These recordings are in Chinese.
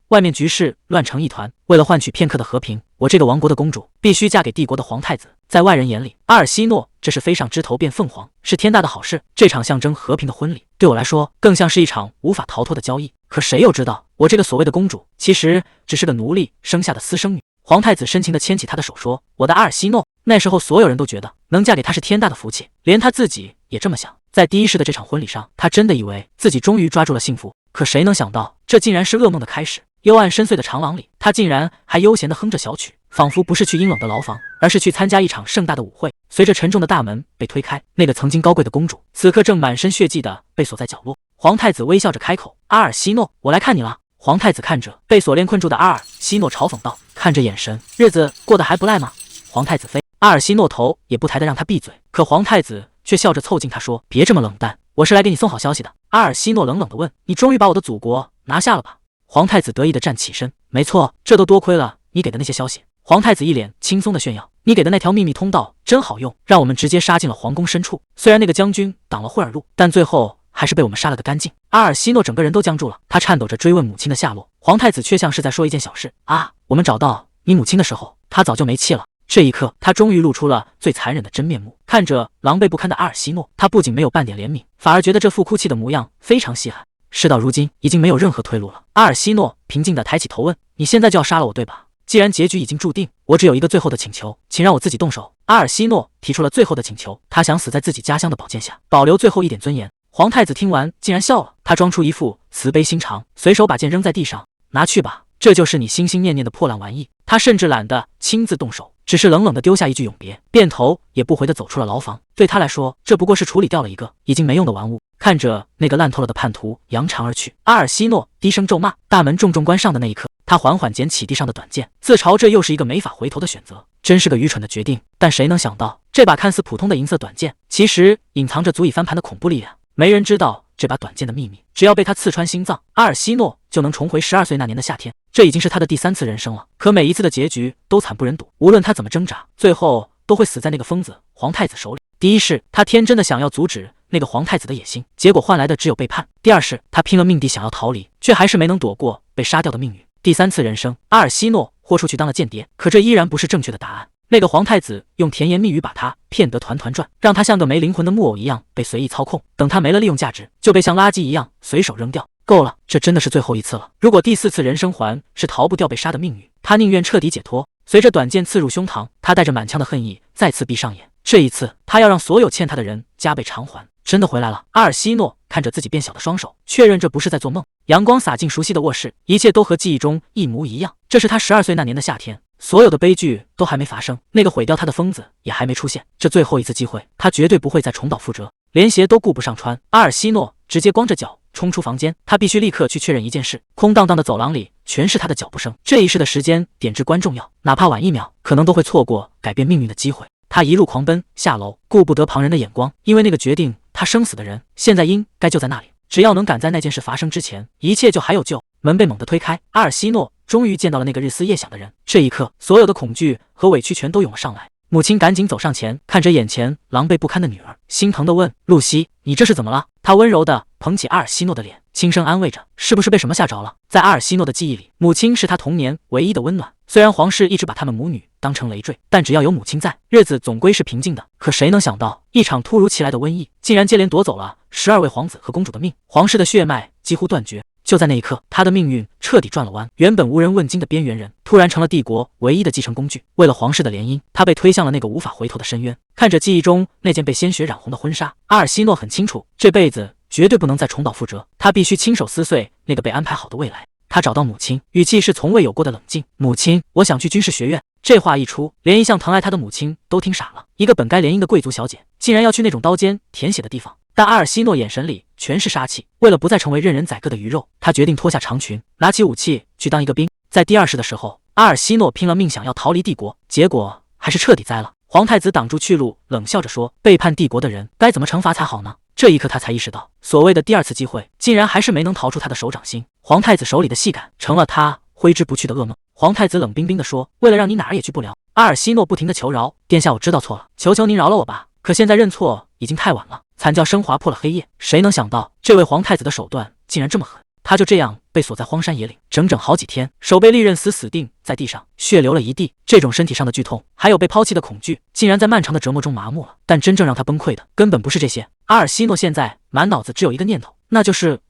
外面局势乱成一团，为了换取片刻的和平，我这个王国的公主必须嫁给帝国的皇太子。在外人眼里，阿尔西诺这是飞上枝头变凤凰，是天大的好事。这场象征和平的婚礼，对我来说更像是一场无法逃脱的交易。可谁又知道，我这个所谓的公主，其实只是个奴隶生下的私生女。皇太子深情地牵起她的手说：“我的阿尔西诺。”那时候所有人都觉得能嫁给他是天大的福气，连他自己也这么想。在第一世的这场婚礼上，他真的以为自己终于抓住了幸福，可谁能想到，这竟然是噩梦的开始。幽暗深邃的长廊里，他竟然还悠闲地哼着小曲，仿佛不是去阴冷的牢房，而是去参加一场盛大的舞会。随着沉重的大门被推开，那个曾经高贵的公主，此刻正满身血迹地被锁在角落。皇太子微笑着开口：“阿尔西诺，我来看你了。”皇太子看着被锁链困住的阿尔西诺，嘲讽道：“看这眼神，日子过得还不赖吗？”皇太子飞，阿尔西诺头也不抬地让他闭嘴，可皇太子却笑着凑近他说：“别这么冷淡，我是来给你送好消息的。”阿尔西诺冷冷地问：“你终于把我的祖国拿下了吧？”皇太子得意地站起身：“没错，这都多亏了你给的那些消息。”皇太子一脸轻松地炫耀：“你给的那条秘密通道真好用，让我们直接杀进了皇宫深处。虽然那个将军挡了会儿路，但最后还是被我们杀了个干净。”阿尔西诺整个人都僵住了，他颤抖着追问母亲的下落。皇太子却像是在说一件小事：“啊，我们找到你母亲的时候，她早就没气了。”这一刻，他终于露出了最残忍的真面目。看着狼狈不堪的阿尔西诺，他不仅没有半点怜悯，反而觉得这副哭泣的模样非常稀罕。事到如今，已经没有任何退路了。阿尔西诺平静地抬起头问：“你现在就要杀了我，对吧？既然结局已经注定，我只有一个最后的请求，请让我自己动手。”阿尔西诺提出了最后的请求，他想死在自己家乡的宝剑下，保留最后一点尊严。皇太子听完竟然笑了，他装出一副慈悲心肠，随手把剑扔在地上：“拿去吧，这就是你心心念念的破烂玩意。”他甚至懒得亲自动手，只是冷冷地丢下一句永别，便头也不回地走出了牢房。对他来说，这不过是处理掉了一个已经没用的玩物。看着那个烂透了的叛徒扬长而去，阿尔西诺低声咒骂。大门重重关上的那一刻，他缓缓捡起地上的短剑，自嘲这又是一个没法回头的选择，真是个愚蠢的决定。但谁能想到，这把看似普通的银色短剑，其实隐藏着足以翻盘的恐怖力量。没人知道这把短剑的秘密，只要被他刺穿心脏，阿尔西诺就能重回12岁那年的夏天。这已经是他的第3次人生了，可每一次的结局都惨不忍睹，无论他怎么挣扎，最后都会死在那个疯子皇太子手里。第一世，他天真的想要阻止那个皇太子的野心，结果换来的只有背叛。第二世，他拼了命地想要逃离，却还是没能躲过被杀掉的命运。第3次人生，阿尔西诺豁出去当了间谍，可这依然不是正确的答案。那个皇太子用甜言蜜语把他骗得团团转，让他像个没灵魂的木偶一样被随意操控，等他没了利用价值，就被像垃圾一样随手扔掉。够了，这真的是最后一次了。如果第4次人生还是逃不掉被杀的命运，他宁愿彻底解脱。随着短剑刺入胸膛，他带着满腔的恨意再次闭上眼。这一次，他要让所有欠他的人加倍偿还。真的回来了。阿尔西诺看着自己变小的双手，确认这不是在做梦。阳光洒进熟悉的卧室，一切都和记忆中一模一样。这是他12岁那年的夏天，所有的悲剧都还没发生，那个毁掉他的疯子也还没出现。这最后一次机会，他绝对不会再重蹈覆辙。连鞋都顾不上穿，阿尔西诺直接光着脚冲出房间。他必须立刻去确认一件事：空荡荡的走廊里全是他的脚步声。这一世的时间点至关重要，哪怕晚1秒，可能都会错过改变命运的机会。他一路狂奔下楼，顾不得旁人的眼光，因为那个决定他生死的人，现在应该就在那里。只要能赶在那件事发生之前，一切就还有救。门被猛地推开，阿尔西诺终于见到了那个日思夜想的人。这一刻，所有的恐惧和委屈全都涌了上来。母亲赶紧走上前，看着眼前狼狈不堪的女儿，心疼地问：“露西，你这是怎么了？”她温柔地捧起阿尔西诺的脸，轻声安慰着：“是不是被什么吓着了？”在阿尔西诺的记忆里，母亲是他童年唯一的温暖。虽然皇室一直把他们母女当成累赘，但只要有母亲在，日子总归是平静的。可谁能想到，一场突如其来的瘟疫，竟然接连夺走了12位皇子和公主的命，皇室的血脉几乎断绝。就在那一刻，他的命运彻底转了弯。原本无人问津的边缘人，突然成了帝国唯一的继承工具。为了皇室的联姻，他被推向了那个无法回头的深渊。看着记忆中那件被鲜血染红的婚纱，阿尔西诺很清楚，这辈子绝对不能再重蹈覆辙。他必须亲手撕碎那个被安排好的未来。他找到母亲，语气是从未有过的冷静：“母亲，我想去军事学院。”这话一出，连一向疼爱他的母亲都听傻了。一个本该联姻的贵族小姐，竟然要去那种刀尖舔血的地方。但阿尔西诺眼神里全是杀气，为了不再成为任人宰割的鱼肉，他决定脱下长裙，拿起武器去当一个兵。在第2世的时候，阿尔西诺拼了命想要逃离帝国，结果还是彻底栽了。皇太子挡住去路，冷笑着说：“背叛帝国的人该怎么惩罚才好呢？”这一刻他才意识到，所谓的第2次机会，竟然还是没能逃出他的手掌心。皇太子手里的细杆成了他挥之不去的噩梦。皇太子冷冰冰地说：“为了让你哪儿也去不了。”阿尔西诺不停地求饶：“殿下，我知道错了，求求您饶了我吧。”可现在认错已经太晚了，惨叫声划破了黑夜。谁能想到，这位皇太子的手段竟然这么狠？他就这样被锁在荒山野岭整整好几天，手被利刃死定在地上，血流了一地。这种身体上的剧痛，还有被抛弃的恐惧，竟然在漫长的折磨中麻木了。但真正让他崩溃的，根本不是这些。阿尔西诺现在满脑子只有一个念头，那就是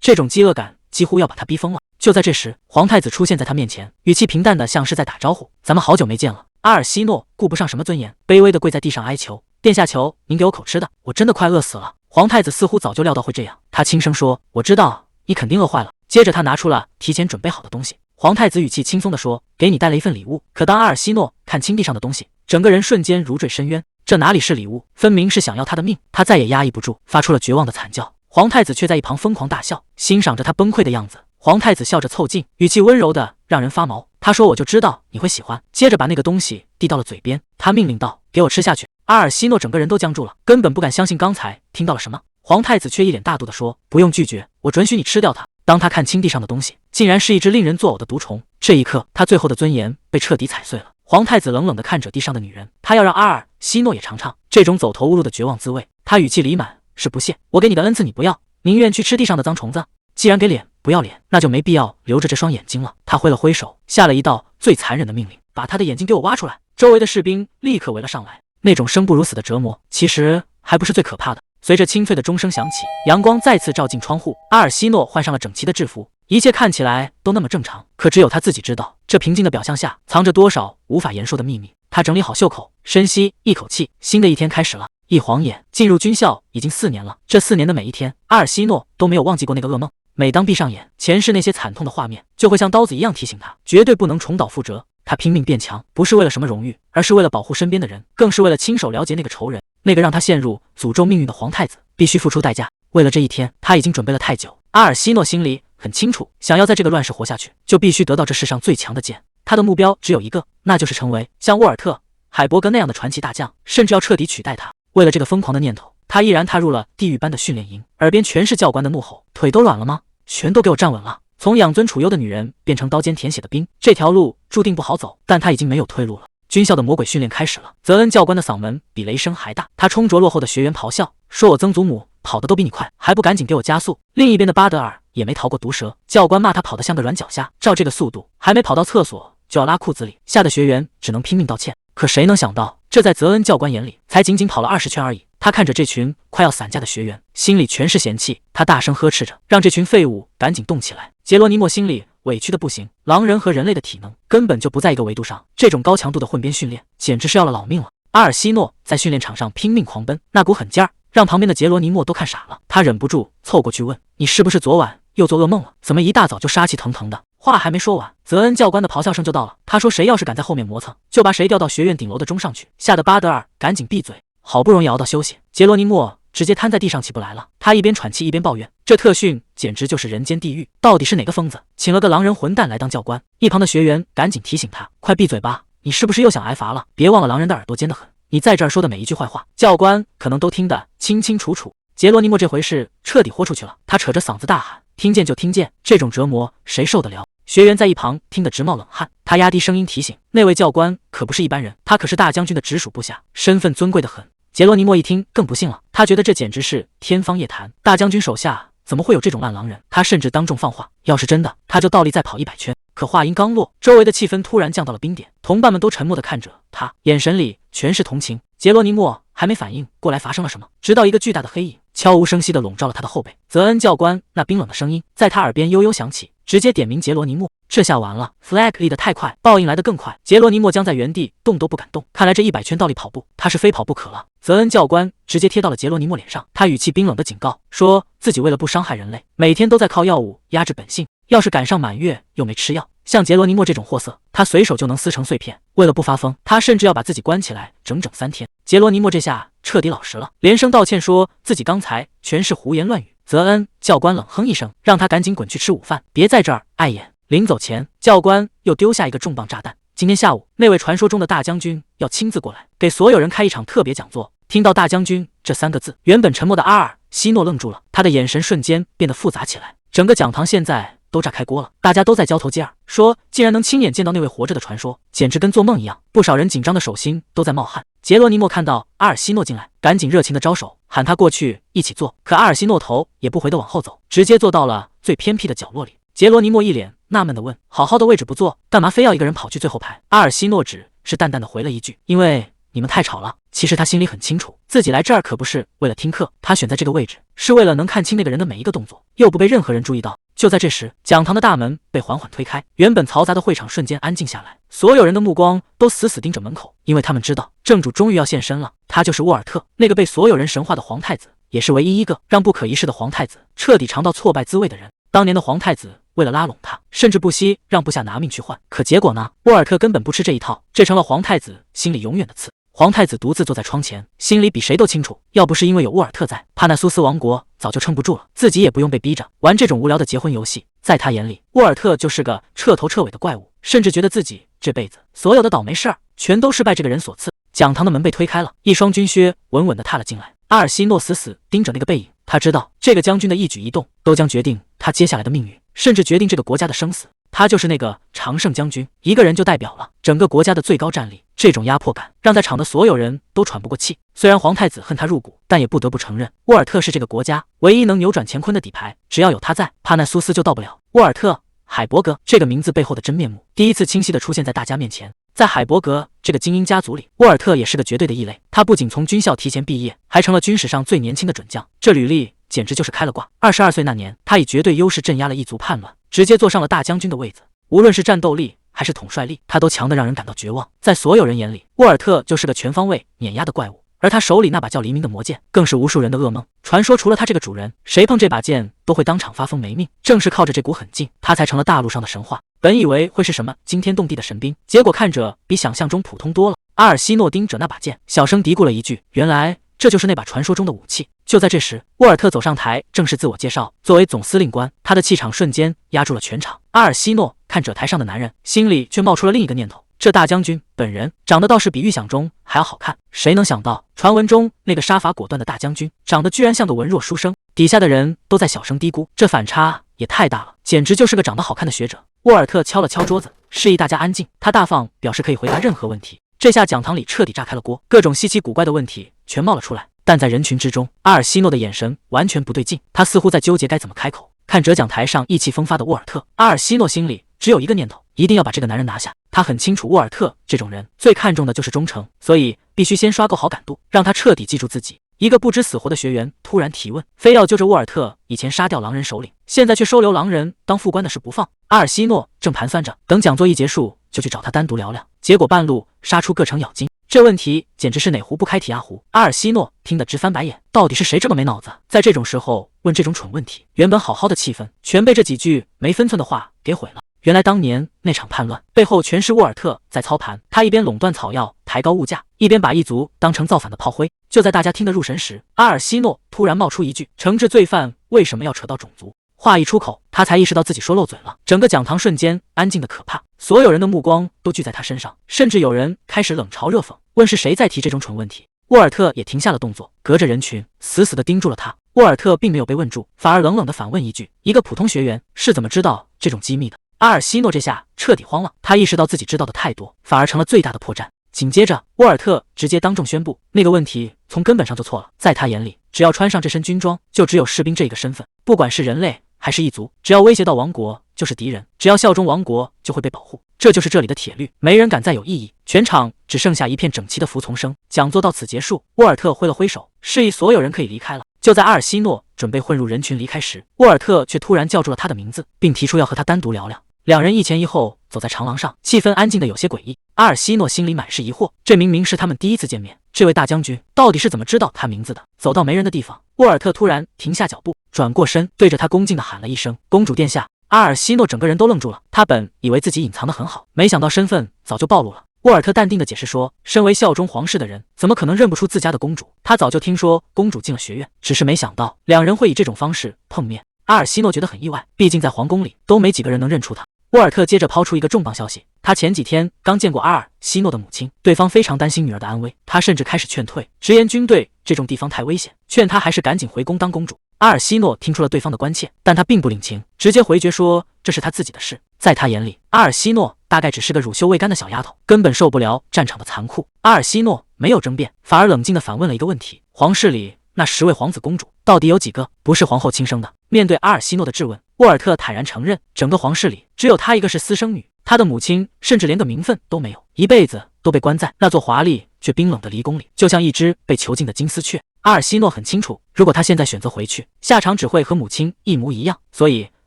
这种饥饿感几乎要把他逼疯了。就在这时，皇太子出现在他面前，语气平淡的像是在打招呼：“咱们好久没见了。”阿尔西诺顾不上什么尊严，卑微的跪在地上哀求：“殿下求您给我口吃的，我真的快饿死了。”皇太子似乎早就料到会这样，他轻声说：“我知道你肯定饿坏了。”接着他拿出了提前准备好的东西。皇太子语气轻松地说：“给你带了一份礼物。”可当阿尔西诺看清地上的东西，整个人瞬间如坠深渊。这哪里是礼物，分明是想要他的命。他再也压抑不住，发出了绝望的惨叫。皇太子却在一旁疯狂大笑，欣赏着他崩溃的样子。皇太子笑着凑近，语气温柔的让人发毛。他说：“我就知道你会喜欢。”接着把那个东西递到了嘴边，他命令道：“给我吃下去。”阿尔西诺整个人都僵住了，根本不敢相信刚才听到了什么。皇太子却一脸大度地说：“不用拒绝，我准许你吃掉它。”当他看清地上的东西，竟然是一只令人作呕的毒虫。这一刻，他最后的尊严被彻底踩碎了。皇太子冷冷地看着地上的女人，他要让阿尔西诺也尝尝这种走投无路的绝望滋味。他语气里满是不屑：“我给你的恩赐你不要，宁愿去吃地上的脏虫子。既然给脸不要脸，那就没必要留着这双眼睛了。”他挥了挥手，下了一道最残忍的命令：“把他的眼睛给我挖出来！”周围的士兵立刻围了上来。那种生不如死的折磨，其实还不是最可怕的。随着清脆的钟声响起，阳光再次照进窗户。阿尔西诺换上了整齐的制服，一切看起来都那么正常，可只有他自己知道，这平静的表象下藏着多少无法言说的秘密。他整理好袖口，深吸一口气，新的一天开始了。一晃眼，进入军校已经4年了。这4年的每一天，阿尔西诺都没有忘记过那个噩梦。每当闭上眼，前世那些惨痛的画面就会像刀子一样提醒他，绝对不能重蹈覆辙。他拼命变强，不是为了什么荣誉，而是为了保护身边的人，更是为了亲手了结那个仇人，那个让他陷入诅咒命运的皇太子，必须付出代价。为了这一天，他已经准备了太久。阿尔西诺心里很清楚，想要在这个乱世活下去，就必须得到这世上最强的剑。他的目标只有一个，那就是成为像沃尔特·海伯格那样的传奇大将，甚至要彻底取代他。为了这个疯狂的念头，他毅然踏入了地狱般的训练营，耳边全是教官的怒吼：“腿都软了吗？全都给我站稳了！”从养尊处优的女人变成刀尖舔血的兵，这条路注定不好走，但他已经没有退路了。军校的魔鬼训练开始了，泽恩教官的嗓门比雷声还大，他冲着落后的学员咆哮，说：“我曾祖母跑得都比你快，还不赶紧给我加速！”另一边的巴德尔也没逃过毒舌，教官骂他跑得像个软脚虾，照这个速度，还没跑到厕所就要拉裤子里，吓得学员只能拼命道歉。可谁能想到，这在泽恩教官眼里，才仅仅跑了20圈而已。他看着这群快要散架的学员，心里全是嫌弃。他大声呵斥着，让这群废物赶紧动起来。杰罗尼莫心里委屈的不行，狼人和人类的体能根本就不在一个维度上，这种高强度的混编训练简直是要了老命了。阿尔西诺在训练场上拼命狂奔，那股狠劲儿让旁边的杰罗尼莫都看傻了。他忍不住凑过去问：“你是不是昨晚又做噩梦了？怎么一大早就杀气腾腾的？”话还没说完，泽恩教官的咆哮声就到了。他说：“谁要是敢在后面磨蹭，就把谁调到学院顶楼的钟上去。”吓得巴德尔赶紧闭嘴。好不容易熬到休息，杰罗尼莫直接瘫在地上起不来了。他一边喘气一边抱怨：“这特训简直就是人间地狱，到底是哪个疯子请了个狼人混蛋来当教官？”一旁的学员赶紧提醒他：“快闭嘴吧，你是不是又想挨罚了？别忘了狼人的耳朵尖得很，你在这儿说的每一句坏话，教官可能都听得清清楚楚。”杰罗尼莫这回是彻底豁出去了，他扯着嗓子大喊：“听见就听见，这种折磨谁受得了？”学员在一旁听得直冒冷汗，他压低声音提醒：“那位教官可不是一般人，他可是大将军的直属部下，身份尊贵得很。”杰罗尼莫一听更不信了，他觉得这简直是天方夜谭，大将军手下怎么会有这种烂狼人？他甚至当众放话，要是真的，他就倒立再跑100圈。可话音刚落，周围的气氛突然降到了冰点，同伴们都沉默地看着他，眼神里全是同情。杰罗尼莫还没反应过来发生了什么，直到一个巨大的黑影悄无声息地笼罩了他的后背。泽恩教官那冰冷的声音在他耳边悠悠响起，直接点名杰罗尼莫。这下完了 ，flag 立得太快，报应来得更快。杰罗尼莫僵在原地，动都不敢动。看来这100圈倒立跑步，他是非跑不可了。泽恩教官直接贴到了杰罗尼莫脸上，他语气冰冷的警告，说自己为了不伤害人类，每天都在靠药物压制本性，要是赶上满月又没吃药，像杰罗尼莫这种货色，他随手就能撕成碎片。为了不发疯，他甚至要把自己关起来整整3天。杰罗尼莫这下彻底老实了，连声道歉，说自己刚才全是胡言乱语。泽恩教官冷哼一声，让他赶紧滚去吃午饭，别在这儿碍眼。临走前，教官又丢下一个重磅炸弹。今天下午，那位传说中的大将军要亲自过来，给所有人开一场特别讲座。听到大将军这3个字，原本沉默的阿尔西诺愣住了，他的眼神瞬间变得复杂起来。整个讲堂现在都炸开锅了，大家都在交头接耳，说竟然能亲眼见到那位活着的传说，简直跟做梦一样。不少人紧张的手心都在冒汗。杰罗尼莫看到阿尔西诺进来，赶紧热情的招手，喊他过去一起坐。可阿尔西诺头也不回的往后走，直接坐到了最偏僻的角落里。杰罗尼莫一脸纳闷的问：“好好的位置不坐，干嘛非要一个人跑去最后排？”阿尔西诺只是淡淡的回了一句：“因为你们太吵了。”其实他心里很清楚，自己来这儿可不是为了听课，他选在这个位置是为了能看清那个人的每一个动作，又不被任何人注意到。就在这时，讲堂的大门被缓缓推开，原本嘈杂的会场瞬间安静下来，所有人的目光都死死盯着门口，因为他们知道正主终于要现身了，他就是沃尔特，那个被所有人神化的皇太子，也是唯一一个让不可一世的皇太子彻底尝到挫败滋味的人。当年的皇太子为了拉拢他，甚至不惜让部下拿命去换，可结果呢？沃尔特根本不吃这一套，这成了皇太子心里永远的刺。皇太子独自坐在窗前，心里比谁都清楚，要不是因为有沃尔特在，帕奈苏斯王国早就撑不住了，自己也不用被逼着玩这种无聊的结婚游戏。在他眼里，沃尔特就是个彻头彻尾的怪物，甚至觉得自己这辈子所有的倒霉事儿全都是拜这个人所赐。讲堂的门被推开了，一双军靴稳稳地踏了进来。阿尔西诺死死盯着那个背影，他知道这个将军的一举一动都将决定他接下来的命运，甚至决定这个国家的生死。他就是那个常胜将军，一个人就代表了整个国家的最高战力。这种压迫感让在场的所有人都喘不过气。虽然皇太子恨他入骨，但也不得不承认，沃尔特是这个国家唯一能扭转乾坤的底牌。只要有他在，帕奈苏斯就到不了。沃尔特·海伯格这个名字背后的真面目，第一次清晰地出现在大家面前。在海伯格这个精英家族里，沃尔特也是个绝对的异类。他不仅从军校提前毕业，还成了军史上最年轻的准将，这履历简直就是开了挂。22岁那年，他以绝对优势镇压了一族叛乱，直接坐上了大将军的位子。无论是战斗力还是统帅力，他都强得让人感到绝望。在所有人眼里，沃尔特就是个全方位碾压的怪物，而他手里那把叫黎明的魔剑，更是无数人的噩梦。传说除了他这个主人，谁碰这把剑都会当场发疯没命。正是靠着这股狠劲，他才成了大陆上的神话。本以为会是什么惊天动地的神兵，结果看着比想象中普通多了。阿尔西诺盯着那把剑，小声嘀咕了一句：“原来这就是那把传说中的武器。”就在这时，沃尔特走上台，正式自我介绍。作为总司令官，他的气场瞬间压住了全场。阿尔西诺看着台上的男人，心里却冒出了另一个念头：这大将军本人长得倒是比预想中还要好看。谁能想到，传闻中那个杀伐果断的大将军，长得居然像个文弱书生。底下的人都在小声嘀咕，这反差也太大了，简直就是个长得好看的学者。沃尔特敲了敲桌子，示意大家安静。他大方表示可以回答任何问题。这下讲堂里彻底炸开了锅，各种稀奇古怪的问题全冒了出来。但在人群之中，阿尔西诺的眼神完全不对劲，他似乎在纠结该怎么开口。看着讲台上意气风发的沃尔特，阿尔西诺心里只有一个念头：一定要把这个男人拿下。他很清楚，沃尔特这种人最看重的就是忠诚，所以必须先刷够好感度，让他彻底记住自己。一个不知死活的学员突然提问，非要揪着沃尔特以前杀掉狼人首领，现在却收留狼人当副官的事不放。阿尔西诺正盘算着，等讲座一结束就去找他单独聊聊，结果半路杀出个程咬金。这问题简直是哪壶不开提压壶。阿尔西诺听得直翻白眼，到底是谁这么没脑子，在这种时候问这种蠢问题？原本好好的气氛全被这几句没分寸的话给毁了。原来当年那场叛乱背后全是沃尔特在操盘，他一边垄断草药抬高物价，一边把一族当成造反的炮灰。就在大家听得入神时，阿尔西诺突然冒出一句：惩治罪犯为什么要扯到种族？话一出口，他才意识到自己说漏嘴了。整个讲堂瞬间安静的可怕，所有人的目光都聚在他身上，甚至有人开始冷嘲热讽，问是谁在提这种蠢问题。沃尔特也停下了动作，隔着人群死死地盯住了他。沃尔特并没有被问住，反而冷冷地反问一句：一个普通学员是怎么知道这种机密的？阿尔西诺这下彻底慌了，他意识到自己知道的太多，反而成了最大的破绽。紧接着，沃尔特直接当众宣布，那个问题从根本上就错了。在他眼里，只要穿上这身军装，就只有士兵这一个身份，不管是人类还是异族，只要威胁到王国就是敌人，只要效忠王国就会被保护。这就是这里的铁律，没人敢再有异议。全场只剩下一片整齐的服从声。讲座到此结束，沃尔特挥了挥手，示意所有人可以离开了。就在阿尔西诺准备混入人群离开时，沃尔特却突然叫住了他的名字，并提出要和他单独聊聊。两人一前一后走在长廊上，气氛安静的有些诡异。阿尔西诺心里满是疑惑，这明明是他们第一次见面，这位大将军到底是怎么知道他名字的？走到没人的地方，沃尔特突然停下脚步，转过身，对着他恭敬地喊了一声：“公主殿下。”阿尔西诺整个人都愣住了，他本以为自己隐藏得很好，没想到身份早就暴露了。沃尔特淡定地解释说，身为效忠皇室的人，怎么可能认不出自家的公主？他早就听说公主进了学院，只是没想到两人会以这种方式碰面。阿尔西诺觉得很意外，毕竟在皇宫里都没几个人能认出他。沃尔特接着抛出一个重磅消息，他前几天刚见过阿尔西诺的母亲，对方非常担心女儿的安危，他甚至开始劝退，直言军队这种地方太危险，劝他还是赶紧回宫当公主。阿尔西诺听出了对方的关切，但他并不领情，直接回绝说这是他自己的事。在他眼里，阿尔西诺大概只是个乳臭未干的小丫头，根本受不了战场的残酷。阿尔西诺没有争辩，反而冷静地反问了一个问题：皇室里那10位皇子公主到底有几个不是皇后亲生的？面对阿尔西诺的质问，沃尔特坦然承认，整个皇室里只有他一个是私生女，他的母亲甚至连个名分都没有，一辈子都被关在那座华丽却冰冷的离宫里，就像一只被囚禁的金丝雀。阿尔西诺很清楚，如果他现在选择回去，下场只会和母亲一模一样，所以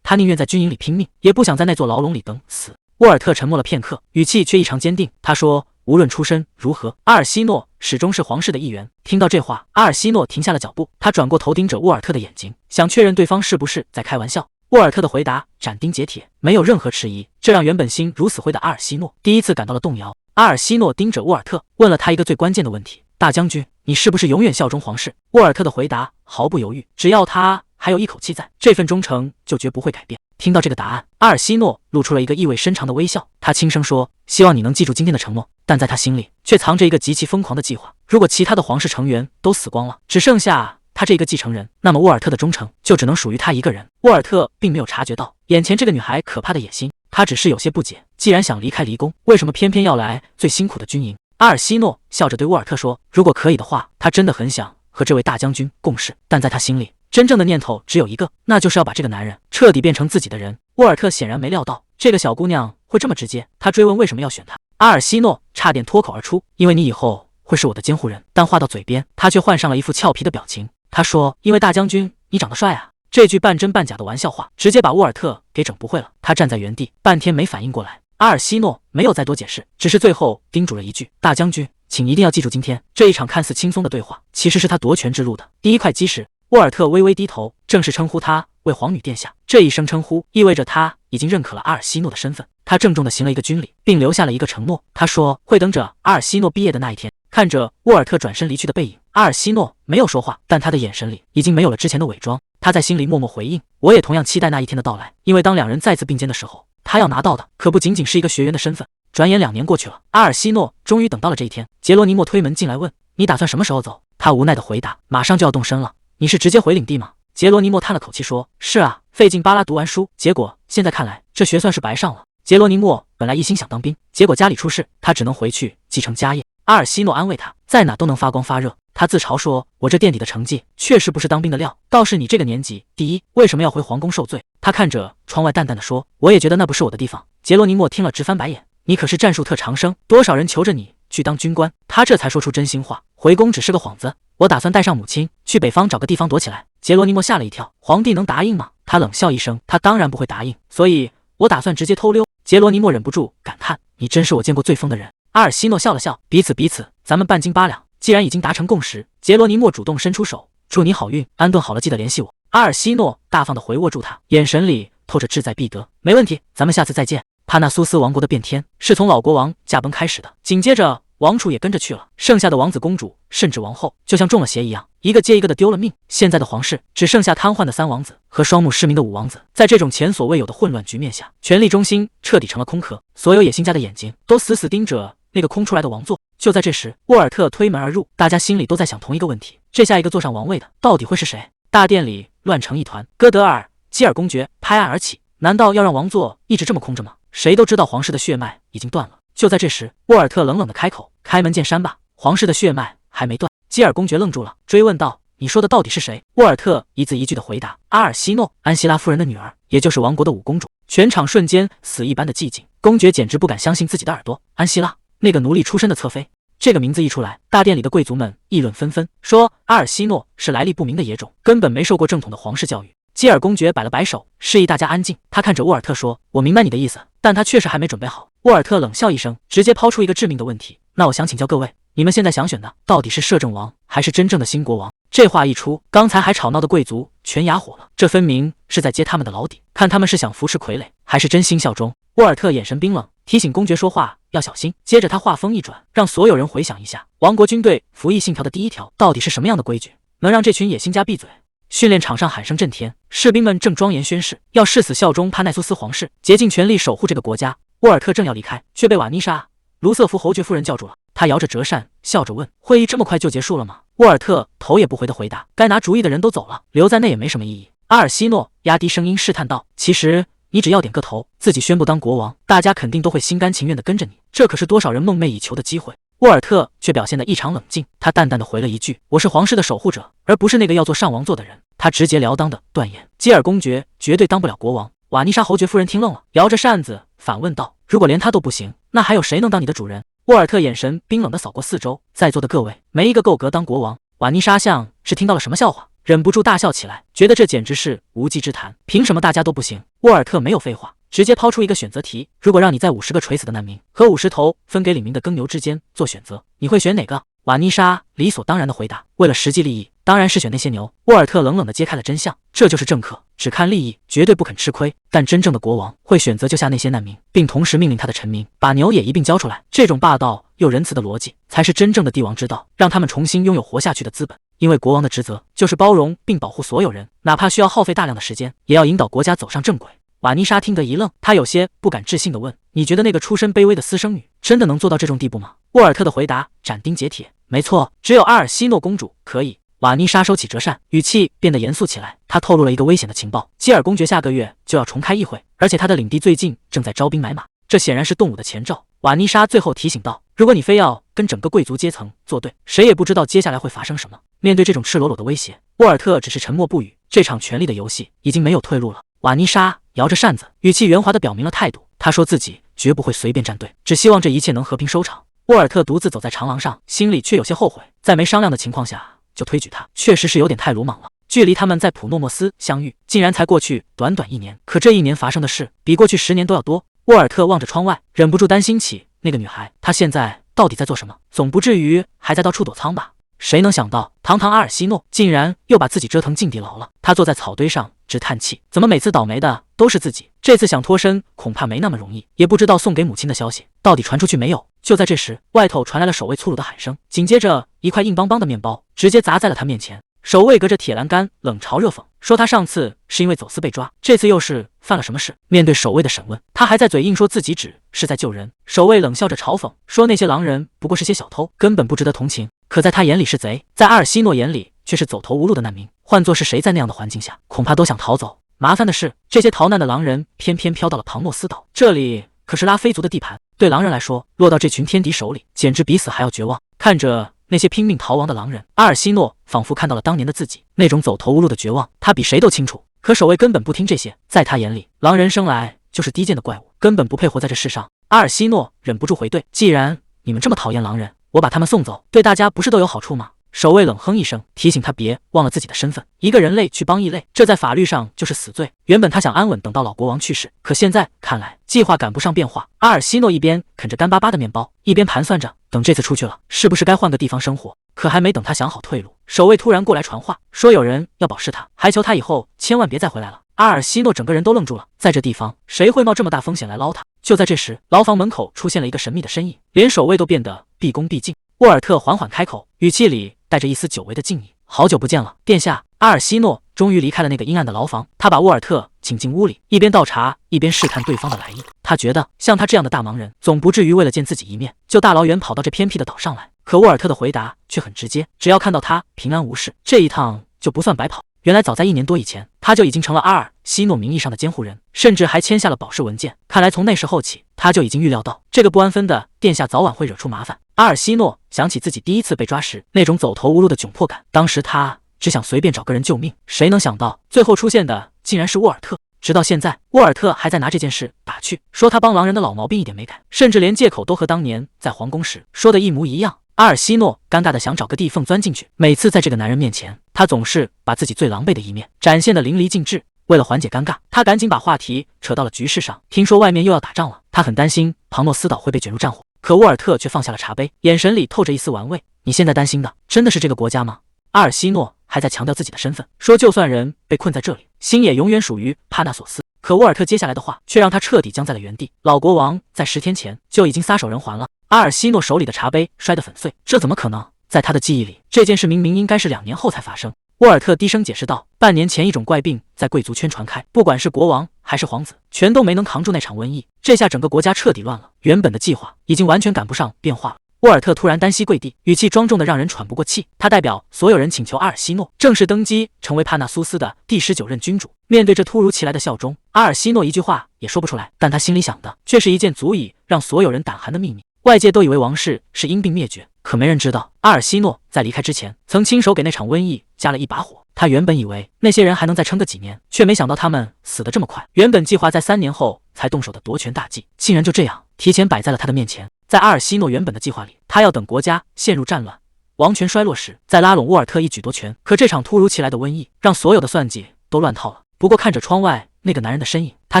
他宁愿在军营里拼命，也不想在那座牢笼里等死。沃尔特沉默了片刻，语气却异常坚定。他说：“无论出身如何，阿尔西诺始终是皇室的一员。”听到这话，阿尔西诺停下了脚步，他转过头盯着沃尔特的眼睛，想确认对方是不是在开玩笑。沃尔特的回答斩钉截铁，没有任何迟疑，这让原本心如死灰的阿尔西诺第一次感到了动摇。阿尔西诺盯着沃尔特，问了他一个最关键的问题：“大将军，你是不是永远效忠皇室？”沃尔特的回答毫不犹豫，只要他还有一口气在，这份忠诚就绝不会改变。听到这个答案，阿尔西诺露出了一个意味深长的微笑，他轻声说：“希望你能记住今天的承诺。”但在他心里却藏着一个极其疯狂的计划。如果其他的皇室成员都死光了，只剩下他这一个继承人，那么沃尔特的忠诚就只能属于他一个人。沃尔特并没有察觉到眼前这个女孩可怕的野心，他只是有些不解，既然想离开离宫，为什么偏偏要来最辛苦的军营？阿尔西诺笑着对沃尔特说：“如果可以的话，他真的很想和这位大将军共事，但在他心里，真正的念头只有一个，那就是要把这个男人彻底变成自己的人。”沃尔特显然没料到这个小姑娘会这么直接，他追问为什么要选她。阿尔西诺差点脱口而出：“因为你以后会是我的监护人。”但话到嘴边，他却换上了一副俏皮的表情。他说：“因为大将军你长得帅啊。”这句半真半假的玩笑话直接把沃尔特给整不会了，他站在原地半天没反应过来。阿尔西诺没有再多解释，只是最后叮嘱了一句：“大将军，请一定要记住今天这一场看似轻松的对话，其实是他夺权之路的第一块基石。”沃尔特微微低头，正式称呼她为皇女殿下。这一声称呼意味着他已经认可了阿尔西诺的身份。他郑重地行了一个军礼，并留下了一个承诺。他说会等着阿尔西诺毕业的那一天。看着沃尔特转身离去的背影，阿尔西诺没有说话，但他的眼神里已经没有了之前的伪装。他在心里默默回应：“我也同样期待那一天的到来，因为当两人再次并肩的时候，他要拿到的可不仅仅是一个学员的身份。”转眼2年过去了，阿尔西诺终于等到了这一天。杰罗尼莫推门进来问：“你打算什么时候走？”他无奈地回答：“马上就要动身了。”“你是直接回领地吗？”杰罗尼莫叹了口气说：“是啊，费劲巴拉读完书，结果现在看来这学算是白上了。”杰罗尼莫本来一心想当兵，结果家里出事，他只能回去继承家业。阿尔西诺安慰他，在哪都能发光发热。他自嘲说：“我这垫底的成绩确实不是当兵的料，倒是你这个年纪，第一为什么要回皇宫受罪？”他看着窗外淡淡的说：“我也觉得那不是我的地方。”杰罗尼莫听了直翻白眼：“你可是战术特长生，多少人求着你去当军官？”他这才说出真心话：“回宫只是个幌子，我打算带上母亲去北方找个地方躲起来。”杰罗尼莫吓了一跳：“皇帝能答应吗？”他冷笑一声：“他当然不会答应，所以我打算直接偷溜。”杰罗尼莫忍不住感叹：“你真是我见过最疯的人。”阿尔西诺笑了笑：“彼此，咱们半斤八两。既然已经达成共识。”杰罗尼莫主动伸出手：“祝你好运，安顿好了记得联系我。”阿尔西诺大方地回握住他，眼神里透着志在必得。“没问题，咱们下次再见。”帕纳苏斯王国的变天是从老国王驾崩开始的，紧接着王储也跟着去了，剩下的王子公主甚至王后就像中了邪一样，一个接一个的丢了命。现在的皇室只剩下瘫痪的3王子和双目失明的5王子。在这种前所未有的混乱局面下，权力中心彻底成了空壳，所有野心家的眼睛都死死盯着那个空出来的王座。就在这时，沃尔特推门而入，大家心里都在想同一个问题：这下一个坐上王位的到底会是谁？大殿里乱成一团，戈德尔、基尔公爵拍案而起，难道要让王座一直这么空着吗？谁都知道皇室的血脉已经断了。就在这时，沃尔特冷冷地开口：“开门见山吧，皇室的血脉还没断。”基尔公爵愣住了，追问道：“你说的到底是谁？”沃尔特一字一句地回答：“阿尔西诺，安希拉夫人的女儿，也就是王国的5公主。”全场瞬间死一般的寂静，公爵简直不敢相信自己的耳朵。安希拉，那个奴隶出身的侧妃，这个名字一出来，大殿里的贵族们议论纷纷，说阿尔西诺是来历不明的野种，根本没受过正统的皇室教育。基尔公爵摆了摆手，示意大家安静。他看着沃尔特说：“我明白你的意思，但他确实还没准备好。”沃尔特冷笑一声，直接抛出一个致命的问题：“那我想请教各位，你们现在想选的到底是摄政王，还是真正的新国王？”这话一出，刚才还吵闹的贵族全哑火了，这分明是在揭他们的老底，看他们是想扶持傀儡，还是真心效忠。沃尔特眼神冰冷，提醒公爵说话要小心。接着他话锋一转，让所有人回想一下，王国军队服役信条的第1条到底是什么样的规矩，能让这群野心家闭嘴？训练场上喊声震天，士兵们正庄严宣誓要誓死效忠帕奈苏斯皇室，竭尽全力守护这个国家。沃尔特正要离开，却被瓦妮莎·卢瑟福侯爵夫人叫住了。他摇着折扇，笑着问：“会议这么快就结束了吗？”沃尔特头也不回地回答：“该拿主意的人都走了，留在那也没什么意义。”阿尔西诺压低声音试探道：“其实你只要点个头，自己宣布当国王，大家肯定都会心甘情愿地跟着你，这可是多少人梦寐以求的机会。”沃尔特却表现得异常冷静，他淡淡的回了一句：“我是皇室的守护者，而不是那个要做上王座的人。”他直截了当的断言，基尔公爵绝对当不了国王。瓦妮莎侯爵夫人听愣了，摇着扇子反问道：“如果连他都不行，那还有谁能当你的主人？”沃尔特眼神冰冷的扫过四周，在座的各位，没一个够格当国王。瓦妮莎像是听到了什么笑话，忍不住大笑起来，觉得这简直是无稽之谈。凭什么大家都不行？沃尔特没有废话，直接抛出一个选择题：如果让你在50个垂死的难民和50头分给李明的耕牛之间做选择，你会选哪个？瓦妮莎理所当然的回答：“为了实际利益，当然是选那些牛。”沃尔特冷冷的揭开了真相，这就是政客，只看利益，绝对不肯吃亏。但真正的国王会选择救下那些难民，并同时命令他的臣民把牛也一并交出来。这种霸道又仁慈的逻辑，才是真正的帝王之道，让他们重新拥有活下去的资本。因为国王的职责就是包容并保护所有人，哪怕需要耗费大量的时间，也要引导国家走上正轨。瓦妮莎听得一愣，她有些不敢置信地问：“你觉得那个出身卑微的私生女真的能做到这种地步吗？”沃尔特的回答斩钉截铁：“没错，只有阿尔西诺公主可以。”瓦妮莎收起折扇，语气变得严肃起来。她透露了一个危险的情报：基尔公爵下个月就要重开议会，而且他的领地最近正在招兵买马，这显然是动武的前兆。瓦妮莎最后提醒道：“如果你非要跟整个贵族阶层作对，谁也不知道接下来会发生什么。”面对这种赤裸裸的威胁，沃尔特只是沉默不语。这场权力的游戏已经没有退路了。瓦妮莎摇着扇子，语气圆滑地表明了态度。她说自己绝不会随便站队，只希望这一切能和平收场。沃尔特独自走在长廊上，心里却有些后悔，在没商量的情况下就推举他，确实是有点太鲁莽了。距离他们在普诺莫斯相遇，竟然才过去短短1年，可这1年发生的事比过去10年都要多。沃尔特望着窗外，忍不住担心起那个女孩，她现在到底在做什么？总不至于还在到处躲藏吧？谁能想到，堂堂阿尔西诺竟然又把自己折腾进地牢了。他坐在草堆上直叹气，怎么每次倒霉的都是自己？这次想脱身恐怕没那么容易。也不知道送给母亲的消息到底传出去没有。就在这时，外头传来了守卫粗鲁的喊声，紧接着一块硬邦邦的面包直接砸在了他面前。守卫隔着铁栏杆冷嘲热讽，说他上次是因为走私被抓，这次又是犯了什么事？面对守卫的审问，他还在嘴硬说自己只是在救人。守卫冷笑着嘲讽说，那些狼人不过是些小偷，根本不值得同情。可在他眼里是贼，在阿尔西诺眼里却是走投无路的难民。换作是谁在那样的环境下，恐怕都想逃走。麻烦的是，这些逃难的狼人偏偏飘到了庞诺斯岛，这里可是拉菲族的地盘，对狼人来说，落到这群天敌手里，简直比死还要绝望。看着那些拼命逃亡的狼人，阿尔西诺仿佛看到了当年的自己，那种走投无路的绝望，他比谁都清楚。可守卫根本不听这些，在他眼里，狼人生来就是低贱的怪物，根本不配活在这世上。阿尔西诺忍不住回怼：“既然你们这么讨厌狼人，我把他们送走，对大家不是都有好处吗？”守卫冷哼一声，提醒他别忘了自己的身份，一个人类去帮异类，这在法律上就是死罪。原本他想安稳等到老国王去世，可现在看来计划赶不上变化。阿尔西诺一边啃着干巴巴的面包，一边盘算着，等这次出去了，是不是该换个地方生活？可还没等他想好退路，守卫突然过来传话，说有人要保释他，还求他以后千万别再回来了。阿尔西诺整个人都愣住了，在这地方谁会冒这么大风险来捞他？就在这时，牢房门口出现了一个神秘的身影，连守卫都变得毕恭毕敬。沃尔特缓缓开口，语气里带着一丝久违的敬意：“好久不见了，殿下。”阿尔西诺终于离开了那个阴暗的牢房，他把沃尔特请进屋里，一边倒茶一边试探对方的来意。他觉得像他这样的大忙人，总不至于为了见自己一面，就大老远跑到这偏僻的岛上来。可沃尔特的回答却很直接，只要看到他平安无事，这一趟就不算白跑。原来早在1年多以前，他就已经成了阿尔西诺名义上的监护人，甚至还签下了保释文件。看来从那时候起，他就已经预料到这个不安分的殿下早晚会惹出麻烦。阿尔西诺想起自己第一次被抓时那种走投无路的窘迫感，当时他只想随便找个人救命，谁能想到最后出现的竟然是沃尔特。直到现在，沃尔特还在拿这件事打趣，说他帮狼人的老毛病一点没改，甚至连借口都和当年在皇宫时说的一模一样。阿尔西诺尴尬的想找个地缝钻进去，每次在这个男人面前，他总是把自己最狼狈的一面展现得淋漓尽致。为了缓解尴尬，他赶紧把话题扯到了局势上。听说外面又要打仗了，他很担心庞诺斯岛会被卷入战火。可沃尔特却放下了茶杯，眼神里透着一丝玩味。你现在担心的真的是这个国家吗？阿尔西诺还在强调自己的身份，说就算人被困在这里，心也永远属于帕纳索斯。可沃尔特接下来的话却让他彻底僵在了原地。老国王在10天前就已经撒手人寰了。阿尔西诺手里的茶杯摔得粉碎，这怎么可能？在他的记忆里，这件事明明应该是2年后才发生。沃尔特低声解释道，半年前一种怪病在贵族圈传开，不管是国王还是皇子，全都没能扛住那场瘟疫。这下整个国家彻底乱了，原本的计划已经完全赶不上变化了。沃尔特突然单膝跪地，语气庄重的让人喘不过气。他代表所有人请求阿尔西诺正式登基，成为帕纳苏斯的第19任君主。面对这突如其来的效忠，阿尔西诺一句话也说不出来，但他心里想的却是一件足以让所有人胆寒的秘密。外界都以为王室是因病灭绝，可没人知道，阿尔西诺在离开之前，曾亲手给那场瘟疫加了一把火。他原本以为那些人还能再撑个几年，却没想到他们死得这么快。原本计划在3年后才动手的夺权大计，竟然就这样提前摆在了他的面前。在阿尔西诺原本的计划里，他要等国家陷入战乱，王权衰落时，再拉拢沃尔特一举夺权。可这场突如其来的瘟疫，让所有的算计都乱套了。不过看着窗外那个男人的身影，他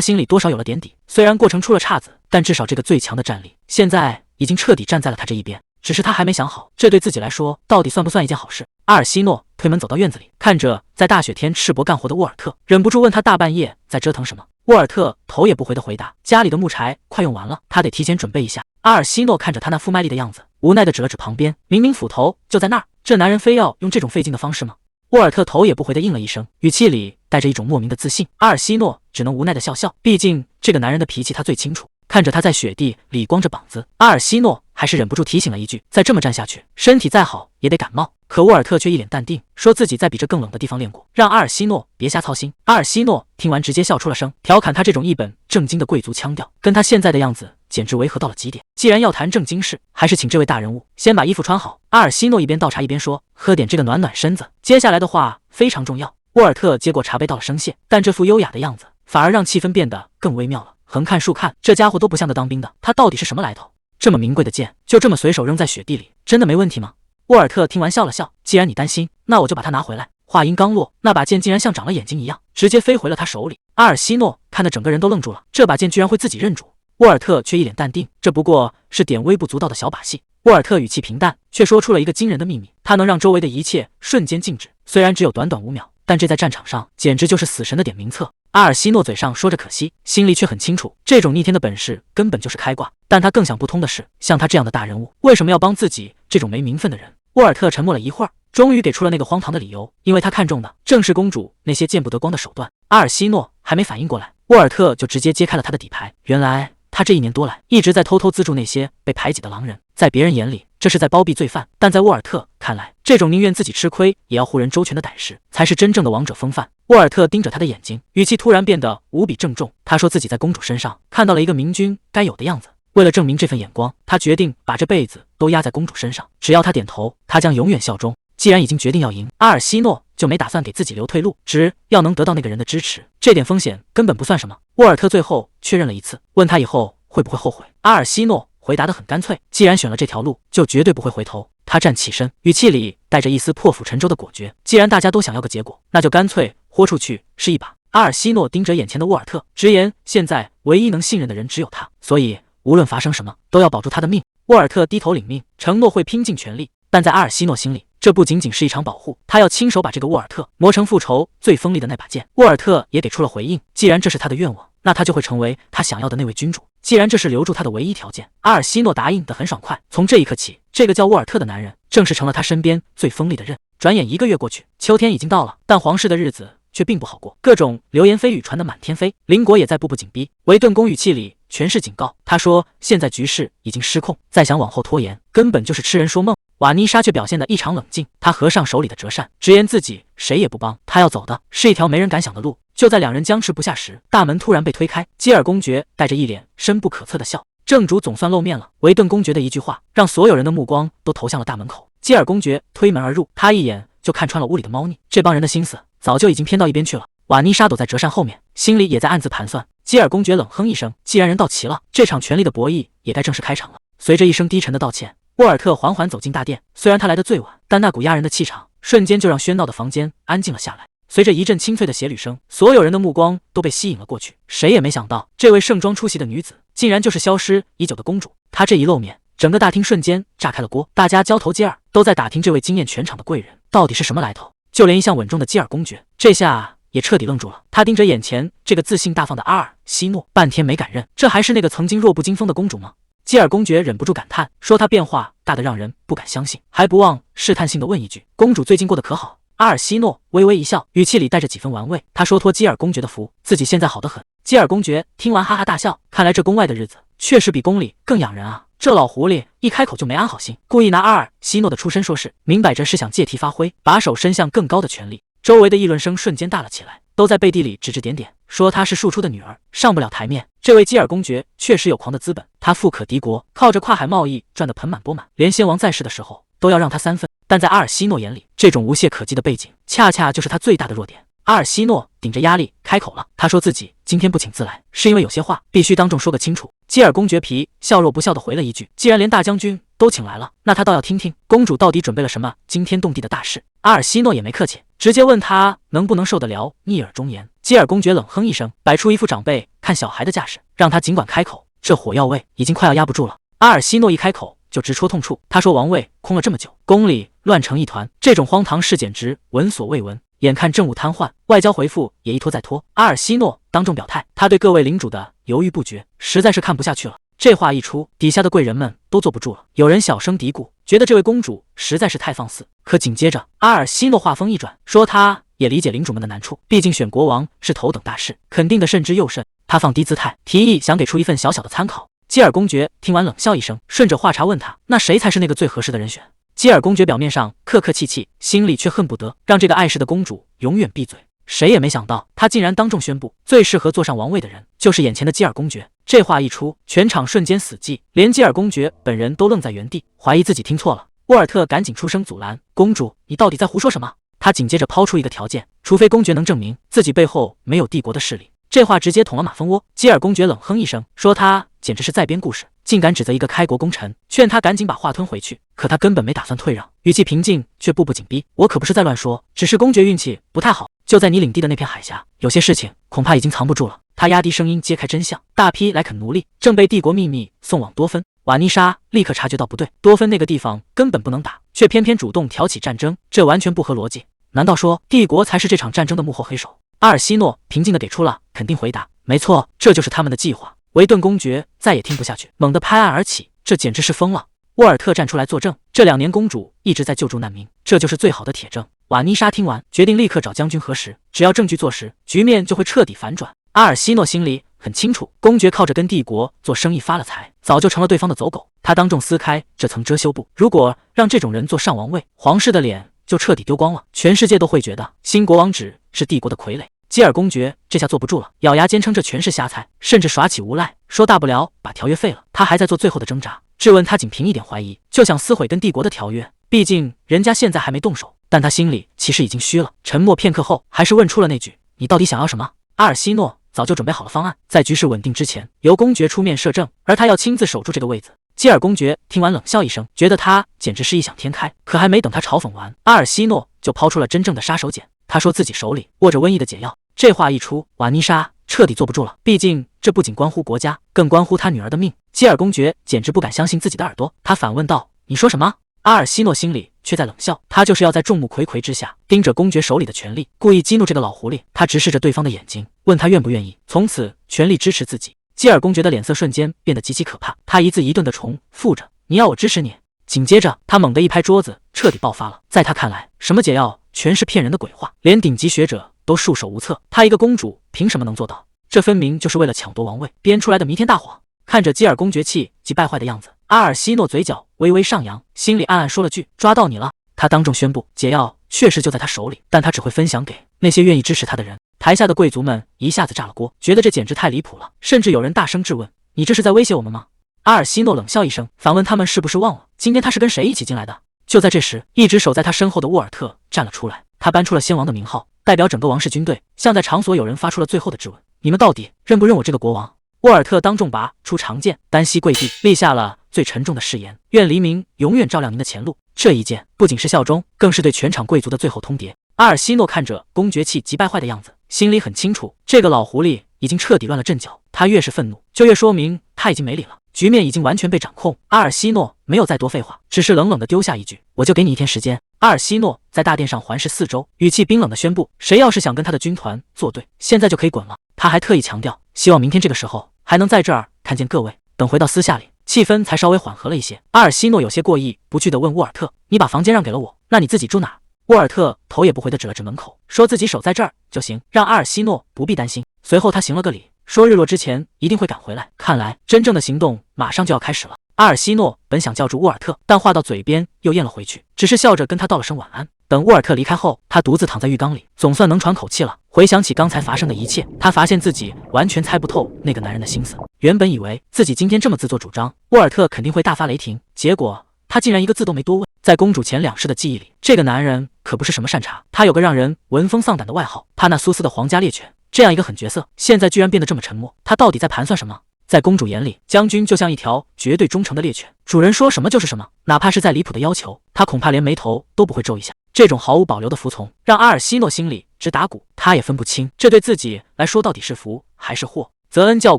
心里多少有了点底。虽然过程出了岔子，但至少这个最强的战力，现在已经彻底站在了他这一边。只是他还没想好，这对自己来说到底算不算一件好事。阿尔西诺推门走到院子里，看着在大雪天赤膊干活的沃尔特，忍不住问他大半夜在折腾什么。沃尔特头也不回的回答：家里的木柴快用完了，他得提前准备一下。阿尔西诺看着他那副卖力的样子，无奈的指了指旁边，明明斧头就在那儿，这男人非要用这种费劲的方式吗？沃尔特头也不回的应了一声，语气里带着一种莫名的自信。阿尔西诺只能无奈的笑笑，毕竟这个男人的脾气他最清楚。看着他在雪地里光着膀子，阿尔西诺还是忍不住提醒了一句：再这么站下去，身体再好也得感冒。可沃尔特却一脸淡定，说自己在比这更冷的地方练过，让阿尔西诺别瞎操心。阿尔西诺听完直接笑出了声，调侃他这种一本正经的贵族腔调，跟他现在的样子简直违和到了极点。既然要谈正经事，还是请这位大人物先把衣服穿好。阿尔西诺一边倒茶一边说：喝点这个暖暖身子，接下来的话非常重要。沃尔特接过茶杯道了声谢，但这副优雅的样子反而让气氛变得更微妙了。横看竖看，这家伙都不像个当兵的，他到底是什么来头？这么名贵的剑，就这么随手扔在雪地里，真的没问题吗？沃尔特听完笑了笑，既然你担心，那我就把它拿回来。话音刚落，那把剑竟然像长了眼睛一样，直接飞回了他手里。阿尔西诺看得整个人都愣住了，这把剑居然会自己认主。沃尔特却一脸淡定，这不过是点微不足道的小把戏。沃尔特语气平淡，却说出了一个惊人的秘密，他能让周围的一切瞬间静止，虽然只有短短5秒，但这在战场上简直就是死神的点名册。阿尔西诺嘴上说着可惜，心里却很清楚，这种逆天的本事根本就是开挂。但他更想不通的是，像他这样的大人物，为什么要帮自己这种没名分的人？沃尔特沉默了一会儿，终于给出了那个荒唐的理由，因为他看中的正是公主那些见不得光的手段。阿尔西诺还没反应过来，沃尔特就直接揭开了他的底牌。原来他这1年多来一直在偷偷资助那些被排挤的狼人，在别人眼里这是在包庇罪犯，但在沃尔特看来，这种宁愿自己吃亏也要护人周全的胆识，才是真正的王者风范。沃尔特盯着他的眼睛，语气突然变得无比郑重。他说自己在公主身上看到了一个明君该有的样子，为了证明这份眼光，他决定把这辈子都压在公主身上，只要她点头，他将永远效忠。既然已经决定要赢，阿尔西诺就没打算给自己留退路，只要能得到那个人的支持，这点风险根本不算什么。沃尔特最后确认了一次，问他以后会不会后悔。阿尔西诺回答得很干脆，既然选了这条路，就绝对不会回头。他站起身，语气里带着一丝破釜沉舟的果决。既然大家都想要个结果，那就干脆豁出去是一把。阿尔西诺盯着眼前的沃尔特，直言现在唯一能信任的人只有他，所以无论发生什么，都要保住他的命。沃尔特低头领命，承诺会拼尽全力。但在阿尔西诺心里，这不仅仅是一场保护，他要亲手把这个沃尔特磨成复仇最锋利的那把剑。沃尔特也给出了回应，既然这是他的愿望，那他就会成为他想要的那位君主。既然这是留住他的唯一条件，阿尔西诺答应得很爽快。从这一刻起，这个叫沃尔特的男人正式成了他身边最锋利的刃。转眼1个月过去，秋天已经到了，但皇室的日子却并不好过，各种流言蜚语传得满天飞，邻国也在步步紧逼。维顿公语气里全是警告，他说现在局势已经失控，再想往后拖延，根本就是痴人说梦。瓦妮莎却表现得异常冷静，她合上手里的折扇，直言自己谁也不帮，她要走的是一条没人敢想的路。就在两人僵持不下时，大门突然被推开，基尔公爵带着一脸深不可测的笑。正主总算露面了。维顿公爵的一句话让所有人的目光都投向了大门口。基尔公爵推门而入，他一眼就看穿了屋里的猫腻，这帮人的心思早就已经偏到一边去了。瓦妮莎躲在折扇后面，心里也在暗自盘算。基尔公爵冷哼一声，既然人到齐了，这场权力的博弈也该正式开场了。随着一声低沉的道歉，沃尔特缓缓走进大殿，虽然他来得最晚，但那股压人的气场瞬间就让喧闹的房间安静了下来。随着一阵清脆的鞋履声，所有人的目光都被吸引了过去。谁也没想到，这位盛装出席的女子竟然就是消失已久的公主。她这一露面，整个大厅瞬间炸开了锅，大家交头接耳，都在打听这位惊艳全场的贵人到底是什么来头。就连一向稳重的基尔公爵，这下也彻底愣住了。他盯着眼前这个自信大方的阿尔西诺，半天没敢认，这还是那个曾经弱不禁风的公主吗？基尔公爵忍不住感叹，说她变化大得让人不敢相信，还不忘试探性地问一句：公主最近过得可好？阿尔西诺微微一笑，语气里带着几分玩味。他说托基尔公爵的福，自己现在好得很。基尔公爵听完哈哈大笑，看来这宫外的日子确实比宫里更养人啊。这老狐狸一开口就没安好心，故意拿阿尔西诺的出身说事，明摆着是想借题发挥，把手伸向更高的权力。周围的议论声瞬间大了起来，都在背地里指指点点，说她是庶出的女儿，上不了台面。这位基尔公爵确实有狂的资本，他富可敌国，靠着跨海贸易赚得盆满钵满，连先王在世的时候都要让他3分。但在阿尔西诺眼里，这种无懈可击的背景，恰恰就是他最大的弱点。阿尔西诺顶着压力开口了，他说自己今天不请自来，是因为有些话必须当众说个清楚。基尔公爵皮笑若不笑地回了一句：“既然连大将军都请来了，那他倒要听听公主到底准备了什么惊天动地的大事。”阿尔西诺也没客气，直接问他能不能受得了逆耳忠言。基尔公爵冷哼一声，摆出一副长辈看小孩的架势，让他尽管开口，这火药味已经快要压不住了。阿尔西诺一开口就直戳痛处，他说王位空了这么久，宫里乱成一团，这种荒唐事简直闻所未闻。眼看政务瘫痪，外交回复也一拖再拖，阿尔西诺当众表态，他对各位领主的犹豫不决实在是看不下去了。这话一出，底下的贵人们都坐不住了，有人小声嘀咕，觉得这位公主实在是太放肆。可紧接着，阿尔西诺话锋一转，说他也理解领主们的难处，毕竟选国王是头等大事，肯定的慎之又慎。他放低姿态，提议想给出一份小小的参考。基尔公爵听完冷笑一声，顺着话茬问他，那谁才是那个最合适的人选？基尔公爵表面上客客气气，心里却恨不得让这个碍事的公主永远闭嘴。谁也没想到，他竟然当众宣布，最适合坐上王位的人就是眼前的基尔公爵。这话一出，全场瞬间死寂，连基尔公爵本人都愣在原地，怀疑自己听错了。沃尔特赶紧出声阻拦：“公主，你到底在胡说什么？”他紧接着抛出一个条件，除非公爵能证明自己背后没有帝国的势力。这话直接捅了马蜂窝。基尔公爵冷哼一声，说他简直是在编故事，竟敢指责一个开国功臣，劝他赶紧把话吞回去。可他根本没打算退让，语气平静却步步紧逼：“我可不是在乱说，只是公爵运气不太好，就在你领地的那片海峡，有些事情恐怕已经藏不住了。”他压低声音揭开真相：大批莱肯奴隶正被帝国秘密送往多芬。瓦妮莎立刻察觉到不对，多芬那个地方根本不能打，却偏偏主动挑起战争，这完全不合逻辑。难道说帝国才是这场战争的幕后黑手？阿尔西诺平静地给出了肯定回答：没错，这就是他们的计划。维顿公爵再也听不下去，猛地拍案而起，这简直是疯了。沃尔特站出来作证，这2年公主一直在救助难民，这就是最好的铁证。瓦妮莎听完，决定立刻找将军核实，只要证据坐实，局面就会彻底反转。阿尔西诺心里很清楚，公爵靠着跟帝国做生意发了财，早就成了对方的走狗。他当众撕开这层遮羞布，如果让这种人坐上王位，皇室的脸就彻底丢光了，全世界都会觉得新国王只是帝国的傀儡。基尔公爵这下坐不住了，咬牙坚称这全是瞎猜，甚至耍起无赖，说大不了把条约废了。他还在做最后的挣扎，质问他仅凭一点怀疑就想撕毁跟帝国的条约，毕竟人家现在还没动手。但他心里其实已经虚了。沉默片刻后，还是问出了那句：你到底想要什么？阿尔西诺早就准备好了方案，在局势稳定之前，由公爵出面摄政，而他要亲自守住这个位子。基尔公爵听完冷笑一声，觉得他简直是异想天开。可还没等他嘲讽完，阿尔西诺就抛出了真正的杀手锏。他说自己手里握着瘟疫的解药。这话一出，瓦妮莎彻底坐不住了，毕竟这不仅关乎国家，更关乎他女儿的命。基尔公爵简直不敢相信自己的耳朵，他反问道：你说什么？阿尔西诺心里却在冷笑，他就是要在众目睽睽之下盯着公爵手里的权力，故意激怒这个老狐狸。他直视着对方的眼睛，问他愿不愿意从此全力支持自己。基尔公爵的脸色瞬间变得极其可怕，他一字一顿地重复着：你要我支持你。紧接着他猛地一拍桌子，彻底爆发了。在他看来，什么解药全是骗人的鬼话，连顶级学者都束手无策，他一个公主凭什么能做到？这分明就是为了抢夺王位编出来的弥天大谎。看着基尔公爵气急败坏的样子，阿尔西诺嘴角微微上扬，心里暗暗说了句：抓到你了。他当众宣布，解药确实就在他手里，但他只会分享给那些愿意支持他的人。台下的贵族们一下子炸了锅，觉得这简直太离谱了，甚至有人大声质问：你这是在威胁我们吗？阿尔西诺冷笑一声，反问他们是不是忘了今天他是跟谁一起进来的。就在这时，一直守在他身后的沃尔特站了出来，他搬出了先王的名号，代表整个王室军队，向在场所有人发出了最后的质问：你们到底认不认我这个国王？沃尔特当众拔出长剑，单膝跪地，立下了最沉重的誓言：愿黎明永远照亮您的前路。这一剑不仅是效忠，更是对全场贵族的最后通牒。阿尔西诺看着公爵气急败坏的样子，心里很清楚，这个老狐狸已经彻底乱了阵脚。他越是愤怒，就越说明他已经没理了，局面已经完全被掌控。阿尔西诺没有再多废话，只是冷冷地丢下一句：我就给你1天时间。阿尔西诺在大殿上环视4周，语气冰冷地宣布：谁要是想跟他的军团作对，现在就可以滚了。他还特意强调，希望明天这个时候还能在这儿看见各位。等回到私下里，气氛才稍微缓和了一些。阿尔西诺有些过意不去地问沃尔特：你把房间让给了我，那你自己住哪？沃尔特头也不回地指了指门口，说自己守在这儿就行，让阿尔西诺不必担心。随后他行了个礼，说日落之前一定会赶回来。看来真正的行动马上就要开始了。阿尔西诺本想叫住沃尔特，但话到嘴边又咽了回去，只是笑着跟他道了声晚安。等沃尔特离开后，他独自躺在浴缸里，总算能喘口气了。回想起刚才发生的一切，他发现自己完全猜不透那个男人的心思。原本以为自己今天这么自作主张，沃尔特肯定会大发雷霆，结果他竟然一个字都没多问。在公主前两世的记忆里，这个男人可不是什么善茬，他有个让人闻风丧胆的外号——帕纳苏斯的皇家猎犬。这样一个狠角色，现在居然变得这么沉默，他到底在盘算什么？在公主眼里，将军就像一条绝对忠诚的猎犬，主人说什么就是什么，哪怕是再离谱的要求，他恐怕连眉头都不会皱一下。这种毫无保留的服从，让阿尔西诺心里直打鼓，他也分不清这对自己来说到底是福还是祸。泽恩教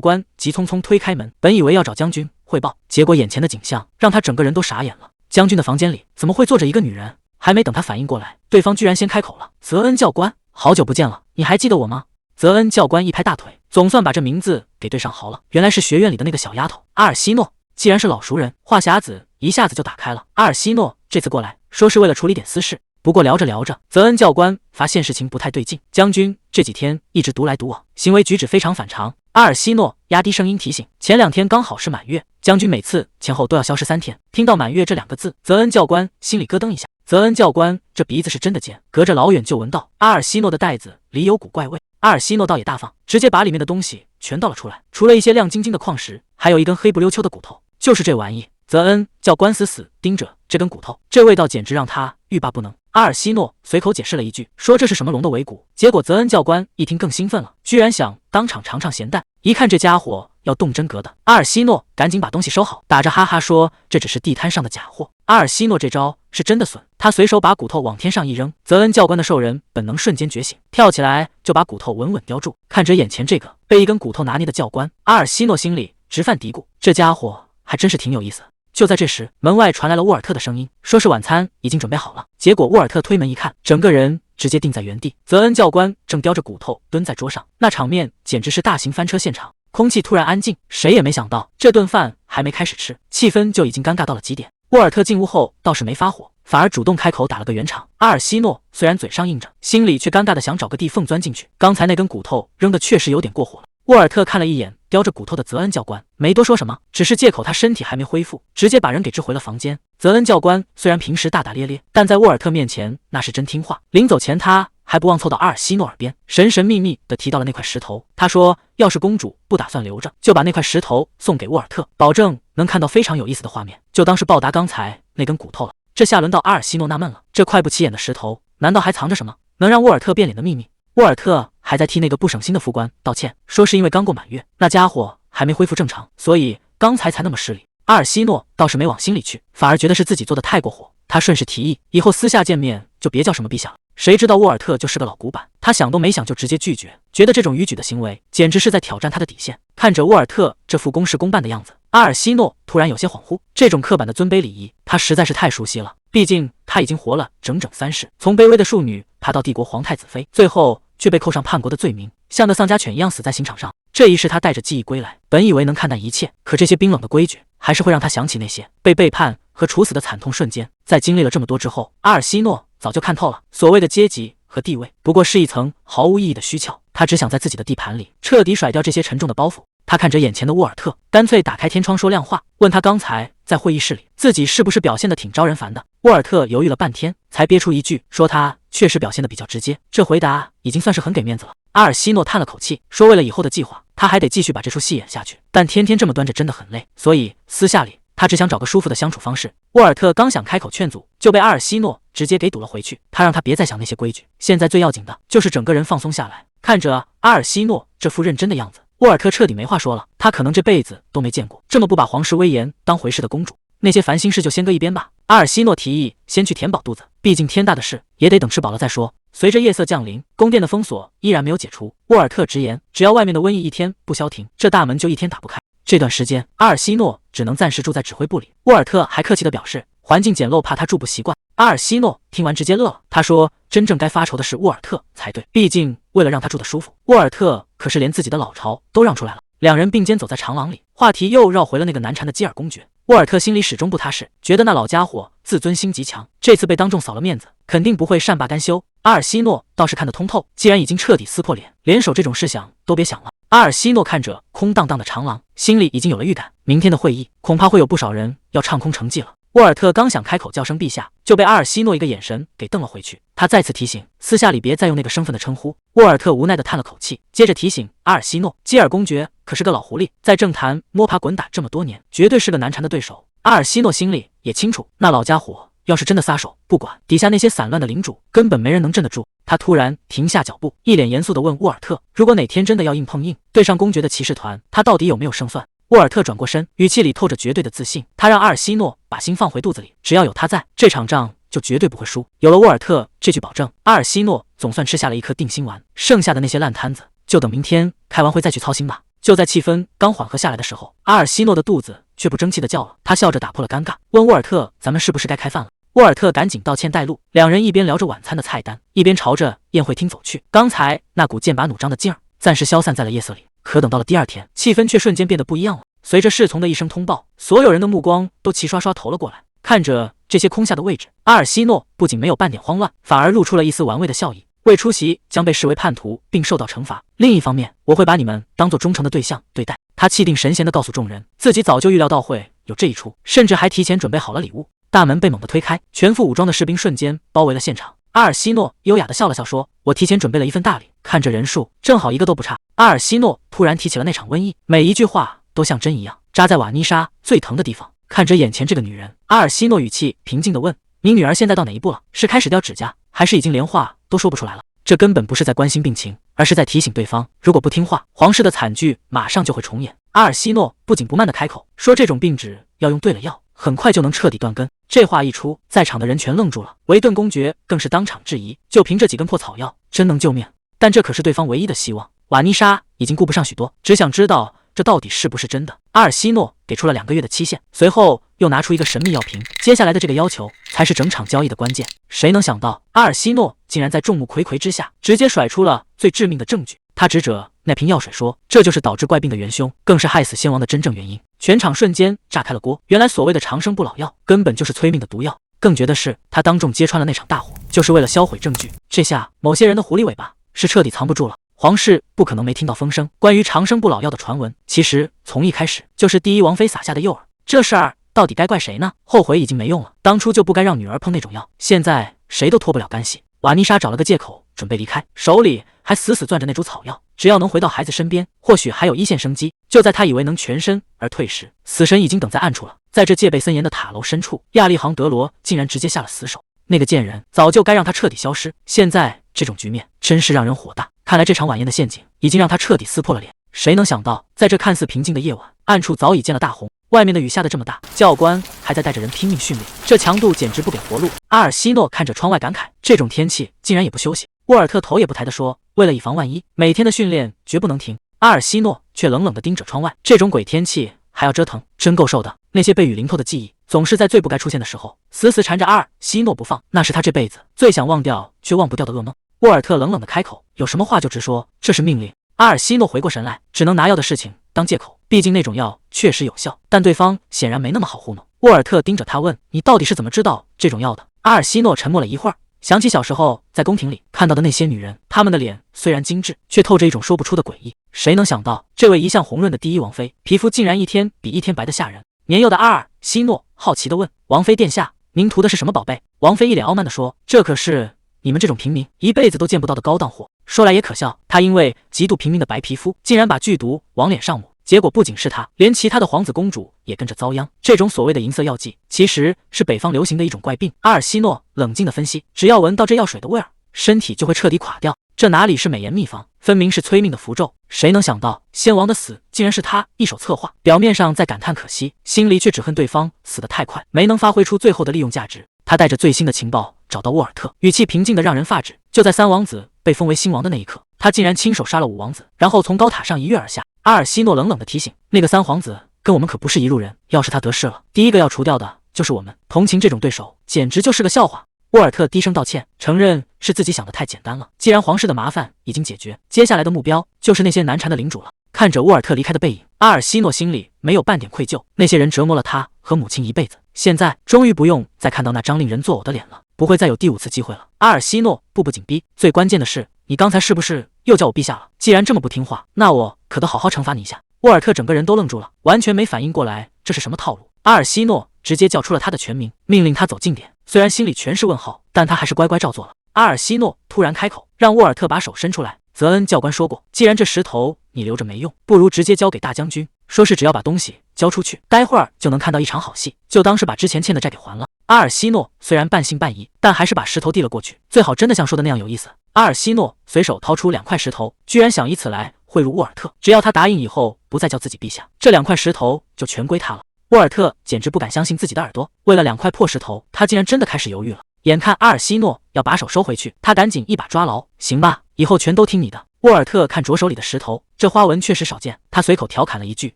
官急匆匆推开门，本以为要找将军汇报，结果眼前的景象让他整个人都傻眼了。将军的房间里怎么会坐着一个女人？还没等他反应过来，对方居然先开口了：“泽恩教官，好久不见了，你还记得我吗？”泽恩教官一拍大腿，总算把这名字给对上号了。原来是学院里的那个小丫头阿尔西诺。既然是老熟人，话匣子一下子就打开了。阿尔西诺这次过来，说是为了处理点私事。不过聊着聊着，泽恩教官发现事情不太对劲，将军这几天一直独来独往，行为举止非常反常。阿尔西诺压低声音提醒：“前2天刚好是满月，将军每次前后都要消失3天。”听到满月这2个字，泽恩教官心里咯噔一下。泽恩教官这鼻子是真的尖，隔着老远就闻到阿尔西诺的袋子里有股怪味。阿尔西诺倒也大方，直接把里面的东西全倒了出来，除了一些亮晶晶的矿石，还有一根黑不溜秋的骨头，就是这玩意。泽恩教官死死盯着这根骨头，这味道简直让他欲罢不能。阿尔西诺随口解释了一句，说这是什么龙的尾骨。结果泽恩教官一听更兴奋了，居然想当场尝尝咸淡。一看这家伙要动真格的，阿尔西诺赶紧把东西收好，打着哈哈说这只是地摊上的假货。阿尔西诺这招是真的损，他随手把骨头往天上一扔，泽恩教官的兽人本能瞬间觉醒，跳起来就把骨头稳稳叼住。看着眼前这个被一根骨头拿捏的教官，阿尔西诺心里直犯嘀咕，这家伙还真是挺有意思。就在这时，门外传来了沃尔特的声音，说是晚餐已经准备好了。结果沃尔特推门一看，整个人直接定在原地。泽恩教官正叼着骨头蹲在桌上，那场面简直是大型翻车现场。空气突然安静，谁也没想到这顿饭还没开始吃，气氛就已经尴尬到了极点。沃尔特进屋后倒是没发火，反而主动开口打了个圆场。阿尔西诺虽然嘴上应着，心里却尴尬的想找个地缝钻进去。刚才那根骨头扔的确实有点过火了。沃尔特看了一眼叼着骨头的泽恩教官，没多说什么，只是借口他身体还没恢复，直接把人给支回了房间。泽恩教官虽然平时大大咧咧，但在沃尔特面前那是真听话。临走前他还不忘凑到阿尔西诺耳边，神神秘秘地提到了那块石头。他说要是公主不打算留着，就把那块石头送给沃尔特，保证能看到非常有意思的画面，就当是报答刚才那根骨头了。这下轮到阿尔西诺纳闷了，这块不起眼的石头难道还藏着什么能让沃尔特变脸的秘密？沃尔特还在替那个不省心的副官道歉，说是因为刚过满月，那家伙还没恢复正常，所以刚才那么失礼。阿尔西诺倒是没往心里去，反而觉得是自己做的太过火。他顺势提议，以后私下见面就别叫什么陛下了。谁知道沃尔特就是个老古板，他想都没想就直接拒绝，觉得这种逾矩的行为简直是在挑战他的底线。看着沃尔特这副公事公办的样子，阿尔西诺突然有些恍惚，这种刻板的尊卑礼仪他实在是太熟悉了，毕竟他已经活了整整3世，从卑微的庶女爬到帝国皇太子妃，最后却被扣上叛国的罪名，像个丧家犬一样死在刑场上。这一世他带着记忆归来，本以为能看淡一切，可这些冰冷的规矩还是会让他想起那些被背叛和处死的惨痛瞬间。在经历了这么多之后，阿尔西诺早就看透了，所谓的阶级和地位不过是一层毫无意义的虚壳，他只想在自己的地盘里彻底甩掉这些沉重的包袱。他看着眼前的沃尔特，干脆打开天窗说亮话，问他刚才在会议室里自己是不是表现得挺招人烦的。沃尔特犹豫了半天，才憋出一句，说他确实表现得比较直接，这回答已经算是很给面子了。阿尔西诺叹了口气，说为了以后的计划，他还得继续把这出戏演下去，但天天这么端着真的很累，所以私下里他只想找个舒服的相处方式。沃尔特刚想开口劝阻，就被阿尔西诺直接给堵了回去。他让他别再想那些规矩，现在最要紧的就是整个人放松下来。看着阿尔西诺这副认真的样子，沃尔特彻底没话说了。他可能这辈子都没见过这么不把皇室威严当回事的公主。那些烦心事就先搁一边吧。阿尔西诺提议先去填饱肚子，毕竟天大的事也得等吃饱了再说。随着夜色降临，宫殿的封锁依然没有解除。沃尔特直言，只要外面的瘟疫一天不消停，这大门就一天打不开。这段时间，阿尔西诺只能暂时住在指挥部里。沃尔特还客气地表示，环境简陋，怕他住不习惯。阿尔西诺听完直接乐了，他说真正该发愁的是沃尔特才对，毕竟为了让他住得舒服，沃尔特可是连自己的老巢都让出来了。两人并肩走在长廊里，话题又绕回了那个难缠的基尔公爵。沃尔特心里始终不踏实，觉得那老家伙自尊心极强，这次被当众扫了面子，肯定不会善罢甘休。阿尔西诺倒是看得通透，既然已经彻底撕破脸，联手这种事想都别想了。阿尔西诺看着空荡荡的长廊，心里已经有了预感，明天的会议恐怕会有不少人要唱空成绩了。沃尔特刚想开口叫声陛下，就被阿尔西诺一个眼神给瞪了回去。他再次提醒，私下里别再用那个身份的称呼。沃尔特无奈地叹了口气，接着提醒阿尔西诺，基尔公爵可是个老狐狸，在政坛摸爬滚打这么多年，绝对是个难缠的对手。阿尔西诺心里也清楚，那老家伙要是真的撒手不管，底下那些散乱的领主根本没人能镇得住。他突然停下脚步，一脸严肃地问沃尔特，如果哪天真的要硬碰硬，对上公爵的骑士团，他到底有没有胜算？沃尔特转过身，语气里透着绝对的自信。他让阿尔西诺把心放回肚子里，只要有他在，这场仗就绝对不会输。有了沃尔特这句保证，阿尔西诺总算吃下了一颗定心丸。剩下的那些烂摊子，就等明天开完会再去操心吧。就在气氛刚缓和下来的时候，阿尔西诺的肚子却不争气的叫了。他笑着打破了尴尬，问沃尔特：“咱们是不是该开饭了？”沃尔特赶紧道歉带路，两人一边聊着晚餐的菜单，一边朝着宴会厅走去。刚才那股剑拔弩张的劲儿暂时消散在了夜色里，可等到了第二天，气氛却瞬间变得不一样了。随着侍从的一声通报，所有人的目光都齐刷刷投了过来。看着这些空下的位置，阿尔西诺不仅没有半点慌乱，反而露出了一丝玩味的笑意。未出席将被视为叛徒，并受到惩罚。另一方面，我会把你们当作忠诚的对象对待。他气定神闲地告诉众人，自己早就预料到会有这一出，甚至还提前准备好了礼物。大门被猛地推开，全副武装的士兵瞬间包围了现场。阿尔西诺优雅地笑了笑说：“我提前准备了一份大礼，看这人数，正好一个都不差。”阿尔西诺突然提起了那场瘟疫，每一句话都像针一样扎在瓦妮莎最疼的地方。看着眼前这个女人，阿尔西诺语气平静地问：“你女儿现在到哪一步了？是开始掉指甲，还是已经连话都说不出来了？”这根本不是在关心病情，而是在提醒对方，如果不听话，皇室的惨剧马上就会重演。阿尔西诺不紧不慢地开口说：“这种病只要用对了药，很快就能彻底断根。”这话一出，在场的人全愣住了，维顿公爵更是当场质疑，就凭这几根破草药，真能救命？但这可是对方唯一的希望。瓦妮莎已经顾不上许多，只想知道这到底是不是真的。阿尔西诺给出了2个月的期限，随后又拿出一个神秘药瓶，接下来的这个要求才是整场交易的关键。谁能想到，阿尔西诺竟然在众目睽睽之下，直接甩出了最致命的证据。他指着那瓶药水说：“这就是导致怪病的元凶，更是害死先王的真正原因。”全场瞬间炸开了锅。原来所谓的长生不老药，根本就是催命的毒药。更绝的是，他当众揭穿了那场大火，就是为了销毁证据。这下，某些人的狐狸尾巴是彻底藏不住了。皇室不可能没听到风声，关于长生不老药的传闻，其实从一开始就是第一王妃撒下的诱饵。这事儿到底该怪谁呢？后悔已经没用了，当初就不该让女儿碰那种药，现在谁都脱不了干系。瓦妮莎找了个借口准备离开，手里还死死攥着那株草药，只要能回到孩子身边，或许还有一线生机。就在他以为能全身而退时，死神已经等在暗处了。在这戒备森严的塔楼深处，亚历杭德罗竟然直接下了死手。那个贱人早就该让他彻底消失，现在这种局面真是让人火大。看来这场晚宴的陷阱已经让他彻底撕破了脸。谁能想到，在这看似平静的夜晚，暗处早已见了大红。外面的雨下得这么大，教官还在带着人拼命训练，这强度简直不给活路。阿尔西诺看着窗外感慨，这种天气竟然也不休息。沃尔特头也不抬地说：“为了以防万一，每天的训练绝不能停。”阿尔西诺却冷冷地盯着窗外，这种鬼天气还要折腾，真够受的。那些被雨淋透的记忆，总是在最不该出现的时候，死死缠着阿尔西诺不放，那是他这辈子最想忘掉却忘不掉的噩梦。沃尔特冷冷地开口：“有什么话就直说，这是命令。”阿尔西诺回过神来，只能拿药的事情当借口，毕竟那种药确实有效，但对方显然没那么好糊弄。沃尔特盯着他问：“你到底是怎么知道这种药的？”阿尔西诺沉默了一会儿，想起小时候在宫廷里看到的那些女人，她们的脸虽然精致，却透着一种说不出的诡异。谁能想到，这位一向红润的第一王妃，皮肤竟然一天比一天白得吓人。年幼的阿尔西诺好奇地问：“王妃殿下，您涂的是什么宝贝？”王妃一脸傲慢地说：“这可是你们这种平民一辈子都见不到的高档货。”说来也可笑，他因为嫉妒平民的白皮肤，竟然把剧毒往脸上抹，结果不仅是他，连其他的皇子公主也跟着遭殃。这种所谓的银色药剂，其实是北方流行的一种怪病。阿尔西诺冷静地分析，只要闻到这药水的味儿，身体就会彻底垮掉。这哪里是美颜秘方，分明是催命的符咒。谁能想到，先王的死竟然是他一手策划？表面上在感叹可惜，心里却只恨对方死得太快，没能发挥出最后的利用价值。他带着最新的情报找到沃尔特，语气平静得让人发指。就在三王子被封为新王的那一刻，他竟然亲手杀了5王子，然后从高塔上一跃而下。阿尔西诺冷冷地提醒：“那个3皇子跟我们可不是一路人，要是他得势了，第一个要除掉的就是我们。同情这种对手，简直就是个笑话。”沃尔特低声道歉，承认是自己想的太简单了。既然皇室的麻烦已经解决，接下来的目标就是那些难缠的领主了。看着沃尔特离开的背影，阿尔西诺心里没有半点愧疚。那些人折磨了他和母亲一辈子，现在终于不用再看到那张令人作呕的脸了，不会再有第5次机会了。阿尔西诺步步紧逼，最关键的是，你刚才是不是又叫我陛下了？既然这么不听话，那我可得好好惩罚你一下。沃尔特整个人都愣住了，完全没反应过来这是什么套路。阿尔西诺直接叫出了他的全名，命令他走近点。虽然心里全是问号，但他还是乖乖照做了。阿尔西诺突然开口，让沃尔特把手伸出来。泽恩教官说过，既然这石头你留着没用，不如直接交给大将军，说是只要把东西交出去，待会儿就能看到一场好戏，就当是把之前欠的债给还了。阿尔西诺虽然半信半疑，但还是把石头递了过去，最好真的像说的那样有意思。阿尔西诺随手掏出2块石头，居然想以此来贿赂沃尔特，只要他答应以后不再叫自己陛下，这2块石头就全归他了。沃尔特简直不敢相信自己的耳朵，为了2块破石头，他竟然真的开始犹豫了。眼看阿尔西诺要把手收回去，他赶紧一把抓牢，行吧，以后全都听你的。沃尔特看着手里的石头，这花纹确实少见，他随口调侃了一句，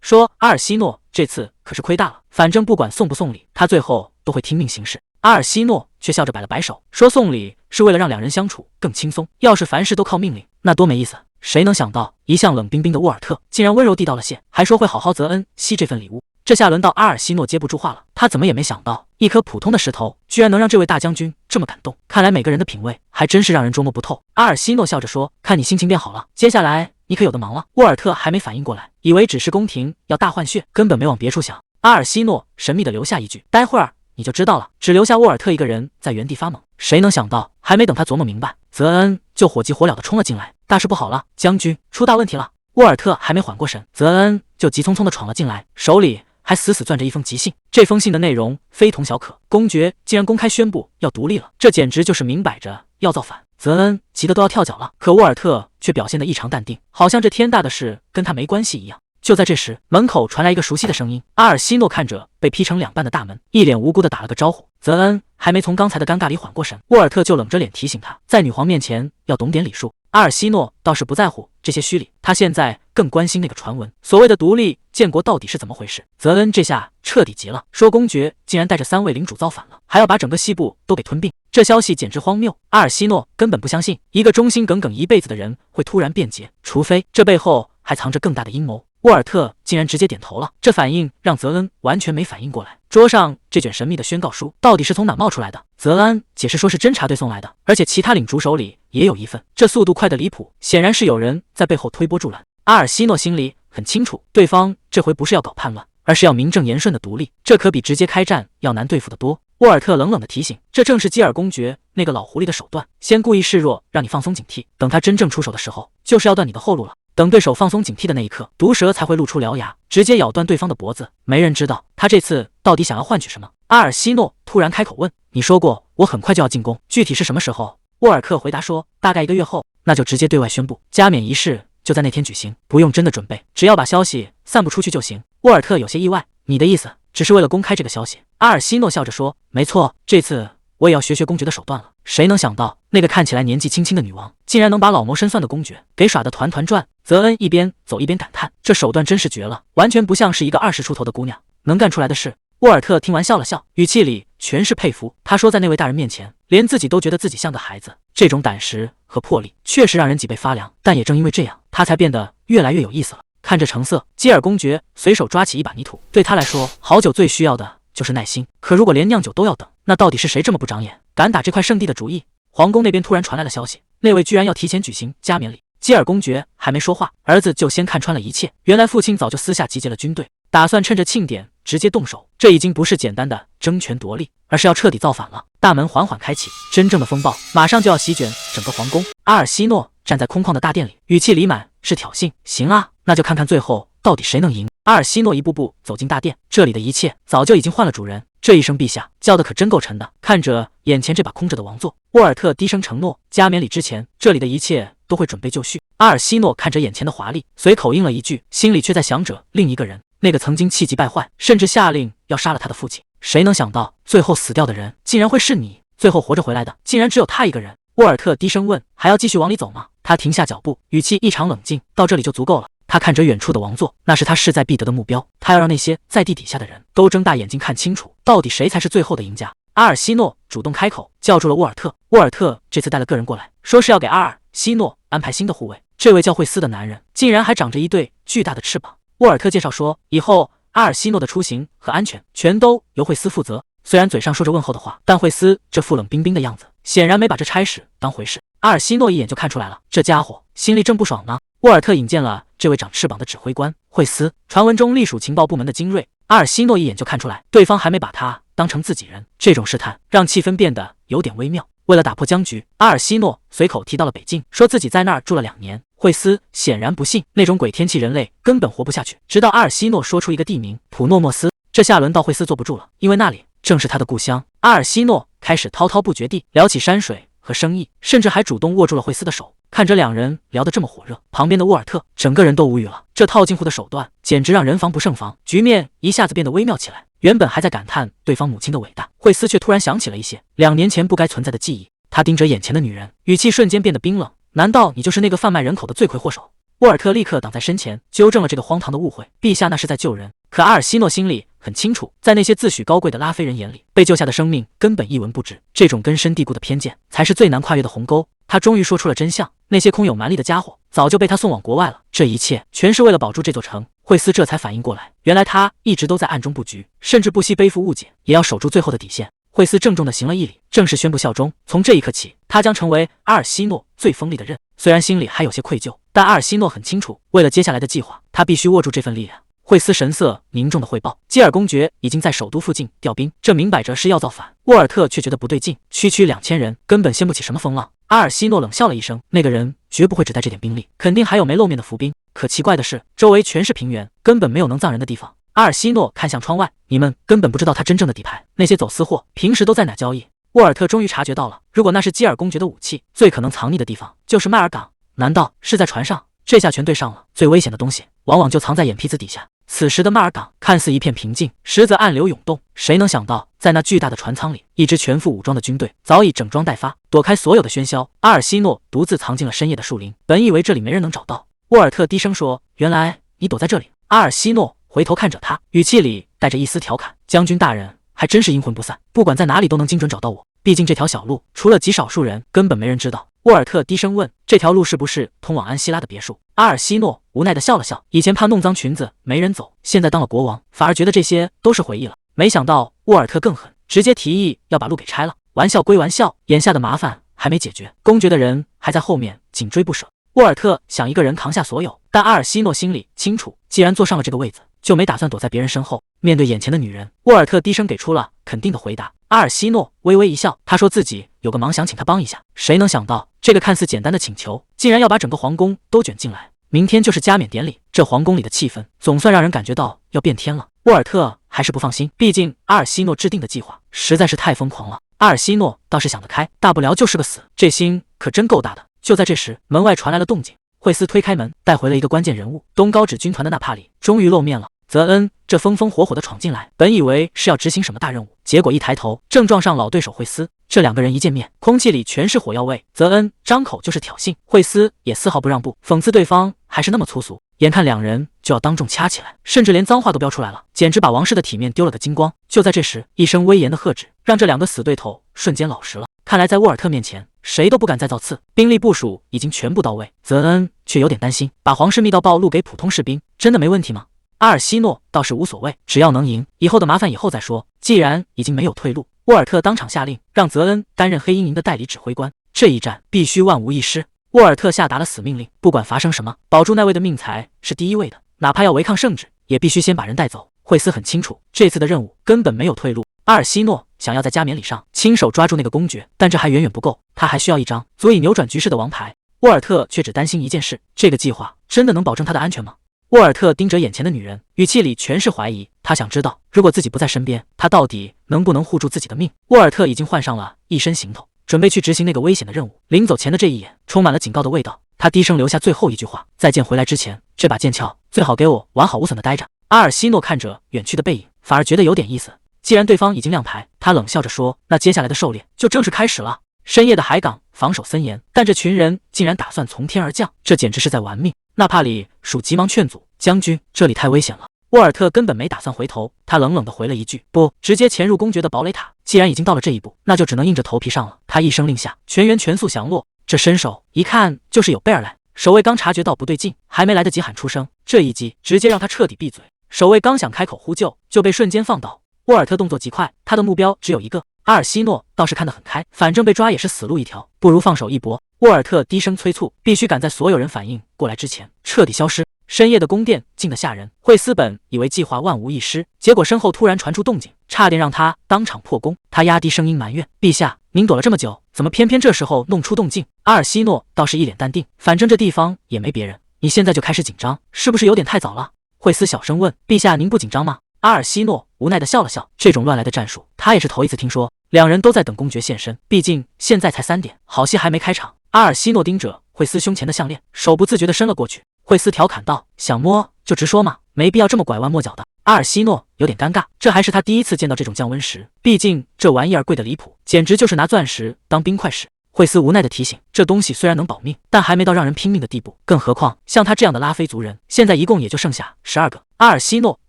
说阿尔西诺这次可是亏大了，反正不管送不送礼，他最后都会听命行事。阿尔西诺却笑着摆了摆手，说送礼是为了让2人相处更轻松，要是凡事都靠命令，那多没意思。谁能想到一向冷冰冰的沃尔特竟然温柔地道了谢，还说会好好泽恩惜这份礼物。这下轮到阿尔西诺接不住话了，他怎么也没想到，一颗普通的石头居然能让这位大将军这么感动。看来每个人的品味还真是让人捉摸不透。阿尔西诺笑着说，看你心情变好了，接下来你可有的忙了。沃尔特还没反应过来，以为只是宫廷要大换血，根本没往别处想。阿尔西诺神秘地留下一句，待会儿你就知道了，只留下沃尔特一个人在原地发懵。谁能想到，还没等他琢磨明白，泽恩就火急火燎地冲了进来，大事不好了，将军出大问题了。沃尔特还没缓过神，泽恩就急匆匆地闯了进来，手里还死死攥着一封急信。这封信的内容非同小可，公爵竟然公开宣布要独立了，这简直就是明摆着要造反。泽恩急得都要跳脚了，可沃尔特却表现得异常淡定，好像这天大的事跟他没关系一样。就在这时，门口传来一个熟悉的声音。阿尔西诺看着被劈成2半的大门，一脸无辜地打了个招呼。泽恩还没从刚才的尴尬里缓过神，沃尔特就冷着脸提醒他，在女皇面前要懂点礼数。阿尔西诺倒是不在乎这些虚礼，他现在更关心那个传闻，所谓的独立建国到底是怎么回事。泽恩这下彻底急了，说公爵竟然带着3位领主造反了，还要把整个西部都给吞并，这消息简直荒谬。阿尔西诺根本不相信一个忠心耿耿一辈子的人会突然变节，除非这背后还藏着更大的阴谋。沃尔特竟然直接点头了，这反应让泽恩完全没反应过来。桌上这卷神秘的宣告书到底是从哪冒出来的？泽恩解释说是侦察队送来的，而且其他领主手里也有一份，这速度快得离谱，显然是有人在背后推波助澜。阿尔西诺心里很清楚，对方这回不是要搞叛乱，而是要名正言顺的独立，这可比直接开战要难对付得多。沃尔特冷冷的提醒，这正是基尔公爵那个老狐狸的手段，先故意示弱，让你放松警惕，等他真正出手的时候，就是要断你的后路了。等对手放松警惕的那一刻，毒蛇才会露出獠牙，直接咬断对方的脖子。没人知道他这次到底想要换取什么。阿尔西诺突然开口问，你说过我很快就要进宫，具体是什么时候？沃尔特回答说，大概1个月后。那就直接对外宣布，加冕仪式就在那天举行，不用真的准备，只要把消息散布出去就行。沃尔特有些意外，你的意思只是为了公开这个消息？阿尔西诺笑着说，没错，这次我也要学公爵的手段了。谁能想到那个看起来年纪轻轻的女王，竟然能把老谋深算的公爵给耍得团团转。泽恩一边走一边感叹，这手段真是绝了，完全不像是一个20出头的姑娘能干出来的事。沃尔特听完笑了笑，语气里全是佩服。他说，在那位大人面前，连自己都觉得自己像个孩子，这种胆识和魄力确实让人脊背发凉。但也正因为这样，他才变得越来越有意思了。看这成色，基尔公爵随手抓起一把泥土，对他来说，好酒最需要的就是耐心。可如果连酿酒都要等，那到底是谁这么不长眼，敢打这块圣地的主意？皇宫那边突然传来了消息，那位居然要提前举行加冕礼。基尔公爵还没说话，儿子就先看穿了一切。原来父亲早就私下集结了军队，打算趁着庆典直接动手。这已经不是简单的争权夺利，而是要彻底造反了。大门缓缓开启，真正的风暴马上就要席卷整个皇宫。阿尔西诺站在空旷的大殿里，语气里满是挑衅。行啊，那就看看最后到底谁能赢。阿尔西诺一步步走进大殿，这里的一切早就已经换了主人。这一声陛下叫的可真够沉的。看着眼前这把空着的王座，沃尔特低声承诺，加冕礼之前，这里的一切都会准备就绪。阿尔西诺看着眼前的华丽，随口应了一句，心里却在想着另一个人，那个曾经气急败坏，甚至下令要杀了他的父亲。谁能想到最后死掉的人竟然会是你，最后活着回来的竟然只有他一个人。沃尔特低声问，还要继续往里走吗？他停下脚步，语气异常冷静，到这里就足够了。他看着远处的王座，那是他势在必得的目标，他要让那些在地底下的人都睁大眼睛看清楚，到底谁才是最后的赢家。阿尔西诺主动开口，叫住了沃尔特。沃尔特这次带了个人过来，说是要给阿尔西诺安排新的护卫。这位叫惠斯的男人，竟然还长着一对巨大的翅膀。沃尔特介绍说，以后阿尔西诺的出行和安全全都由惠斯负责。虽然嘴上说着问候的话，但惠斯这副冷冰冰的样子，显然没把这差事当回事。阿尔西诺一眼就看出来了，这家伙心里正不爽呢。沃尔特引荐了这位长翅膀的指挥官惠斯，传闻中隶属情报部门的精锐。阿尔西诺一眼就看出来，对方还没把他当成自己人。这种试探让气氛变得有点微妙。为了打破僵局，阿尔西诺随口提到了北境，说自己在那儿住了2年。惠斯显然不信，那种鬼天气人类根本活不下去。直到阿尔西诺说出一个地名普诺莫斯，这下轮到惠斯坐不住了，因为那里正是他的故乡。阿尔西诺开始滔滔不绝地聊起山水和生意，甚至还主动握住了惠斯的手。看着两人聊得这么火热，旁边的沃尔特整个人都无语了。这套近乎的手段简直让人防不胜防，局面一下子变得微妙起来。原本还在感叹对方母亲的伟大，惠斯却突然想起了一些2年前不该存在的记忆。他盯着眼前的女人，语气瞬间变得冰冷。难道你就是那个贩卖人口的罪魁祸首？沃尔特立刻挡在身前，纠正了这个荒唐的误会。陛下那是在救人。可阿尔西诺心里很清楚，在那些自诩高贵的拉菲人眼里，被救下的生命根本一文不值。这种根深蒂固的偏见才是最难跨越的鸿沟。他终于说出了真相，那些空有蛮力的家伙早就被他送往国外了。这一切全是为了保住这座城。惠斯这才反应过来，原来他一直都在暗中布局，甚至不惜背负误解，也要守住最后的底线。惠斯郑重地行了一礼，正式宣布效忠。从这一刻起，他将成为阿尔西诺最锋利的刃。虽然心里还有些愧疚，但阿尔西诺很清楚，为了接下来的计划，他必须握住这份力量。惠斯神色凝重地汇报，基尔公爵已经在首都附近调兵，这明摆着是要造反。沃尔特却觉得不对劲，区区2000人根本掀不起什么风浪。阿尔西诺冷笑了一声，那个人绝不会只带这点兵力，肯定还有没露面的伏兵。可奇怪的是，周围全是平原，根本没有能葬人的地方。阿尔西诺看向窗外，你们根本不知道他真正的底牌，那些走私货平时都在哪交易？沃尔特终于察觉到了，如果那是基尔公爵的武器，最可能藏匿的地方就是迈尔港。难道是在船上？这下全对上了，最危险的东西往往就藏在眼皮子底下。此时的迈尔港看似一片平静，实则暗流涌动。谁能想到，在那巨大的船舱里，一支全副武装的军队早已整装待发，躲开所有的喧嚣。阿尔西诺独自藏进了深夜的树林，本以为这里没人能找到。沃尔特低声说：“原来你躲在这里。”阿尔西诺回头看着他，语气里带着一丝调侃：“将军大人还真是阴魂不散，不管在哪里都能精准找到我。毕竟这条小路除了极少数人，根本没人知道。”沃尔特低声问：“这条路是不是通往安希拉的别墅？”阿尔西诺无奈地笑了笑，以前怕弄脏裙子没人走，现在当了国王，反而觉得这些都是回忆了。没想到沃尔特更狠，直接提议要把路给拆了。玩笑归玩笑，眼下的麻烦还没解决，公爵的人还在后面紧追不舍。沃尔特想一个人扛下所有，但阿尔西诺心里清楚，既然坐上了这个位子，就没打算躲在别人身后。面对眼前的女人，沃尔特低声给出了肯定的回答。阿尔西诺微微一笑，他说自己有个忙想请他帮一下。谁能想到，这个看似简单的请求，竟然要把整个皇宫都卷进来。明天就是加冕典礼，这皇宫里的气氛总算让人感觉到要变天了。沃尔特还是不放心，毕竟阿尔西诺制定的计划实在是太疯狂了。阿尔西诺倒是想得开，大不了就是个死，这心可真够大的。就在这时，门外传来了动静。惠斯推开门，带回了一个关键人物，东高指军团的纳帕里终于露面了。泽恩这风风火火的闯进来，本以为是要执行什么大任务，结果一抬头正撞上老对手惠斯。这2个人一见面，空气里全是火药味。泽恩张口就是挑衅，惠斯也丝毫不让步，讽刺对方还是那么粗俗。眼看2人就要当众掐起来，甚至连脏话都飙出来了，简直把王室的体面丢了个精光。就在这时，一声威严的喝止，让这2个死对头瞬间老实了。看来在沃尔特面前，谁都不敢再造次，兵力部署已经全部到位。泽恩却有点担心，把皇室密道暴露给普通士兵，真的没问题吗？阿尔西诺倒是无所谓，只要能赢，以后的麻烦以后再说。既然已经没有退路，沃尔特当场下令，让泽恩担任黑鹰营的代理指挥官。这一战必须万无一失。沃尔特下达了死命令，不管发生什么，保住那位的命才是第一位的，哪怕要违抗圣旨，也必须先把人带走。惠斯很清楚，这次的任务根本没有退路。阿尔西诺想要在加冕礼上亲手抓住那个公爵，但这还远远不够，他还需要一张足以扭转局势的王牌。沃尔特却只担心一件事，这个计划真的能保证他的安全吗？沃尔特盯着眼前的女人，语气里全是怀疑。他想知道，如果自己不在身边，他到底能不能护住自己的命？沃尔特已经换上了一身行头，准备去执行那个危险的任务。临走前的这一眼，充满了警告的味道。他低声留下最后一句话：再见回来之前，这把剑鞘最好给我完好无损的待着。阿尔西诺看着远去的背影，反而觉得有点意思。既然对方已经亮牌，他冷笑着说：“那接下来的狩猎就正式开始了。”深夜的海港防守森严，但这群人竟然打算从天而降，这简直是在玩命。纳帕里属急忙劝阻：“将军，这里太危险了。”沃尔特根本没打算回头，他冷冷地回了一句：“不。”直接潜入公爵的堡垒塔。既然已经到了这一步，那就只能硬着头皮上了。他一声令下，全员全速降落。这身手一看就是有备而来。守卫刚察觉到不对劲，还没来得及喊出声，这一击直接让他彻底闭嘴。守卫刚想开口呼救，就被瞬间放倒。沃尔特动作极快，他的目标只有一个。阿尔西诺倒是看得很开，反正被抓也是死路一条，不如放手一搏。沃尔特低声催促，必须赶在所有人反应过来之前彻底消失。深夜的宫殿静得吓人。惠斯本以为计划万无一失，结果身后突然传出动静，差点让他当场破功。他压低声音埋怨：“陛下，您躲了这么久，怎么偏偏这时候弄出动静？”阿尔西诺倒是一脸淡定，反正这地方也没别人，你现在就开始紧张，是不是有点太早了？惠斯小声问：“陛下，您不紧张吗？”阿尔西诺无奈地笑了笑，这种乱来的战术，他也是头一次听说。两人都在等公爵现身，毕竟现在才3点，好戏还没开场。阿尔西诺盯着惠斯胸前的项链，手不自觉地伸了过去。惠斯调侃道：“想摸就直说嘛，没必要这么拐弯抹角的。”阿尔西诺有点尴尬，这还是他第一次见到这种降温石，毕竟这玩意儿贵得离谱，简直就是拿钻石当冰块使。惠斯无奈地提醒，这东西虽然能保命，但还没到让人拼命的地步，更何况像他这样的拉菲族人，现在一共也就剩下12个。阿尔西诺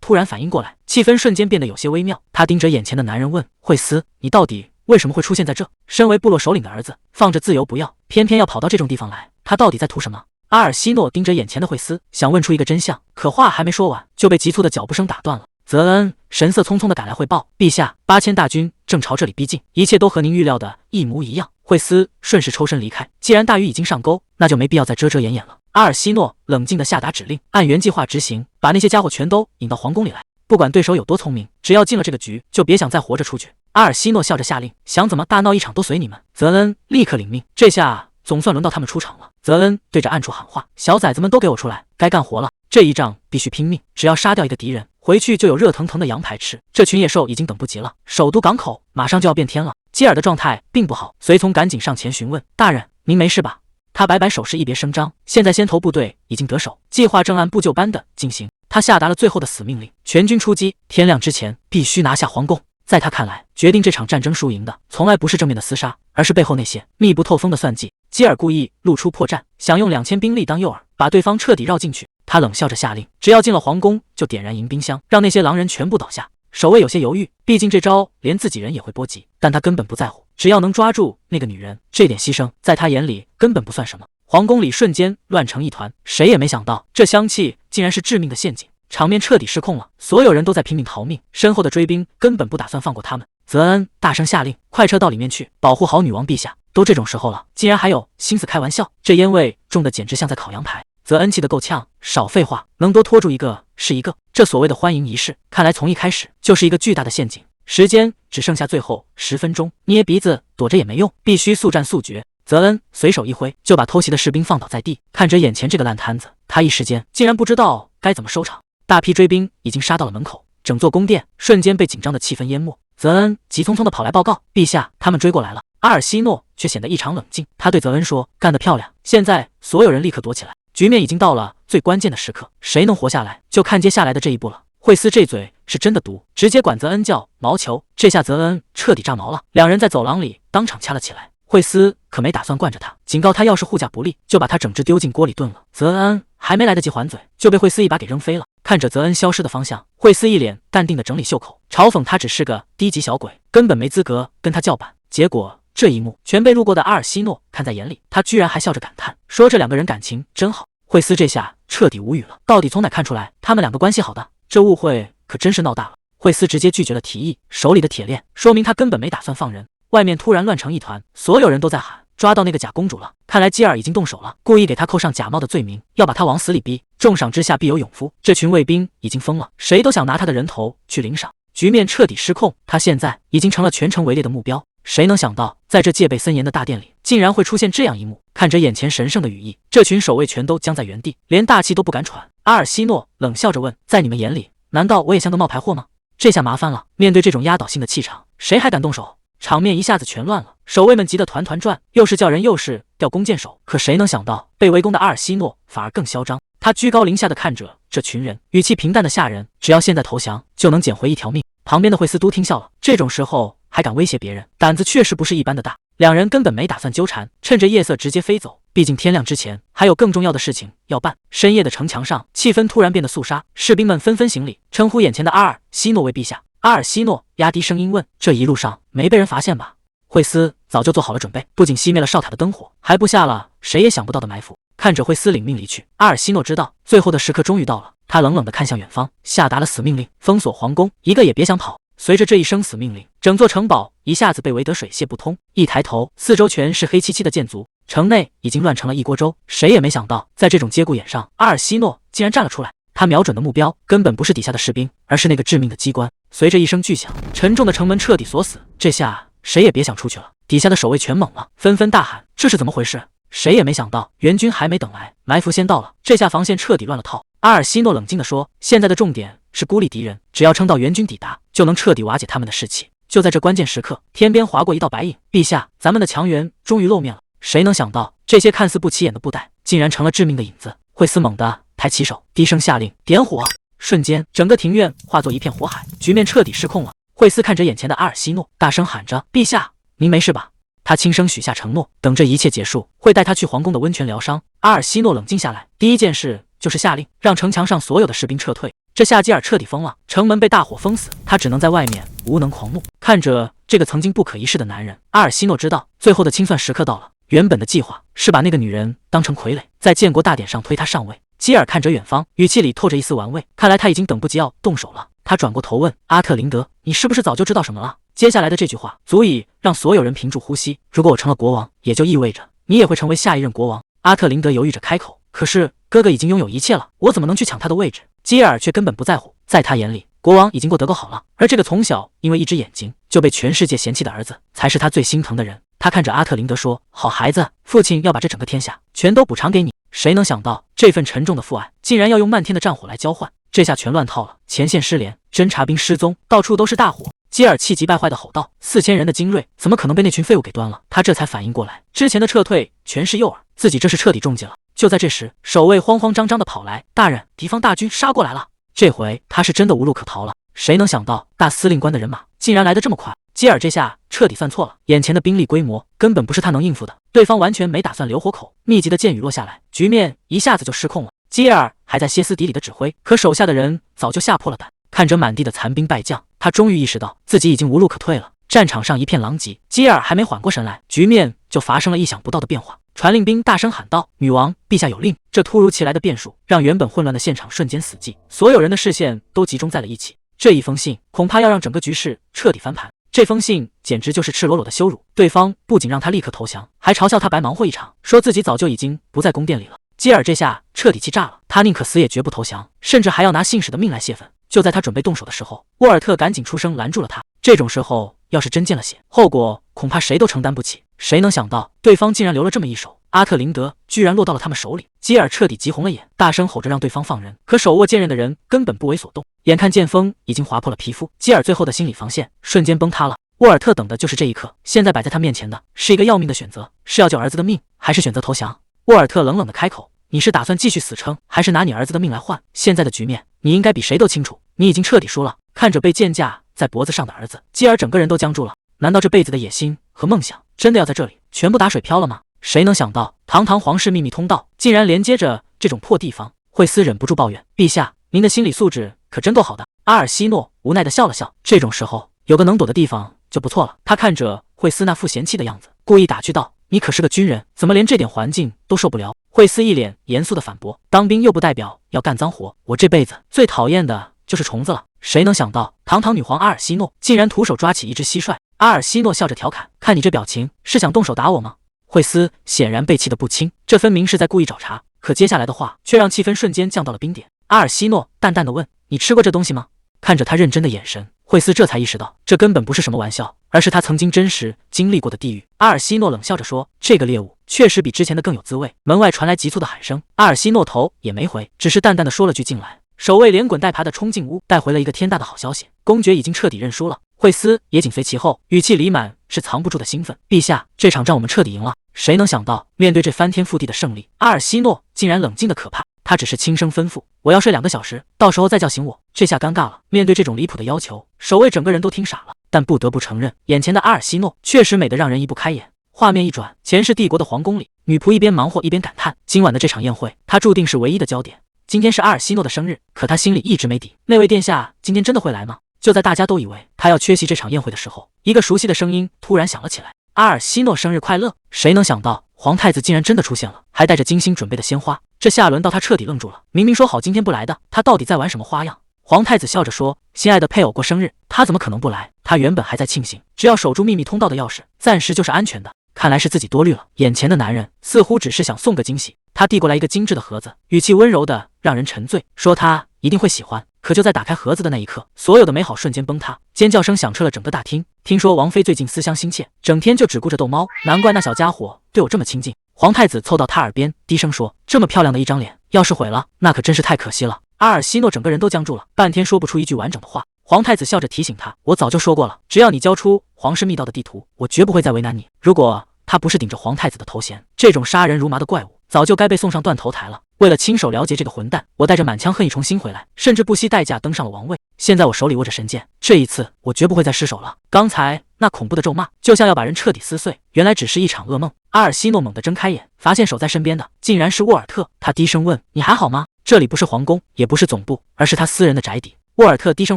突然反应过来，气氛瞬间变得有些微妙。他盯着眼前的男人问：“惠斯，你到底为什么会出现在这？身为部落首领的儿子，放着自由不要，偏偏要跑到这种地方来，他到底在图什么？”阿尔西诺盯着眼前的惠斯，想问出一个真相，可话还没说完，就被急促的脚步声打断了。泽恩神色匆匆地赶来汇报：“陛下，8000大军正朝这里逼近，一切都和您预料的一模一样。”惠斯顺势抽身离开。既然大鱼已经上钩，那就没必要再遮遮掩掩了。阿尔西诺冷静地下达指令，按原计划执行，把那些家伙全都引到皇宫里来。不管对手有多聪明，只要进了这个局，就别想再活着出去。阿尔西诺笑着下令：“想怎么大闹一场都随你们。”泽恩立刻领命。这下总算轮到他们出场了。泽恩对着暗处喊话：“小崽子们都给我出来，该干活了！这一仗必须拼命，只要杀掉一个敌人，回去就有热腾腾的羊排吃。这群野兽已经等不及了，首都港口马上就要变天了。”基尔的状态并不好，随从赶紧上前询问：“大人，您没事吧？”他摆摆手势，一别声张：“现在先头部队已经得手，计划正按部就班的进行。”他下达了最后的死命令：全军出击，天亮之前必须拿下皇宫。在他看来，决定这场战争输赢的，从来不是正面的厮杀，而是背后那些密不透风的算计。基尔故意露出破绽，想用2000兵力当诱饵，把对方彻底绕进去。他冷笑着下令：只要进了皇宫，就点燃迎宾箱，让那些狼人全部倒下。守卫有些犹豫，毕竟这招连自己人也会波及，但他根本不在乎，只要能抓住那个女人，这点牺牲在他眼里根本不算什么。皇宫里瞬间乱成一团，谁也没想到这香气竟然是致命的陷阱，场面彻底失控了，所有人都在拼命逃命，身后的追兵根本不打算放过他们。泽恩大声下令：快撤到里面去，保护好女王陛下。都这种时候了，竟然还有心思开玩笑，这烟味重的简直像在烤羊排。泽恩气得够呛，少废话，能多拖住一个是一个。这所谓的欢迎仪式，看来从一开始就是一个巨大的陷阱。时间只剩下最后10分钟，捏鼻子躲着也没用，必须速战速决。泽恩随手一挥，就把偷袭的士兵放倒在地。看着眼前这个烂摊子，他一时间竟然不知道该怎么收场。大批追兵已经杀到了门口，整座宫殿瞬间被紧张的气氛淹没。泽恩急匆匆地跑来报告：陛下，他们追过来了。阿尔西诺却显得异常冷静，他对泽恩说：干得漂亮，现在所有人立刻躲起来，局面已经到了最关键的时刻，谁能活下来，就看接下来的这一步了。惠斯这嘴是真的毒，直接管泽恩叫毛球，这下泽恩彻底炸毛了。两人在走廊里当场掐了起来，惠斯可没打算惯着他，警告他要是护驾不力，就把他整只丢进锅里炖了。泽恩还没来得及还嘴，就被惠斯一把给扔飞了。看着泽恩消失的方向，惠斯一脸淡定地整理袖口，嘲讽他只是个低级小鬼，根本没资格跟他叫板。结果这一幕全被路过的阿尔西诺看在眼里，他居然还笑着感叹，说这两个人感情真好。惠斯这下彻底无语了，到底从哪看出来他们两个关系好的？这误会可真是闹大了。惠斯直接拒绝了提议，手里的铁链说明他根本没打算放人。外面突然乱成一团，所有人都在喊抓到那个假公主了。看来基尔已经动手了，故意给他扣上假冒的罪名，要把他往死里逼。重赏之下必有勇夫，这群卫兵已经疯了，谁都想拿他的人头去领赏。局面彻底失控，他现在已经成了全城围猎的目标。谁能想到，在这戒备森严的大殿里，竟然会出现这样一幕？看着眼前神圣的羽翼，这群守卫全都僵在原地，连大气都不敢喘。阿尔西诺冷笑着问：在你们眼里，难道我也像个冒牌货吗？这下麻烦了，面对这种压倒性的气场，谁还敢动手？场面一下子全乱了，守卫们急得团团转，又是叫人又是调弓箭手。可谁能想到，被围攻的阿尔西诺反而更嚣张，他居高临下的看着这群人，语气平淡的吓人，只要现在投降，就能捡回一条命。旁边的惠斯都听笑了，这种时候还敢威胁别人，胆子确实不是一般的大。两人根本没打算纠缠，趁着夜色直接飞走，毕竟天亮之前还有更重要的事情要办。深夜的城墙上，气氛突然变得肃杀，士兵们纷纷行礼，称呼眼前的阿尔西诺为陛下。阿尔西诺压低声音问：这一路上没被人发现吧？惠斯早就做好了准备，不仅熄灭了哨塔的灯火，还布下了谁也想不到的埋伏。看着惠斯领命离去，阿尔西诺知道最后的时刻终于到了，他冷冷地看向远方，下达了死命令：封锁皇宫，一个也别想跑。随着这一声死命令，整座城堡一下子被围得水泄不通。一抬头，四周全是黑漆漆的建筑，城内已经乱成了一锅粥。谁也没想到，在这种节骨眼上，阿尔西诺竟然站了出来。他瞄准的目标根本不是底下的士兵，而是那个致命的机关。随着一声巨响，沉重的城门彻底锁死。这下谁也别想出去了。底下的守卫全懵了，纷纷大喊：“这是怎么回事？”谁也没想到，援军还没等来，埋伏先到了。这下防线彻底乱了套。阿尔西诺冷静地说：“现在的重点是孤立敌人，只要撑到援军抵达，就能彻底瓦解他们的士气。”就在这关键时刻，天边划过一道白影。陛下，咱们的强援终于露面了。谁能想到，这些看似不起眼的布袋，竟然成了致命的引子。惠斯猛地抬起手，低声下令：“点火！”瞬间，整个庭院化作一片火海，局面彻底失控了。惠斯看着眼前的阿尔西诺，大声喊着：“陛下，您没事吧？”他轻声许下承诺，等这一切结束，会带他去皇宫的温泉疗伤。阿尔西诺冷静下来，第一件事就是下令让城墙上所有的士兵撤退。这下基尔彻底疯了，城门被大火封死，他只能在外面无能狂怒。看着这个曾经不可一世的男人，阿尔西诺知道最后的清算时刻到了。原本的计划是把那个女人当成傀儡，在建国大典上推她上位。基尔看着远方，语气里透着一丝玩味，看来他已经等不及要动手了。他转过头问阿特林德：“你是不是早就知道什么了？”接下来的这句话足以让所有人屏住呼吸。如果我成了国王，也就意味着你也会成为下一任国王。阿特林德犹豫着开口：“可是哥哥已经拥有一切了，我怎么能去抢他的位置？”基尔却根本不在乎，在他眼里，国王已经过得够好了，而这个从小因为一只眼睛就被全世界嫌弃的儿子，才是他最心疼的人。他看着阿特林德说：“好孩子，父亲要把这整个天下全都补偿给你。”谁能想到，这份沉重的父爱竟然要用漫天的战火来交换？这下全乱套了，前线失联，侦察兵失踪，到处都是大火。基尔气急败坏地吼道：“4000人的精锐怎么可能被那群废物给端了？”他这才反应过来，之前的撤退全是诱饵，自己这是彻底中计了。就在这时，守卫慌慌张张地跑来：“大人，敌方大军杀过来了！”这回他是真的无路可逃了。谁能想到，大司令官的人马竟然来得这么快？基尔这下彻底算错了，眼前的兵力规模根本不是他能应付的，对方完全没打算留活口。密集的箭雨落下来，局面一下子就失控了。基尔还在歇斯底里的指挥，可手下的人早就吓破了胆。看着满地的残兵败将，他终于意识到自己已经无路可退了。战场上一片狼藉，基尔还没缓过神来，局面就发生了意想不到的变化。传令兵大声喊道：“女王，陛下有令！”这突如其来的变数让原本混乱的现场瞬间死寂，所有人的视线都集中在了一起。这一封信恐怕要让整个局势彻底翻盘。这封信简直就是赤裸裸的羞辱，对方不仅让他立刻投降，还嘲笑他白忙活一场，说自己早就已经不在宫殿里了。基尔这下彻底气炸了，他宁可死也绝不投降，甚至还要拿信使的命来泄愤。就在他准备动手的时候，沃尔特赶紧出声拦住了他。这种时候要是真见了血，后果恐怕谁都承担不起。谁能想到对方竟然留了这么一手，阿特林德居然落到了他们手里。基尔彻底急红了眼，大声吼着让对方放人，可手握剑刃的人根本不为所动。眼看剑锋已经划破了皮肤，基尔最后的心理防线瞬间崩塌了。沃尔特等的就是这一刻，现在摆在他面前的是一个要命的选择，是要救儿子的命，还是选择投降？沃尔特冷冷的开口：“你是打算继续死撑，还是拿你儿子的命来换？现在的局面，你应该比谁都清楚，你已经彻底输了。”看着被剑架在脖子上的儿子，基尔整个人都僵住了。难道这辈子的野心和梦想真的要在这里全部打水漂了吗？谁能想到，堂堂皇室秘密通道竟然连接着这种破地方？惠斯忍不住抱怨：“陛下，您的心理素质可真够好的。”阿尔西诺无奈地笑了笑，这种时候有个能躲的地方就不错了。他看着惠斯那副嫌弃的样子，故意打趣道：“你可是个军人，怎么连这点环境都受不了？”惠斯一脸严肃地反驳：“当兵又不代表要干脏活，我这辈子最讨厌的就是虫子了。”谁能想到，堂堂女皇阿尔西诺竟然徒手抓起一只蟋蟀。阿尔西诺笑着调侃：“看你这表情，是想动手打我吗？”惠斯显然被气得不轻，这分明是在故意找茬。可接下来的话却让气氛瞬间降到了冰点。阿尔西诺淡淡地问：“你吃过这东西吗？”看着他认真的眼神，惠斯这才意识到，这根本不是什么玩笑，而是他曾经真实经历过的地狱。阿尔西诺冷笑着说：“这个猎物确实比之前的更有滋味。”门外传来急促的喊声，阿尔西诺头也没回，只是淡淡的说了句：“进来。”守卫连滚带爬的冲进屋，带回了一个天大的好消息：公爵已经彻底认输了。惠斯也紧随其后，语气里满是藏不住的兴奋：“陛下，这场仗我们彻底赢了！”谁能想到，面对这翻天覆地的胜利，阿尔西诺竟然冷静的可怕。他只是轻声吩咐：“我要睡2个小时，到时候再叫醒我。”这下尴尬了，面对这种离谱的要求，守卫整个人都听傻了。但不得不承认，眼前的阿尔西诺确实美得让人移不开眼。画面一转，前世帝国的皇宫里，女仆一边忙活一边感叹：今晚的这场宴会，她注定是唯一的焦点。今天是阿尔西诺的生日，可他心里一直没底，那位殿下今天真的会来吗？就在大家都以为他要缺席这场宴会的时候，一个熟悉的声音突然响了起来：“阿尔西诺生日快乐！”谁能想到，皇太子竟然真的出现了，还带着精心准备的鲜花。这下轮到他彻底愣住了，明明说好今天不来的，他到底在玩什么花样？皇太子笑着说：“心爱的配偶过生日，他怎么可能不来？他原本还在庆幸，只要守住秘密通道的钥匙，暂时就是安全的。”看来是自己多虑了。眼前的男人似乎只是想送个惊喜，他递过来一个精致的盒子，语气温柔的让人沉醉，说他一定会喜欢。可就在打开盒子的那一刻，所有的美好瞬间崩塌，尖叫声响彻了整个大厅。听说王妃最近思乡心切，整天就只顾着逗猫，难怪那小家伙对我这么亲近。皇太子凑到他耳边低声说：“这么漂亮的一张脸，要是毁了，那可真是太可惜了。”阿尔西诺整个人都僵住了，半天说不出一句完整的话。皇太子笑着提醒他：“我早就说过了，只要你交出皇室密道的地图，我绝不会再为难你。”如果他不是顶着皇太子的头衔，这种杀人如麻的怪物早就该被送上断头台了。为了亲手了结这个混蛋，我带着满腔恨意重新回来，甚至不惜代价登上了王位。现在我手里握着神剑，这一次我绝不会再失手了。刚才那恐怖的咒骂，就像要把人彻底撕碎，原来只是一场噩梦。阿尔西诺猛地睁开眼，发现守在身边的竟然是沃尔特。他低声问：“你还好吗？”这里不是皇宫，也不是总部，而是他私人的宅邸。沃尔特低声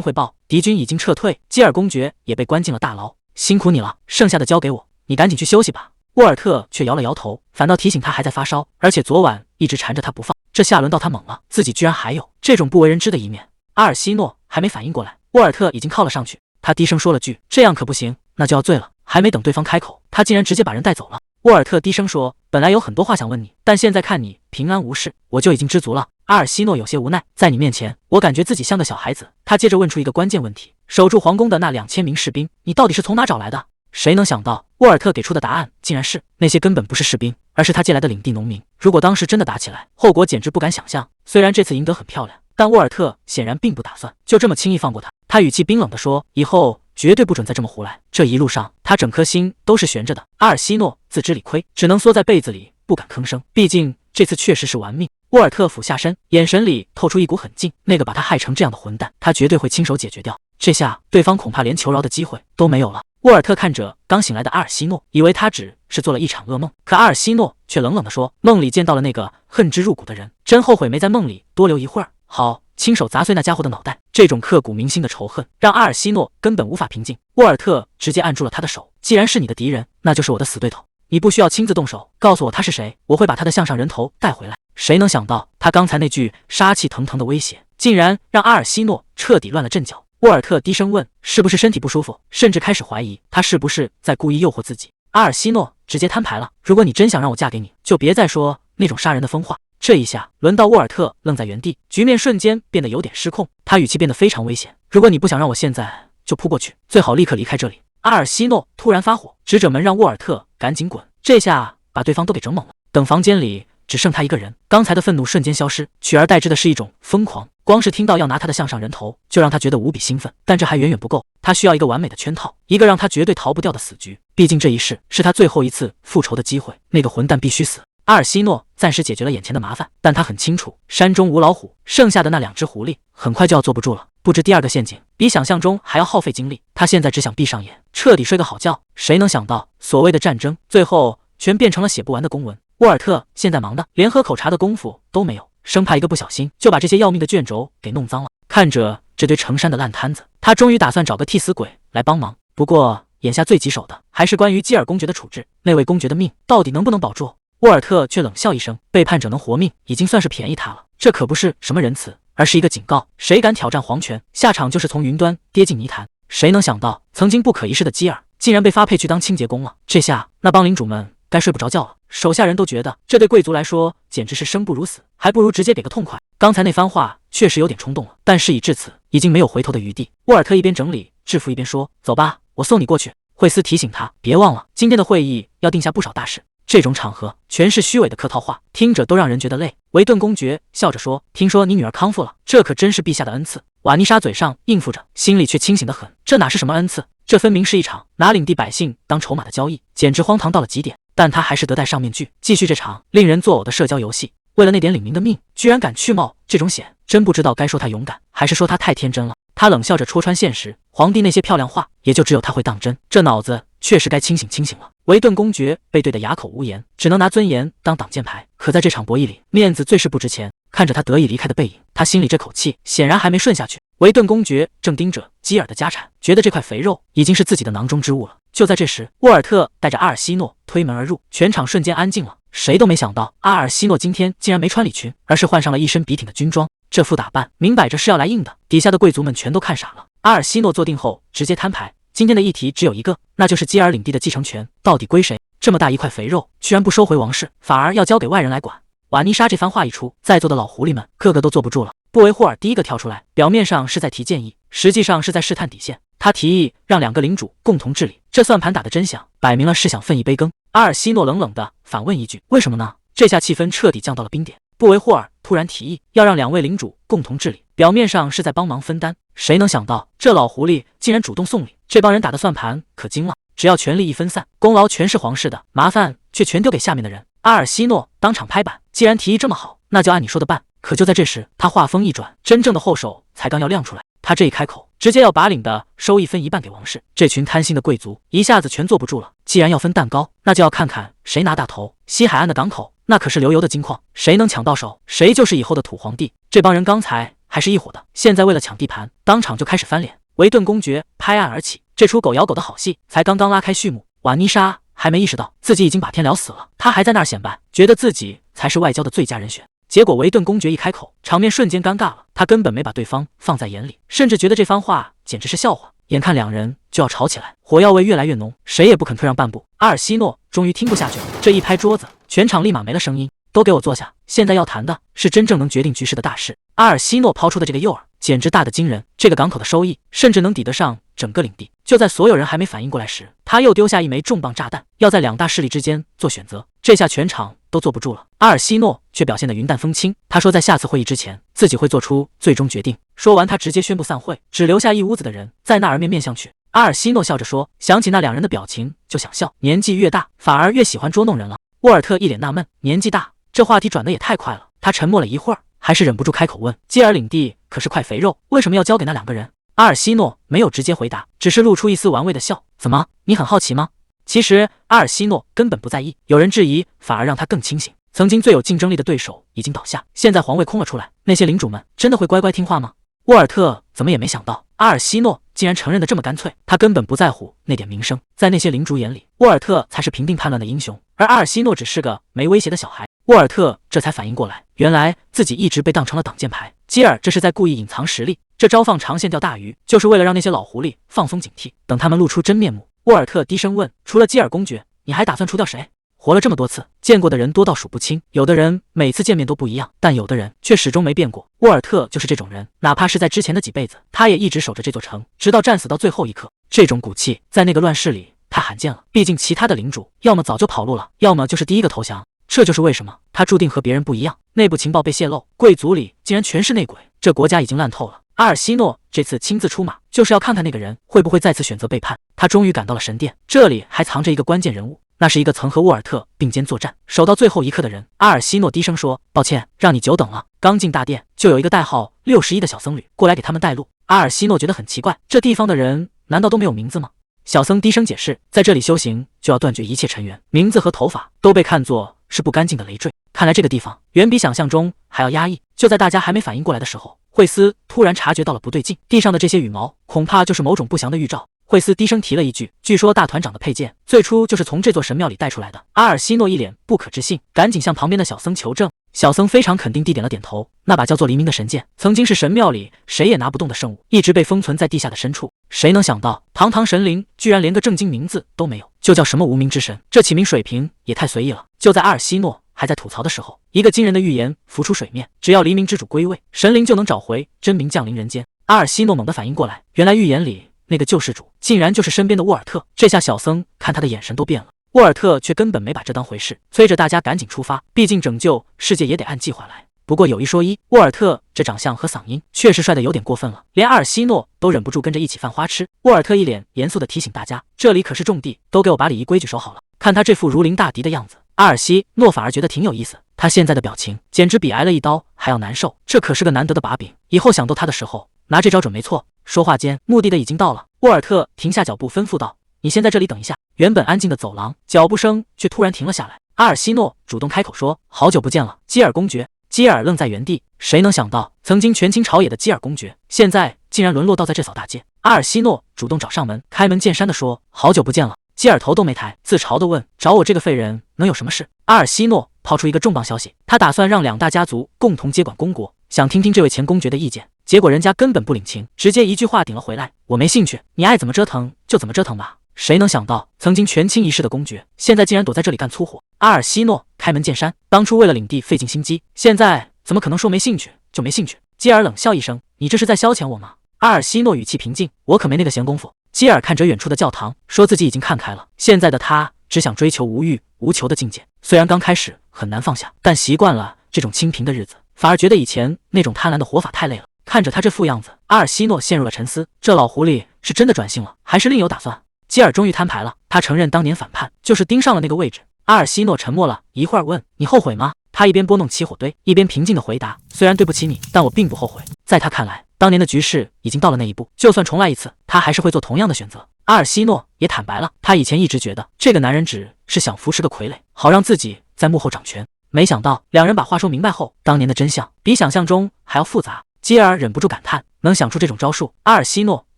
汇报：“敌军已经撤退，基尔公爵也被关进了大牢。辛苦你了，剩下的交给我，你赶紧去休息吧。”沃尔特却摇了摇头，反倒提醒他还在发烧，而且昨晚一直缠着他不放。这下轮到他猛了，自己居然还有这种不为人知的一面。阿尔西诺还没反应过来，沃尔特已经靠了上去。他低声说了句：“这样可不行，那就要醉了。”还没等对方开口，他竟然直接把人带走了。沃尔特低声说：“本来有很多话想问你，但现在看你平安无事，我就已经知足了。”阿尔西诺有些无奈，在你面前，我感觉自己像个小孩子。他接着问出一个关键问题：守住皇宫的那2000名士兵，你到底是从哪找来的？谁能想到，沃尔特给出的答案竟然是那些根本不是士兵，而是他借来的领地农民。如果当时真的打起来，后果简直不敢想象。虽然这次赢得很漂亮，但沃尔特显然并不打算就这么轻易放过他。他语气冰冷地说：“以后绝对不准再这么胡来。”这一路上，他整颗心都是悬着的。阿尔西诺自知理亏，只能缩在被子里不敢吭声，毕竟这次确实是玩命。沃尔特俯下身，眼神里透出一股狠劲，那个把他害成这样的混蛋，他绝对会亲手解决掉。这下对方恐怕连求饶的机会都没有了。沃尔特看着刚醒来的阿尔西诺，以为他只是做了一场噩梦，可阿尔西诺却冷冷地说：“梦里见到了那个恨之入骨的人，真后悔没在梦里多留一会儿，好亲手砸碎那家伙的脑袋。”这种刻骨铭心的仇恨让阿尔西诺根本无法平静。沃尔特直接按住了他的手：“既然是你的敌人，那就是我的死对头。你不需要亲自动手，告诉我他是谁，我会把他的项上人头带回来。”谁能想到他刚才那句杀气腾腾的威胁，竟然让阿尔西诺彻底乱了阵脚。沃尔特低声问：“是不是身体不舒服？”甚至开始怀疑他是不是在故意诱惑自己。阿尔西诺直接摊牌了：“如果你真想让我嫁给你，就别再说那种杀人的疯话。”这一下轮到沃尔特愣在原地，局面瞬间变得有点失控。他语气变得非常危险：“如果你不想让我现在就扑过去，最好立刻离开这里。”阿尔西诺突然发火，指着门让沃尔特赶紧滚。这下把对方都给整懵了。等房间里只剩他一个人，刚才的愤怒瞬间消失，取而代之的是一种疯狂。光是听到要拿他的项上人头，就让他觉得无比兴奋。但这还远远不够，他需要一个完美的圈套，一个让他绝对逃不掉的死局。毕竟这一世是他最后一次复仇的机会，那个混蛋必须死。阿尔西诺暂时解决了眼前的麻烦，但他很清楚，山中无老虎，剩下的那2只狐狸很快就要坐不住了。布置第2个陷阱比想象中还要耗费精力，他现在只想闭上眼，彻底睡个好觉。谁能想到，所谓的战争，最后全变成了写不完的公文。沃尔特现在忙的连喝口茶的功夫都没有，生怕一个不小心就把这些要命的卷轴给弄脏了。看着这堆成山的烂摊子，他终于打算找个替死鬼来帮忙。不过眼下最棘手的还是关于基尔公爵的处置，那位公爵的命到底能不能保住？沃尔特却冷笑一声：“背叛者能活命，已经算是便宜他了。这可不是什么仁慈，而是一个警告。谁敢挑战皇权，下场就是从云端跌进泥潭。”谁能想到，曾经不可一世的基尔竟然被发配去当清洁工了？这下那帮领主们该睡不着觉了。手下人都觉得这对贵族来说简直是生不如死，还不如直接给个痛快。刚才那番话确实有点冲动了，但事已至此，已经没有回头的余地。沃尔特一边整理制服一边说：“走吧，我送你过去。”惠斯提醒他：“别忘了，今天的会议要定下不少大事。”这种场合全是虚伪的客套话，听着都让人觉得累。维顿公爵笑着说：“听说你女儿康复了，这可真是陛下的恩赐。”瓦妮莎嘴上应付着，心里却清醒得很。这哪是什么恩赐？这分明是一场拿领地百姓当筹码的交易，简直荒唐到了极点。但他还是得戴上面具，继续这场令人作呕的社交游戏。为了那点领民的命，居然敢去冒这种险，真不知道该说他勇敢，还是说他太天真了。他冷笑着戳穿现实，皇帝那些漂亮话，也就只有他会当真。这脑子确实该清醒清醒了。维顿公爵被对得哑口无言，只能拿尊严当挡箭牌。可在这场博弈里，面子最是不值钱。看着他得意离开的背影，他心里这口气显然还没顺下去。维顿公爵正盯着基尔的家产，觉得这块肥肉已经是自己的囊中之物了。就在这时，沃尔特带着阿尔西诺推门而入，全场瞬间安静了。谁都没想到，阿尔西诺今天竟然没穿礼裙，而是换上了一身笔挺的军装。这副打扮明摆着是要来硬的，底下的贵族们全都看傻了。阿尔西诺坐定后直接摊牌，今天的议题只有一个，那就是基尔领地的继承权到底归谁。这么大一块肥肉，居然不收回王室，反而要交给外人来管。瓦妮莎这番话一出，在座的老狐狸们个个都坐不住了。布维霍尔第一个跳出来，表面上是在提建议，实际上是在试探底线。他提议让2个领主共同治理，这算盘打得真响，摆明了是想分一杯羹。阿尔西诺冷冷地反问一句：“为什么呢？”这下气氛彻底降到了冰点。布维霍尔突然提议要让2位领主共同治理，表面上是在帮忙分担，谁能想到这老狐狸竟然主动送礼？这帮人打的算盘可精了，只要权力一分散，功劳全是皇室的，麻烦却全丢给下面的人。阿尔西诺当场拍板，既然提议这么好，那就按你说的办。可就在这时，他话锋一转，真正的后手才刚要亮出来，他这一开口，直接要把领的收益分一半给王室。这群贪心的贵族一下子全坐不住了。既然要分蛋糕，那就要看看谁拿大头。西海岸的港口那可是流油的金矿，谁能抢到手，谁就是以后的土皇帝。这帮人刚才还是一伙的，现在为了抢地盘，当场就开始翻脸。维顿公爵拍案而起，这出狗咬狗的好戏才刚刚拉开序幕。瓦妮莎还没意识到自己已经把天聊死了，他还在那儿显摆，觉得自己才是外交的最佳人选。结果维顿公爵一开口，场面瞬间尴尬了。他根本没把对方放在眼里，甚至觉得这番话简直是笑话。眼看2人就要吵起来，火药味越来越浓，谁也不肯退让半步。阿尔西诺终于听不下去了，这一拍桌子，全场立马没了声音。都给我坐下！现在要谈的是真正能决定局势的大事。阿尔西诺抛出的这个诱饵简直大得惊人，这个港口的收益甚至能抵得上整个领地。就在所有人还没反应过来时，他又丢下一枚重磅炸弹，要在2大势力之间做选择。这下全场都坐不住了。阿尔西诺却表现得云淡风轻，他说在下次会议之前自己会做出最终决定。说完，他直接宣布散会，只留下一屋子的人在那儿面向去。阿尔西诺笑着说，想起那2人的表情就想笑，年纪越大反而越喜欢捉弄人了。沃尔特一脸纳闷，年纪大，这话题转得也太快了。他沉默了一会儿，还是忍不住开口问：基尔领地可是块肥肉，为什么要交给那2个人？阿尔西诺没有直接回答，只是露出一丝玩味的笑。怎么，你很好奇吗？其实阿尔西诺根本不在意，有人质疑反而让他更清醒。曾经最有竞争力的对手已经倒下，现在皇位空了出来，那些领主们真的会乖乖听话吗？沃尔特怎么也没想到，阿尔西诺竟然承认的这么干脆，他根本不在乎那点名声，在那些领主眼里，沃尔特才是平定叛乱的英雄，而阿尔西诺只是个没威胁的小孩。沃尔特这才反应过来，原来自己一直被当成了挡箭牌，基尔这是在故意隐藏实力，这招放长线钓大鱼，就是为了让那些老狐狸放松警惕，等他们露出真面目。沃尔特低声问，除了基尔公爵，你还打算除掉谁？活了这么多次，见过的人多到数不清，有的人每次见面都不一样，但有的人却始终没变过。沃尔特就是这种人，哪怕是在之前的几辈子，他也一直守着这座城，直到战死到最后一刻。这种骨气在那个乱世里太罕见了，毕竟其他的领主要么早就跑路了，要么就是第一个投降。这就是为什么他注定和别人不一样。内部情报被泄露，贵族里竟然全是内鬼，这国家已经烂透了。阿尔西诺这次亲自出马，就是要看看那个人会不会再次选择背叛。他终于赶到了神殿，这里还藏着一个关键人物，那是一个曾和沃尔特并肩作战、守到最后一刻的人。阿尔西诺低声说：“抱歉，让你久等了。”刚进大殿，就有一个代号61的小僧侣过来给他们带路。阿尔西诺觉得很奇怪，这地方的人难道都没有名字吗？小僧低声解释，在这里修行就要断绝一切尘缘，名字和头发都被看作是不干净的累赘。看来这个地方远比想象中还要压抑。就在大家还没反应过来的时候，惠斯突然察觉到了不对劲，地上的这些羽毛恐怕就是某种不祥的预兆。惠斯低声提了一句，据说大团长的佩剑最初就是从这座神庙里带出来的。阿尔西诺一脸不可置信，赶紧向旁边的小僧求证。小僧非常肯定地点了点头，那把叫做黎明的神剑曾经是神庙里谁也拿不动的圣物，一直被封存在地下的深处。谁能想到堂堂神灵居然连个正经名字都没有，就叫什么无名之神，这起名水平也太随意了。就在阿尔西诺还在吐槽的时候，一个惊人的预言浮出水面，只要黎明之主归位，神灵就能找回真名降临人间。阿尔西诺猛地反应过来，原来预言里那个救世主竟然就是身边的沃尔特。这下小僧看他的眼神都变了，沃尔特却根本没把这当回事，催着大家赶紧出发，毕竟拯救世界也得按计划来。不过有一说一，沃尔特这长相和嗓音确实帅得有点过分了，连阿尔西诺都忍不住跟着一起犯花痴。沃尔特一脸严肃地提醒大家，这里可是重地，都给我把礼仪规矩守好了。看他这副如临大敌的样子，阿尔西诺反而觉得挺有意思，他现在的表情简直比挨了一刀还要难受，这可是个难得的把柄，以后想斗他的时候拿这招准没错。说话间，目的的已经到了，沃尔特停下脚步吩咐道，你先在这里等一下。原本安静的走廊，脚步声却突然停了下来。阿尔西诺主动开口说，好久不见了，基尔公爵。基尔愣在原地，谁能想到曾经权倾朝野的基尔公爵，现在竟然沦落到在这扫大街。阿尔西诺主动找上门，开门见山地说，好久不见了。基尔头都没抬，自嘲地问，找我这个废人能有什么事？阿尔西诺抛出一个重磅消息，他打算让2大家族共同接管公国，想听听这位前公爵的意见。结果人家根本不领情，直接一句话顶了回来，我没兴趣，你爱怎么折腾就怎么折腾吧。谁能想到，曾经权倾一世的公爵，现在竟然躲在这里干粗活？阿尔西诺开门见山，当初为了领地费尽心机，现在怎么可能说没兴趣就没兴趣？基尔冷笑一声：“你这是在消遣我吗？”阿尔西诺语气平静：“我可没那个闲工夫。”基尔看着远处的教堂，说自己已经看开了，现在的他只想追求无欲无求的境界。虽然刚开始很难放下，但习惯了这种清贫的日子，反而觉得以前那种贪婪的活法太累了。看着他这副样子，阿尔西诺陷入了沉思：这老狐狸是真的转性了，还是另有打算？基尔终于摊牌了，他承认当年反叛就是盯上了那个位置。阿尔西诺沉默了一会儿，问：“你后悔吗？”他一边拨弄起火堆，一边平静地回答：“虽然对不起你，但我并不后悔。”在他看来，当年的局势已经到了那一步，就算重来一次，他还是会做同样的选择。阿尔西诺也坦白了，他以前一直觉得这个男人只是想扶持个傀儡，好让自己在幕后掌权。没想到两人把话说明白后，当年的真相比想象中还要复杂。基尔忍不住感叹，能想出这种招数，阿尔西诺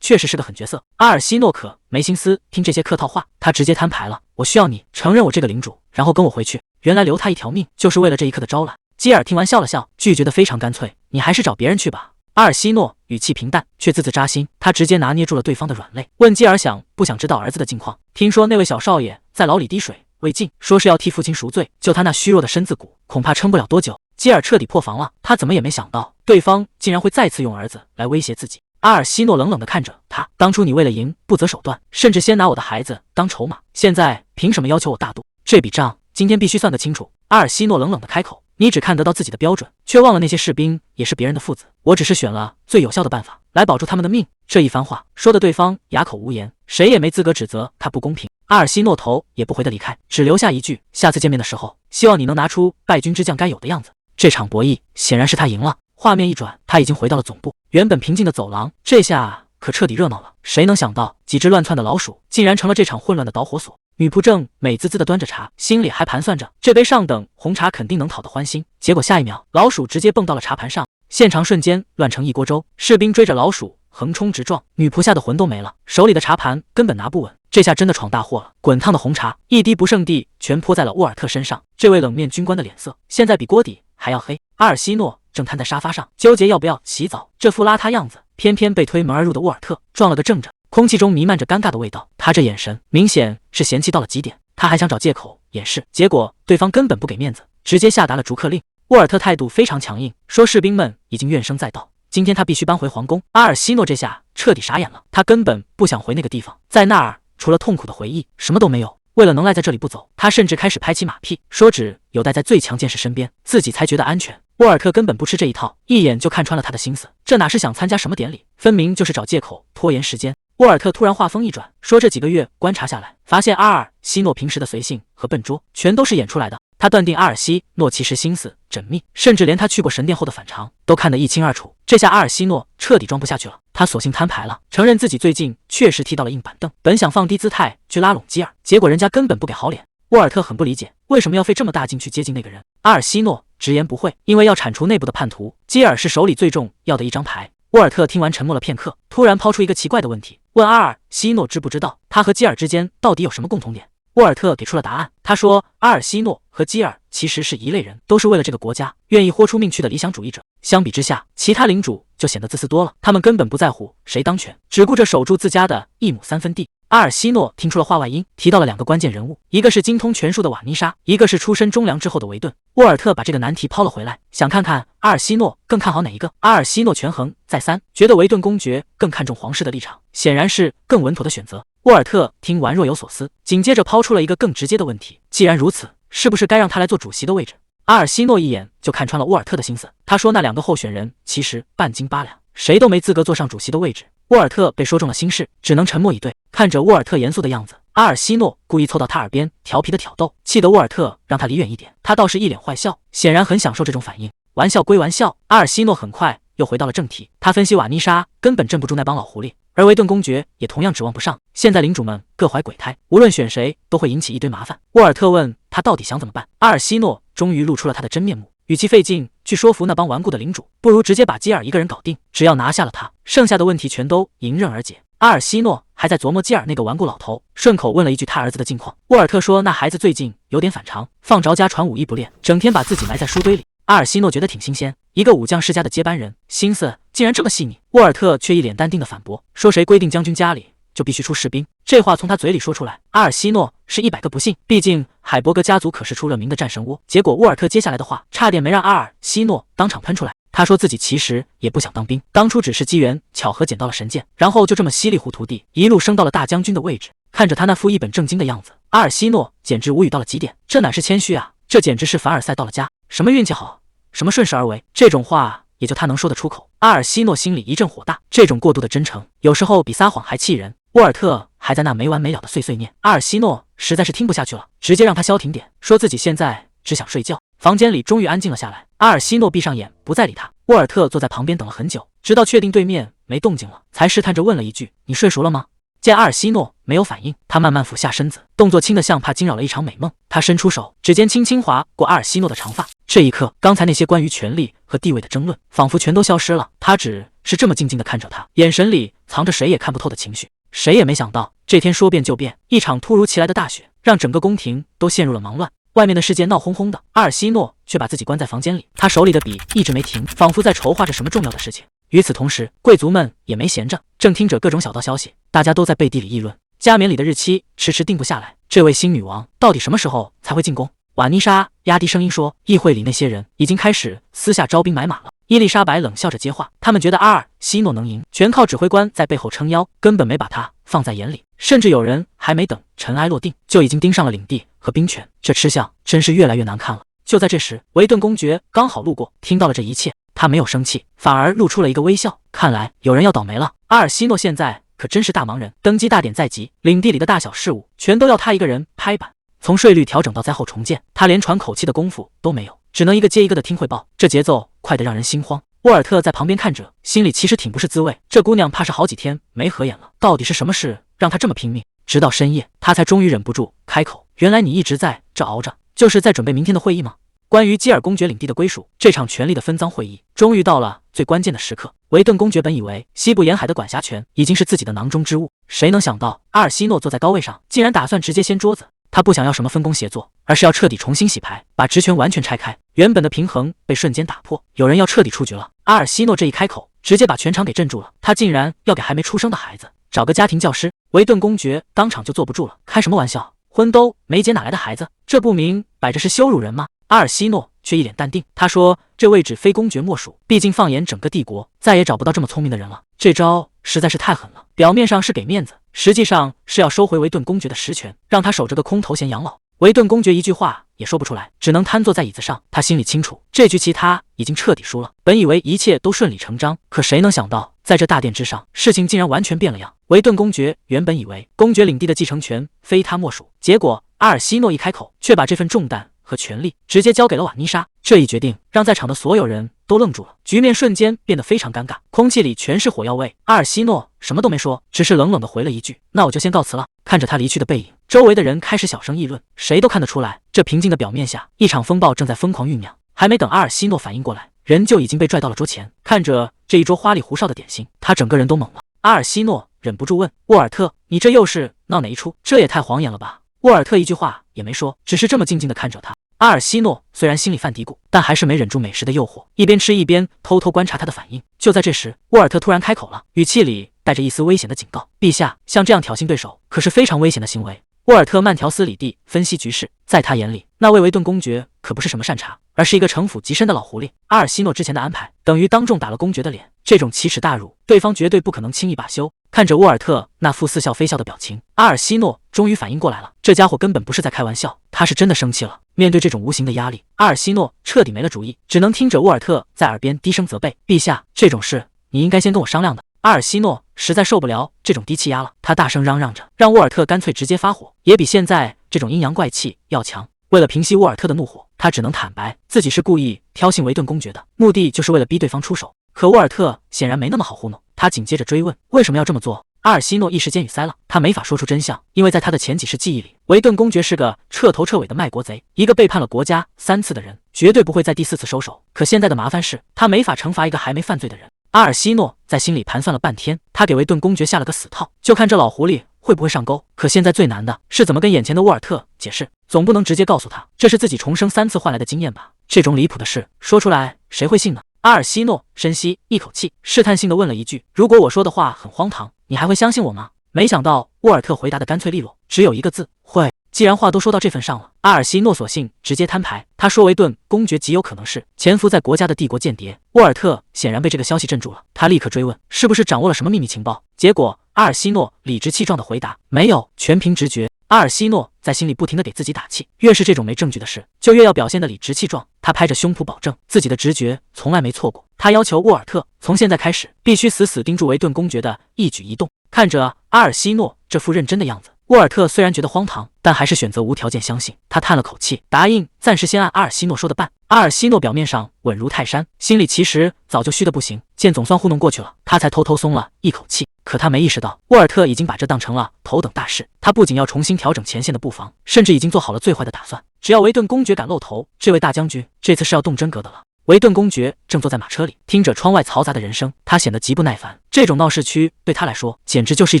确实是个狠角色。阿尔西诺可没心思听这些客套话，他直接摊牌了：“我需要你承认我这个领主，然后跟我回去。”原来留他一条命就是为了这一刻的招揽。基尔听完笑了笑，拒绝得非常干脆：“你还是找别人去吧。”阿尔西诺语气平淡，却字字扎心。他直接拿捏住了对方的软肋，问基尔想不想知道儿子的近况。听说那位小少爷在牢里滴水未进，说是要替父亲赎罪，就他那虚弱的身子骨，恐怕撑不了多久。基尔彻底破防了，他怎么也没想到对方竟然会再次用儿子来威胁自己。阿尔西诺冷冷地看着他：“当初你为了赢不择手段，甚至先拿我的孩子当筹码，现在凭什么要求我大度？这笔账今天必须算个清楚。”阿尔西诺冷冷地开口：“你只看得到自己的标准，却忘了那些士兵也是别人的父子。我只是选了最有效的办法来保住他们的命。”这一番话说的对方哑口无言，谁也没资格指责他不公平。阿尔西诺头也不回地离开，只留下一句：“下次见面的时候，希望你能拿出败军之将该有的样子。”这场博弈显然是他赢了。画面一转，他已经回到了总部。原本平静的走廊，这下可彻底热闹了。谁能想到，几只乱窜的老鼠竟然成了这场混乱的导火索。女仆正美滋滋地端着茶，心里还盘算着这杯上等红茶肯定能讨得欢心。结果下一秒，老鼠直接蹦到了茶盘上，现场瞬间乱成一锅粥。士兵追着老鼠横冲直撞，女仆吓得魂都没了，手里的茶盘根本拿不稳。这下真的闯大祸了，滚烫的红茶一滴不剩地全泼在了沃尔特身上。这位冷面军官的脸色现在比锅底还要黑。阿尔西诺正瘫在沙发上，纠结要不要洗澡，这副邋遢样子偏偏被推门而入的沃尔特撞了个正着，空气中弥漫着尴尬的味道。他这眼神明显是嫌弃到了极点，他还想找借口掩饰，结果对方根本不给面子，直接下达了逐客令。沃尔特态度非常强硬，说士兵们已经怨声载道，今天他必须搬回皇宫。阿尔西诺这下彻底傻眼了，他根本不想回那个地方，在那儿除了痛苦的回忆什么都没有。为了能赖在这里不走，他甚至开始拍起马屁，说只有待在最强剑士身边，自己才觉得安全。沃尔特根本不吃这一套，一眼就看穿了他的心思，这哪是想参加什么典礼，分明就是找借口拖延时间。沃尔特突然话锋一转，说这几个月观察下来，发现阿尔西诺平时的随性和笨拙全都是演出来的。他断定阿尔西诺其实心思缜密，甚至连他去过神殿后的反常都看得一清二楚。这下阿尔西诺彻底装不下去了，他索性摊牌了，承认自己最近确实踢到了硬板凳，本想放低姿态去拉拢基尔，结果人家根本不给好脸。沃尔特很不理解，为什么要费这么大劲去接近那个人。阿尔西诺直言不讳，因为要铲除内部的叛徒，基尔是手里最重要的一张牌。沃尔特听完沉默了片刻，突然抛出一个奇怪的问题，问阿尔西诺知不知道他和基尔之间到底有什么共同点。沃尔特给出了答案，他说阿尔西诺和基尔其实是一类人，都是为了这个国家愿意豁出命去的理想主义者。相比之下，其他领主就显得自私多了，他们根本不在乎谁当权，只顾着守住自家的一亩三分地。阿尔西诺听出了话外音，提到了两个关键人物，一个是精通权术的瓦妮莎，一个是出身忠良之后的维顿。沃尔特把这个难题抛了回来，想看看阿尔西诺更看好哪一个。阿尔西诺权衡再三，觉得维顿公爵更看重皇室的立场，显然是更稳妥的选择。沃尔特听完若有所思，紧接着抛出了一个更直接的问题，既然如此，是不是该让他来做主席的位置？阿尔西诺一眼就看穿了沃尔特的心思，他说那两个候选人其实半斤八两，谁都没资格坐上主席的位置。沃尔特被说中了心事，只能沉默以对。看着沃尔特严肃的样子，阿尔西诺故意凑到他耳边调皮的挑逗，气得沃尔特让他离远一点。他倒是一脸坏笑，显然很享受这种反应。玩笑归玩笑，阿尔西诺很快又回到了正题。他分析瓦妮莎根本镇不住那帮老狐狸，而维顿公爵也同样指望不上。现在领主们各怀鬼胎，无论选谁都会引起一堆麻烦。沃尔特问他到底想怎么办，阿尔西诺终于露出了他的真面目。与其费劲去说服那帮顽固的领主，不如直接把基尔一个人搞定，只要拿下了他，剩下的问题全都迎刃而解。阿尔西诺还在琢磨基尔那个顽固老头，顺口问了一句他儿子的近况。沃尔特说那孩子最近有点反常，放着家传武艺不练，整天把自己埋在书堆里。阿尔西诺觉得挺新鲜，一个武将世家的接班人，心思竟然这么细腻。沃尔特却一脸淡定的反驳说谁规定将军家里就必须出士兵。这话从他嘴里说出来，阿尔西诺是100个不信，毕竟海伯格家族可是出了名的战神窝。结果沃尔特接下来的话，差点没让阿尔西诺当场喷出来。他说自己其实也不想当兵，当初只是机缘巧合捡到了神剑，然后就这么稀里糊涂地一路升到了大将军的位置。看着他那副一本正经的样子，阿尔西诺简直无语到了极点。这哪是谦虚啊，这简直是凡尔赛到了家。什么运气好，什么顺势而为，这种话也就他能说得出口。阿尔西诺心里一阵火大，这种过度的真诚，有时候比撒谎还气人。沃尔特还在那没完没了的碎碎念，阿尔西诺实在是听不下去了，直接让他消停点，说自己现在只想睡觉。房间里终于安静了下来，阿尔西诺闭上眼，不再理他。沃尔特坐在旁边等了很久，直到确定对面没动静了，才试探着问了一句：“你睡熟了吗？”见阿尔西诺没有反应，他慢慢俯下身子，动作轻得像怕惊扰了一场美梦。他伸出手，指尖轻轻划过阿尔西诺的长发。这一刻，刚才那些关于权力和地位的争论，仿佛全都消失了。他只是这么静静地看着他，眼神里藏着谁也看不透的情绪。谁也没想到，这天说变就变，一场突如其来的大雪，让整个宫廷都陷入了忙乱。外面的世界闹哄哄的，阿尔西诺却把自己关在房间里，他手里的笔一直没停，仿佛在筹划着什么重要的事情。与此同时，贵族们也没闲着，正听着各种小道消息，大家都在背地里议论加冕礼的日期迟迟定不下来，这位新女王到底什么时候才会进宫？瓦妮莎压低声音说，议会里那些人已经开始私下招兵买马了。伊丽莎白冷笑着接话，他们觉得阿尔西诺能赢，全靠指挥官在背后撑腰，根本没把他放在眼里，甚至有人还没等尘埃落定，就已经盯上了领地和兵权，这吃相真是越来越难看了。就在这时，维顿公爵刚好路过，听到了这一切，他没有生气，反而露出了一个微笑，看来有人要倒霉了。阿尔西诺现在可真是大忙人，登基大典在即，领地里的大小事务全都要他一个人拍板，从税率调整到灾后重建，他连喘口气的功夫都没有，只能一个接一个的听汇报，这节奏快得让人心慌。沃尔特在旁边看着，心里其实挺不是滋味，这姑娘怕是好几天没合眼了，到底是什么事让她这么拼命？直到深夜，他才终于忍不住开口，原来你一直在这熬着，就是在准备明天的会议吗？关于基尔公爵领地的归属，这场权力的分赃会议终于到了最关键的时刻。维顿公爵本以为西部沿海的管辖权已经是自己的囊中之物，谁能想到阿尔西诺坐在高位上，竟然打算直接掀桌子。他不想要什么分工协作，而是要彻底重新洗牌，把职权完全拆开。原本的平衡被瞬间打破，有人要彻底处决了。阿尔西诺这一开口，直接把全场给镇住了。他竟然要给还没出生的孩子找个家庭教师。维顿公爵当场就坐不住了，开什么玩笑？婚都没结哪来的孩子？这不明摆着是羞辱人吗？阿尔西诺却一脸淡定，他说这位置非公爵莫属，毕竟放眼整个帝国，再也找不到这么聪明的人了。这招实在是太狠了，表面上是给面子，实际上是要收回维顿公爵的实权，让他守着个空头衔养老。维顿公爵一句话也说不出来，只能瘫坐在椅子上。他心里清楚，这局棋他已经彻底输了。本以为一切都顺理成章，可谁能想到，在这大殿之上，事情竟然完全变了样。维顿公爵原本以为公爵领地的继承权非他莫属，结果阿尔西诺一开口，却把这份重担和权力直接交给了瓦妮莎。这一决定让在场的所有人都愣住了，局面瞬间变得非常尴尬，空气里全是火药味。阿尔西诺什么都没说，只是冷冷地回了一句：“那我就先告辞了。”看着他离去的背影，周围的人开始小声议论，谁都看得出来，这平静的表面下，一场风暴正在疯狂酝酿。还没等阿尔西诺反应过来，人就已经被拽到了桌前。看着这一桌花里胡哨的点心，他整个人都懵了。阿尔西诺忍不住问沃尔特：“你这又是闹哪一出？这也太晃眼了吧？”沃尔特一句话也没说，只是这么静静地看着他。阿尔西诺虽然心里犯嘀咕，但还是没忍住美食的诱惑，一边吃一边偷偷观察他的反应。就在这时，沃尔特突然开口了，语气里带着一丝危险的警告：“陛下，像这样挑衅对手，可是非常危险的行为。”沃尔特慢条斯理地分析局势，在他眼里，那位维顿公爵可不是什么善茬，而是一个城府极深的老狐狸。阿尔西诺之前的安排，等于当众打了公爵的脸，这种奇耻大辱，对方绝对不可能轻易罢休。看着沃尔特那副似笑非笑的表情，阿尔西诺终于反应过来了，这家伙根本不是在开玩笑，他是真的生气了。面对这种无形的压力，阿尔西诺彻底没了主意，只能听着沃尔特在耳边低声责备：“陛下，这种事你应该先跟我商量的。”阿尔西诺实在受不了这种低气压了，他大声嚷嚷着，让沃尔特干脆直接发火，也比现在这种阴阳怪气要强。为了平息沃尔特的怒火，他只能坦白自己是故意挑衅维顿公爵的，目的就是为了逼对方出手。可沃尔特显然没那么好糊弄，他紧接着追问为什么要这么做。阿尔西诺一时间语塞了，他没法说出真相，因为在他的前几世记忆里，维顿公爵是个彻头彻尾的卖国贼，一个背叛了国家3次的人，绝对不会在第4次收手。可现在的麻烦是，他没法惩罚一个还没犯罪的人。阿尔西诺在心里盘算了半天，他给维顿公爵下了个死套，就看这老狐狸会不会上钩。可现在最难的是怎么跟眼前的沃尔特解释，总不能直接告诉他这是自己重生3次换来的经验吧？这种离谱的事说出来谁会信呢？阿尔西诺深吸一口气，试探性地问了一句：“如果我说的话很荒唐，你还会相信我吗？”没想到沃尔特回答的干脆利落，只有一个字：会。既然话都说到这份上了，阿尔西诺索性直接摊牌。他说维顿公爵极有可能是潜伏在国家的帝国间谍。沃尔特显然被这个消息镇住了，他立刻追问是不是掌握了什么秘密情报。结果阿尔西诺理直气壮地回答没有，全凭直觉。阿尔西诺在心里不停地给自己打气，越是这种没证据的事，就越要表现得理直气壮。他拍着胸脯保证自己的直觉从来没错过。他要求沃尔特从现在开始必须死死盯住维顿公爵的一举一动。看着阿尔西诺这副认真的样子，沃尔特虽然觉得荒唐，但还是选择无条件相信。他叹了口气，答应暂时先按阿尔西诺说的办。阿尔西诺表面上稳如泰山，心里其实早就虚得不行，见总算糊弄过去了，他才偷偷松了一口气。可他没意识到，沃尔特已经把这当成了头等大事。他不仅要重新调整前线的布防，甚至已经做好了最坏的打算。只要维顿公爵敢露头，这位大将军这次是要动真格的了。维顿公爵正坐在马车里，听着窗外嘈杂的人声，他显得极不耐烦。这种闹市区对他来说简直就是一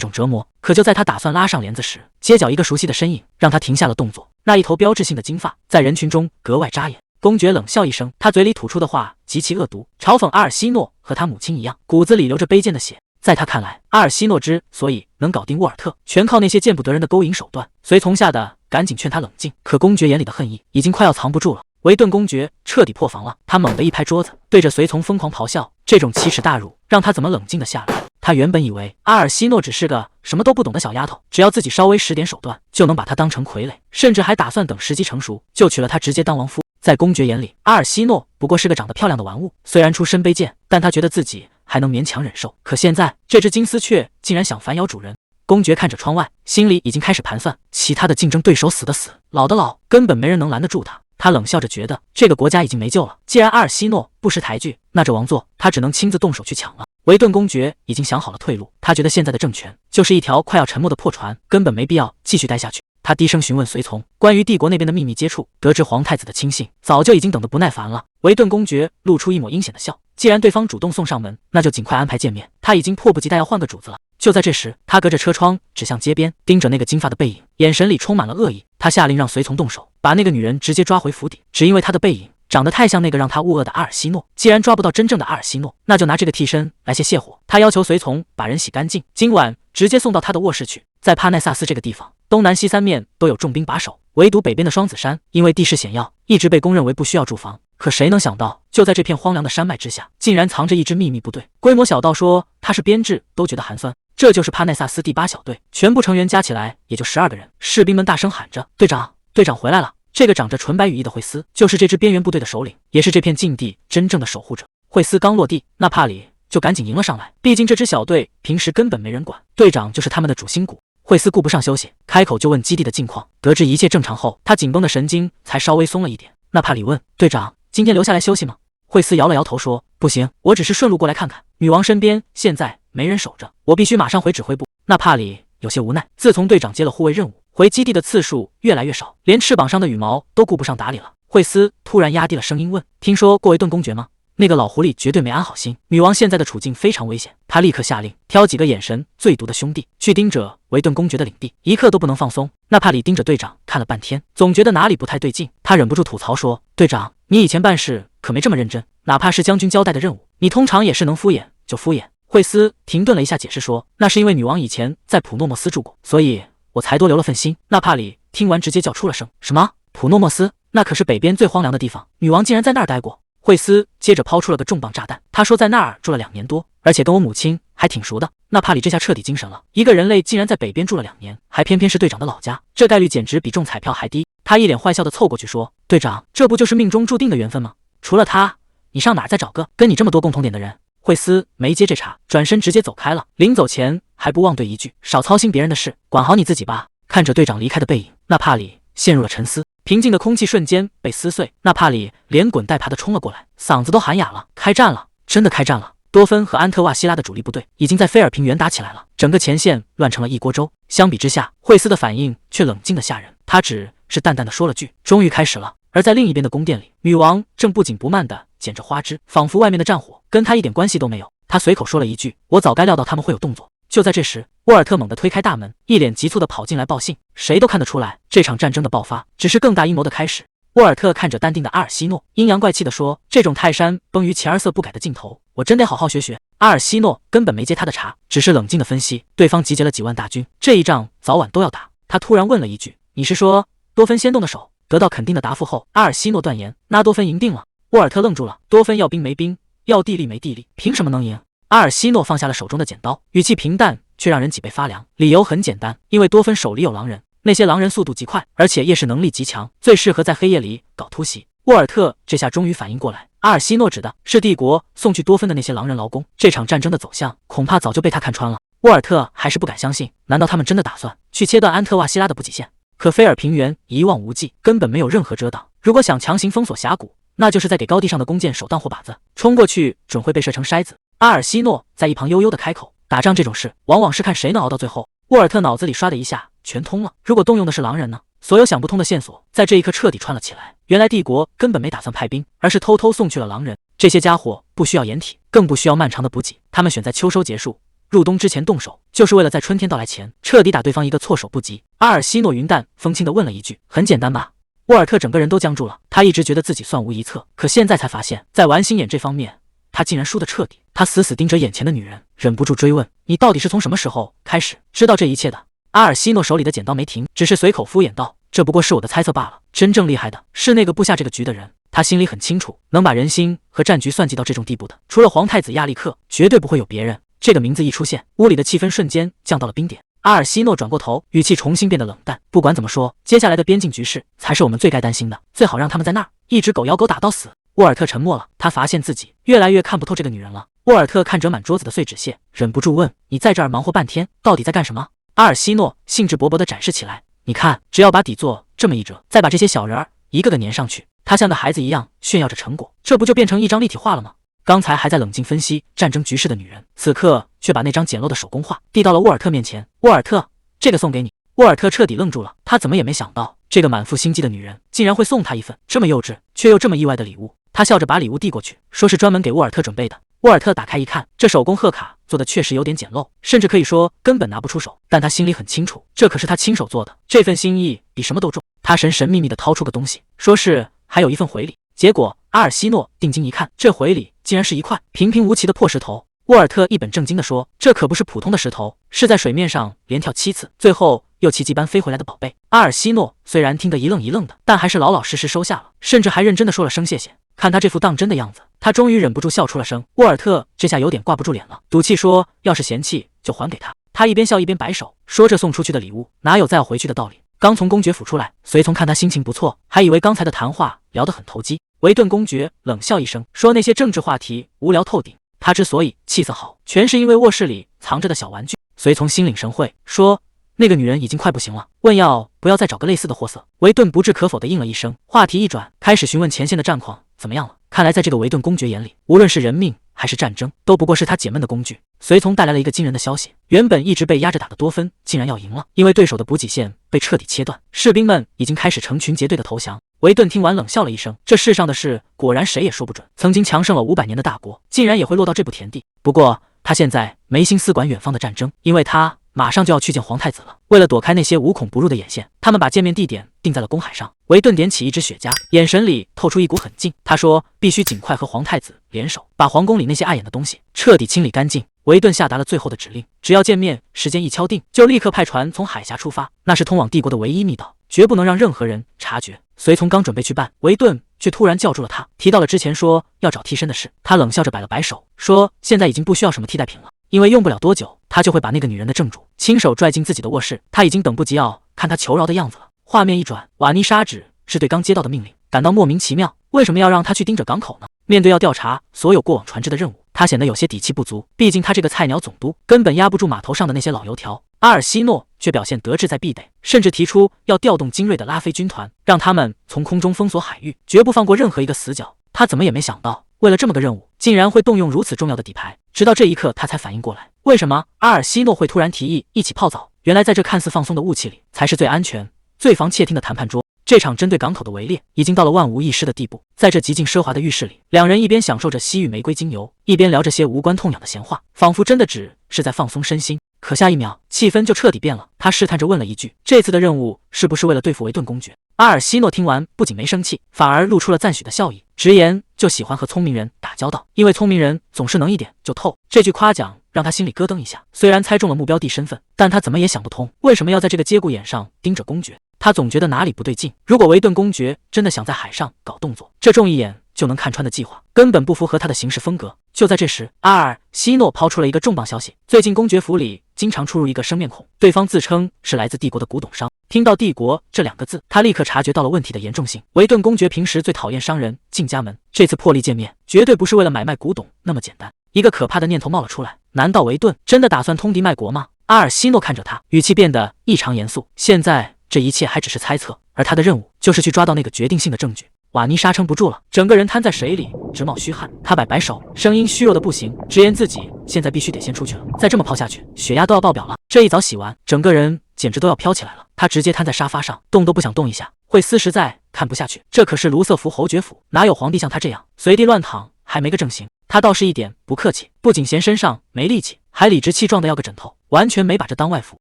种折磨。可就在他打算拉上帘子时，街角一个熟悉的身影让他停下了动作。那一头标志性的金发在人群中格外扎眼。公爵冷笑一声，他嘴里吐出的话极其恶毒，嘲讽阿尔西诺和他母亲一样，骨子里流着卑贱的血。在他看来，阿尔西诺之所以能搞定沃尔特，全靠那些见不得人的勾引手段。随从下的赶紧劝他冷静，可公爵眼里的恨意已经快要藏不住了。维顿公爵彻底破防了，他猛地一拍桌子，对着随从疯狂咆哮。这种奇耻大辱让他怎么冷静得下来？他原本以为阿尔西诺只是个什么都不懂的小丫头，只要自己稍微使点手段，就能把他当成傀儡，甚至还打算等时机成熟就娶了她直接当王夫。在公爵眼里，阿尔西诺不过是个长得漂亮的玩物，虽然出身卑贱，但他觉得自己还能勉强忍受。可现在这只金丝雀竟然想反咬主人。公爵看着窗外，心里已经开始盘算，其他的竞争对手死的死，老的老，根本没人能拦得住他。他冷笑着觉得这个国家已经没救了，既然阿尔西诺不识抬举，那这王座他只能亲自动手去抢了。维顿公爵已经想好了退路，他觉得现在的政权就是一条快要沉没的破船，根本没必要继续待下去。他低声询问随从关于帝国那边的秘密接触，得知皇太子的亲信早就已经等得不耐烦了。维顿公爵露出一抹阴险的笑，既然对方主动送上门，那就尽快安排见面。他已经迫不及待要换个主子了。就在这时，他隔着车窗指向街边，盯着那个金发的背影，眼神里充满了恶意。他下令让随从动手，把那个女人直接抓回府邸，只因为她的背影长得太像那个让他误愕的阿尔西诺。既然抓不到真正的阿尔西诺，那就拿这个替身来泄火。他要求随从把人洗干净，今晚直接送到他的卧室去。在帕奈萨斯这个地方，东南西三面都有重兵把守，唯独北边的双子山因为地势险要，一直被公认为不需要驻防。可谁能想到，就在这片荒凉的山脉之下，竟然藏着一支秘密部队，规模小到说他是编制都觉得寒酸。这就是帕奈萨斯第8小队，全部成员加起来也就12个人。士兵们大声喊着：“队长，队长回来了！”这个长着纯白羽翼的惠斯，就是这支边缘部队的首领，也是这片禁地真正的守护者。惠斯刚落地，纳帕里就赶紧迎了上来，毕竟这支小队平时根本没人管，队长就是他们的主心骨。惠斯顾不上休息，开口就问基地的近况。得知一切正常后，他紧绷的神经才稍微松了一点。纳帕里问：“队长，今天留下来休息吗？”惠斯摇了摇头说：“不行，我只是顺路过来看看。女王身边现在没人守着，我必须马上回指挥部。”纳帕里有些无奈，自从队长接了护卫任务，回基地的次数越来越少，连翅膀上的羽毛都顾不上打理了。惠斯突然压低了声音问：“听说过维顿公爵吗？”那个老狐狸绝对没安好心，女王现在的处境非常危险。他立刻下令，挑几个眼神最毒的兄弟去盯着维顿公爵的领地，一刻都不能放松。纳帕里盯着队长看了半天，总觉得哪里不太对劲，他忍不住吐槽说：“队长，你以前办事可没这么认真，哪怕是将军交代的任务，你通常也是能敷衍就敷衍。”惠斯停顿了一下，解释说：“那是因为女王以前在普诺莫斯住过，所以我才多留了份心。”纳帕里听完直接叫出了声：“什么？普诺莫斯？那可是北边最荒凉的地方，女王竟然在那儿待过？”惠斯接着抛出了个重磅炸弹，他说在那儿住了2年多，而且跟我母亲还挺熟的。纳帕里这下彻底精神了，一个人类竟然在北边住了2年，还偏偏是队长的老家，这概率简直比中彩票还低。他一脸坏笑的凑过去说：“队长，这不就是命中注定的缘分吗？除了他，你上哪儿再找个跟你这么多共同点的人？”惠斯没接这茬，转身直接走开了。临走前还不忘对一句：“少操心别人的事，管好你自己吧。”看着队长离开的背影，纳帕里陷入了沉思。平静的空气瞬间被撕碎，纳帕里连滚带爬的冲了过来，嗓子都喊哑了：“开战了！真的开战了！”多芬和安特瓦西拉的主力部队已经在菲尔平原打起来了，整个前线乱成了一锅粥。相比之下，惠斯的反应却冷静的吓人，他只是淡淡的说了句：“终于开始了。”而在另一边的宫殿里，女王正不紧不慢地捡着花枝，仿佛外面的战火跟她一点关系都没有。她随口说了一句：“我早该料到他们会有动作。”就在这时，沃尔特猛地推开大门，一脸急促地跑进来报信。谁都看得出来，这场战争的爆发只是更大阴谋的开始。沃尔特看着淡定的阿尔西诺，阴阳怪气地说：“这种泰山崩于前而色不改的劲头，我真得好好学学。”阿尔西诺根本没接他的茬，只是冷静地分析对方集结了几万大军，这一仗早晚都要打。他突然问了一句：“你是说多芬先动的手？”得到肯定的答复后，阿尔西诺断言：“那多芬赢定了。”沃尔特愣住了，多芬要兵没兵，要地利没地利，凭什么能赢？阿尔西诺放下了手中的剪刀，语气平淡，却让人脊背发凉。理由很简单，因为多芬手里有狼人，那些狼人速度极快，而且夜视能力极强，最适合在黑夜里搞突袭。沃尔特这下终于反应过来，阿尔西诺指的是帝国送去多芬的那些狼人劳工。这场战争的走向恐怕早就被他看穿了。沃尔特还是不敢相信，难道他们真的打算去切断安特瓦西拉的补给线？可菲尔平原一望无际，根本没有任何遮挡。如果想强行封锁峡谷，那就是在给高地上的弓箭手当活靶子，冲过去准会被射成筛子。阿尔西诺在一旁悠悠的开口：“打仗这种事，往往是看谁能熬到最后。”沃尔特脑子里刷的一下全通了，如果动用的是狼人呢？所有想不通的线索在这一刻彻底串了起来。原来帝国根本没打算派兵，而是偷偷送去了狼人。这些家伙不需要掩体，更不需要漫长的补给，他们选在秋收结束、入冬之前动手，就是为了在春天到来前彻底打对方一个措手不及。阿尔西诺云淡风轻地问了一句：“很简单吧？”沃尔特整个人都僵住了，他一直觉得自己算无一策，可现在才发现，在玩心眼这方面，他竟然输得彻底。他死死盯着眼前的女人，忍不住追问：“你到底是从什么时候开始知道这一切的？”阿尔西诺手里的剪刀没停，只是随口敷衍道：“这不过是我的猜测罢了。真正厉害的是那个布下这个局的人，他心里很清楚，能把人心和战局算计到这种地步的，除了皇太子亚历克，绝对不会有别人。”这个名字一出现，屋里的气氛瞬间降到了冰点。阿尔西诺转过头，语气重新变得冷淡。不管怎么说，接下来的边境局势才是我们最该担心的，最好让他们在那儿一直狗咬狗打到死。沃尔特沉默了，他发现自己越来越看不透这个女人了。沃尔特看着满桌子的碎纸屑，忍不住问：“你在这儿忙活半天，到底在干什么？”阿尔西诺兴致勃勃地展示起来：“你看，只要把底座这么一折，再把这些小人儿一个个粘上去，他像个孩子一样炫耀着成果，这不就变成一张立体画了吗？”刚才还在冷静分析战争局势的女人，此刻却把那张简陋的手工画递到了沃尔特面前。沃尔特，这个送给你。沃尔特彻底愣住了，他怎么也没想到，这个满腹心机的女人竟然会送他一份这么幼稚却又这么意外的礼物。他笑着把礼物递过去，说是专门给沃尔特准备的。沃尔特打开一看，这手工贺卡做的确实有点简陋，甚至可以说根本拿不出手，但他心里很清楚，这可是他亲手做的，这份心意比什么都重。他神神秘秘地掏出个东西，说是还有一份回礼。结果阿尔西诺定睛一看，这回礼竟然是一块平平无奇的破石头。沃尔特一本正经地说：“这可不是普通的石头，是在水面上连跳7次，最后又奇迹般飞回来的宝贝。”阿尔西诺虽然听得一愣一愣的，但还是老老实实收下了，甚至还认真地说了声谢谢。看他这副当真的样子，他终于忍不住笑出了声。沃尔特这下有点挂不住脸了，赌气说：“要是嫌弃就还给他。”他一边笑一边摆手，说：“这送出去的礼物哪有再要回去的道理？”刚从公爵府出来，随从看他心情不错，还以为刚才的谈话聊得很投机。维顿公爵冷笑一声，说：“那些政治话题无聊透顶。”他之所以气色好，全是因为卧室里藏着的小玩具。随从心领神会，说：“那个女人已经快不行了，问要不要再找个类似的货色。”维顿不置可否地应了一声，话题一转，开始询问前线的战况怎么样了。看来在这个维顿公爵眼里，无论是人命还是战争，都不过是他解闷的工具。随从带来了一个惊人的消息，原本一直被压着打的多芬竟然要赢了，因为对手的补给线被彻底切断，士兵们已经开始成群结队的投降。维顿听完冷笑了一声，这世上的事果然谁也说不准，曾经强盛了500年的大国，竟然也会落到这步田地。不过他现在没心思管远方的战争，因为他马上就要去见皇太子了。为了躲开那些无孔不入的眼线，他们把见面地点定在了公海上。维顿点起一支雪茄，眼神里透出一股狠劲。他说：“必须尽快和皇太子联手，把皇宫里那些碍眼的东西彻底清理干净。”维顿下达了最后的指令，只要见面时间一敲定，就立刻派船从海峡出发，那是通往帝国的唯一密道，绝不能让任何人察觉。随从刚准备去办，维顿却突然叫住了他，提到了之前说要找替身的事。他冷笑着摆了摆手，说：“现在已经不需要什么替代品了，因为用不了多久，他就会把那个女人的正主亲手拽进自己的卧室。他已经等不及要看他求饶的样子了。”画面一转，瓦妮莎只是对刚接到的命令感到莫名其妙，为什么要让他去盯着港口呢？面对要调查所有过往船只的任务，他显得有些底气不足，毕竟他这个菜鸟总督根本压不住码头上的那些老油条。阿尔西诺却表现得志在必得，甚至提出要调动精锐的拉菲军团，让他们从空中封锁海域，绝不放过任何一个死角。他怎么也没想到，为了这么个任务，竟然会动用如此重要的底牌。直到这一刻，他才反应过来，为什么阿尔西诺会突然提议一起泡澡。原来在这看似放松的雾气里，才是最安全、最防窃听的谈判桌。这场针对港口的围猎已经到了万无一失的地步。在这极尽奢华的浴室里，两人一边享受着西域玫瑰精油，一边聊着些无关痛痒的闲话，仿佛真的只是在放松身心。可下一秒，气氛就彻底变了。他试探着问了一句：“这次的任务是不是为了对付维顿公爵？”阿尔西诺听完，不仅没生气，反而露出了赞许的笑意，直言就喜欢和聪明人打交道，因为聪明人总是能一点就透。这句夸奖让他心里咯噔一下，虽然猜中了目标地身份，但他怎么也想不通，为什么要在这个节骨眼上盯着公爵。他总觉得哪里不对劲。如果维顿公爵真的想在海上搞动作，这重一眼就能看穿的计划根本不符合他的行事风格。就在这时，阿尔西诺抛出了一个重磅消息：最近公爵府里经常出入一个生面孔，对方自称是来自帝国的古董商。听到帝国这两个字，他立刻察觉到了问题的严重性。维顿公爵平时最讨厌商人进家门，这次破例见面绝对不是为了买卖古董那么简单。一个可怕的念头冒了出来，难道维顿真的打算通敌卖国吗？阿尔西诺看着他，语气变得异常严肃。现在这一切还只是猜测，而他的任务就是去抓到那个决定性的证据。瓦妮莎撑不住了，整个人瘫在水里，直冒虚汗。他摆摆手，声音虚弱的不行，直言自己现在必须得先出去了，再这么泡下去，血压都要爆表了。这一早洗完，整个人简直都要飘起来了。他直接瘫在沙发上，动都不想动一下。惠斯实在看不下去，这可是卢瑟福侯爵府，哪有皇帝像他这样随地乱躺，还没个正形。他倒是一点不客气，不仅嫌身上没力气，还理直气壮的要个枕头，完全没把这当外服。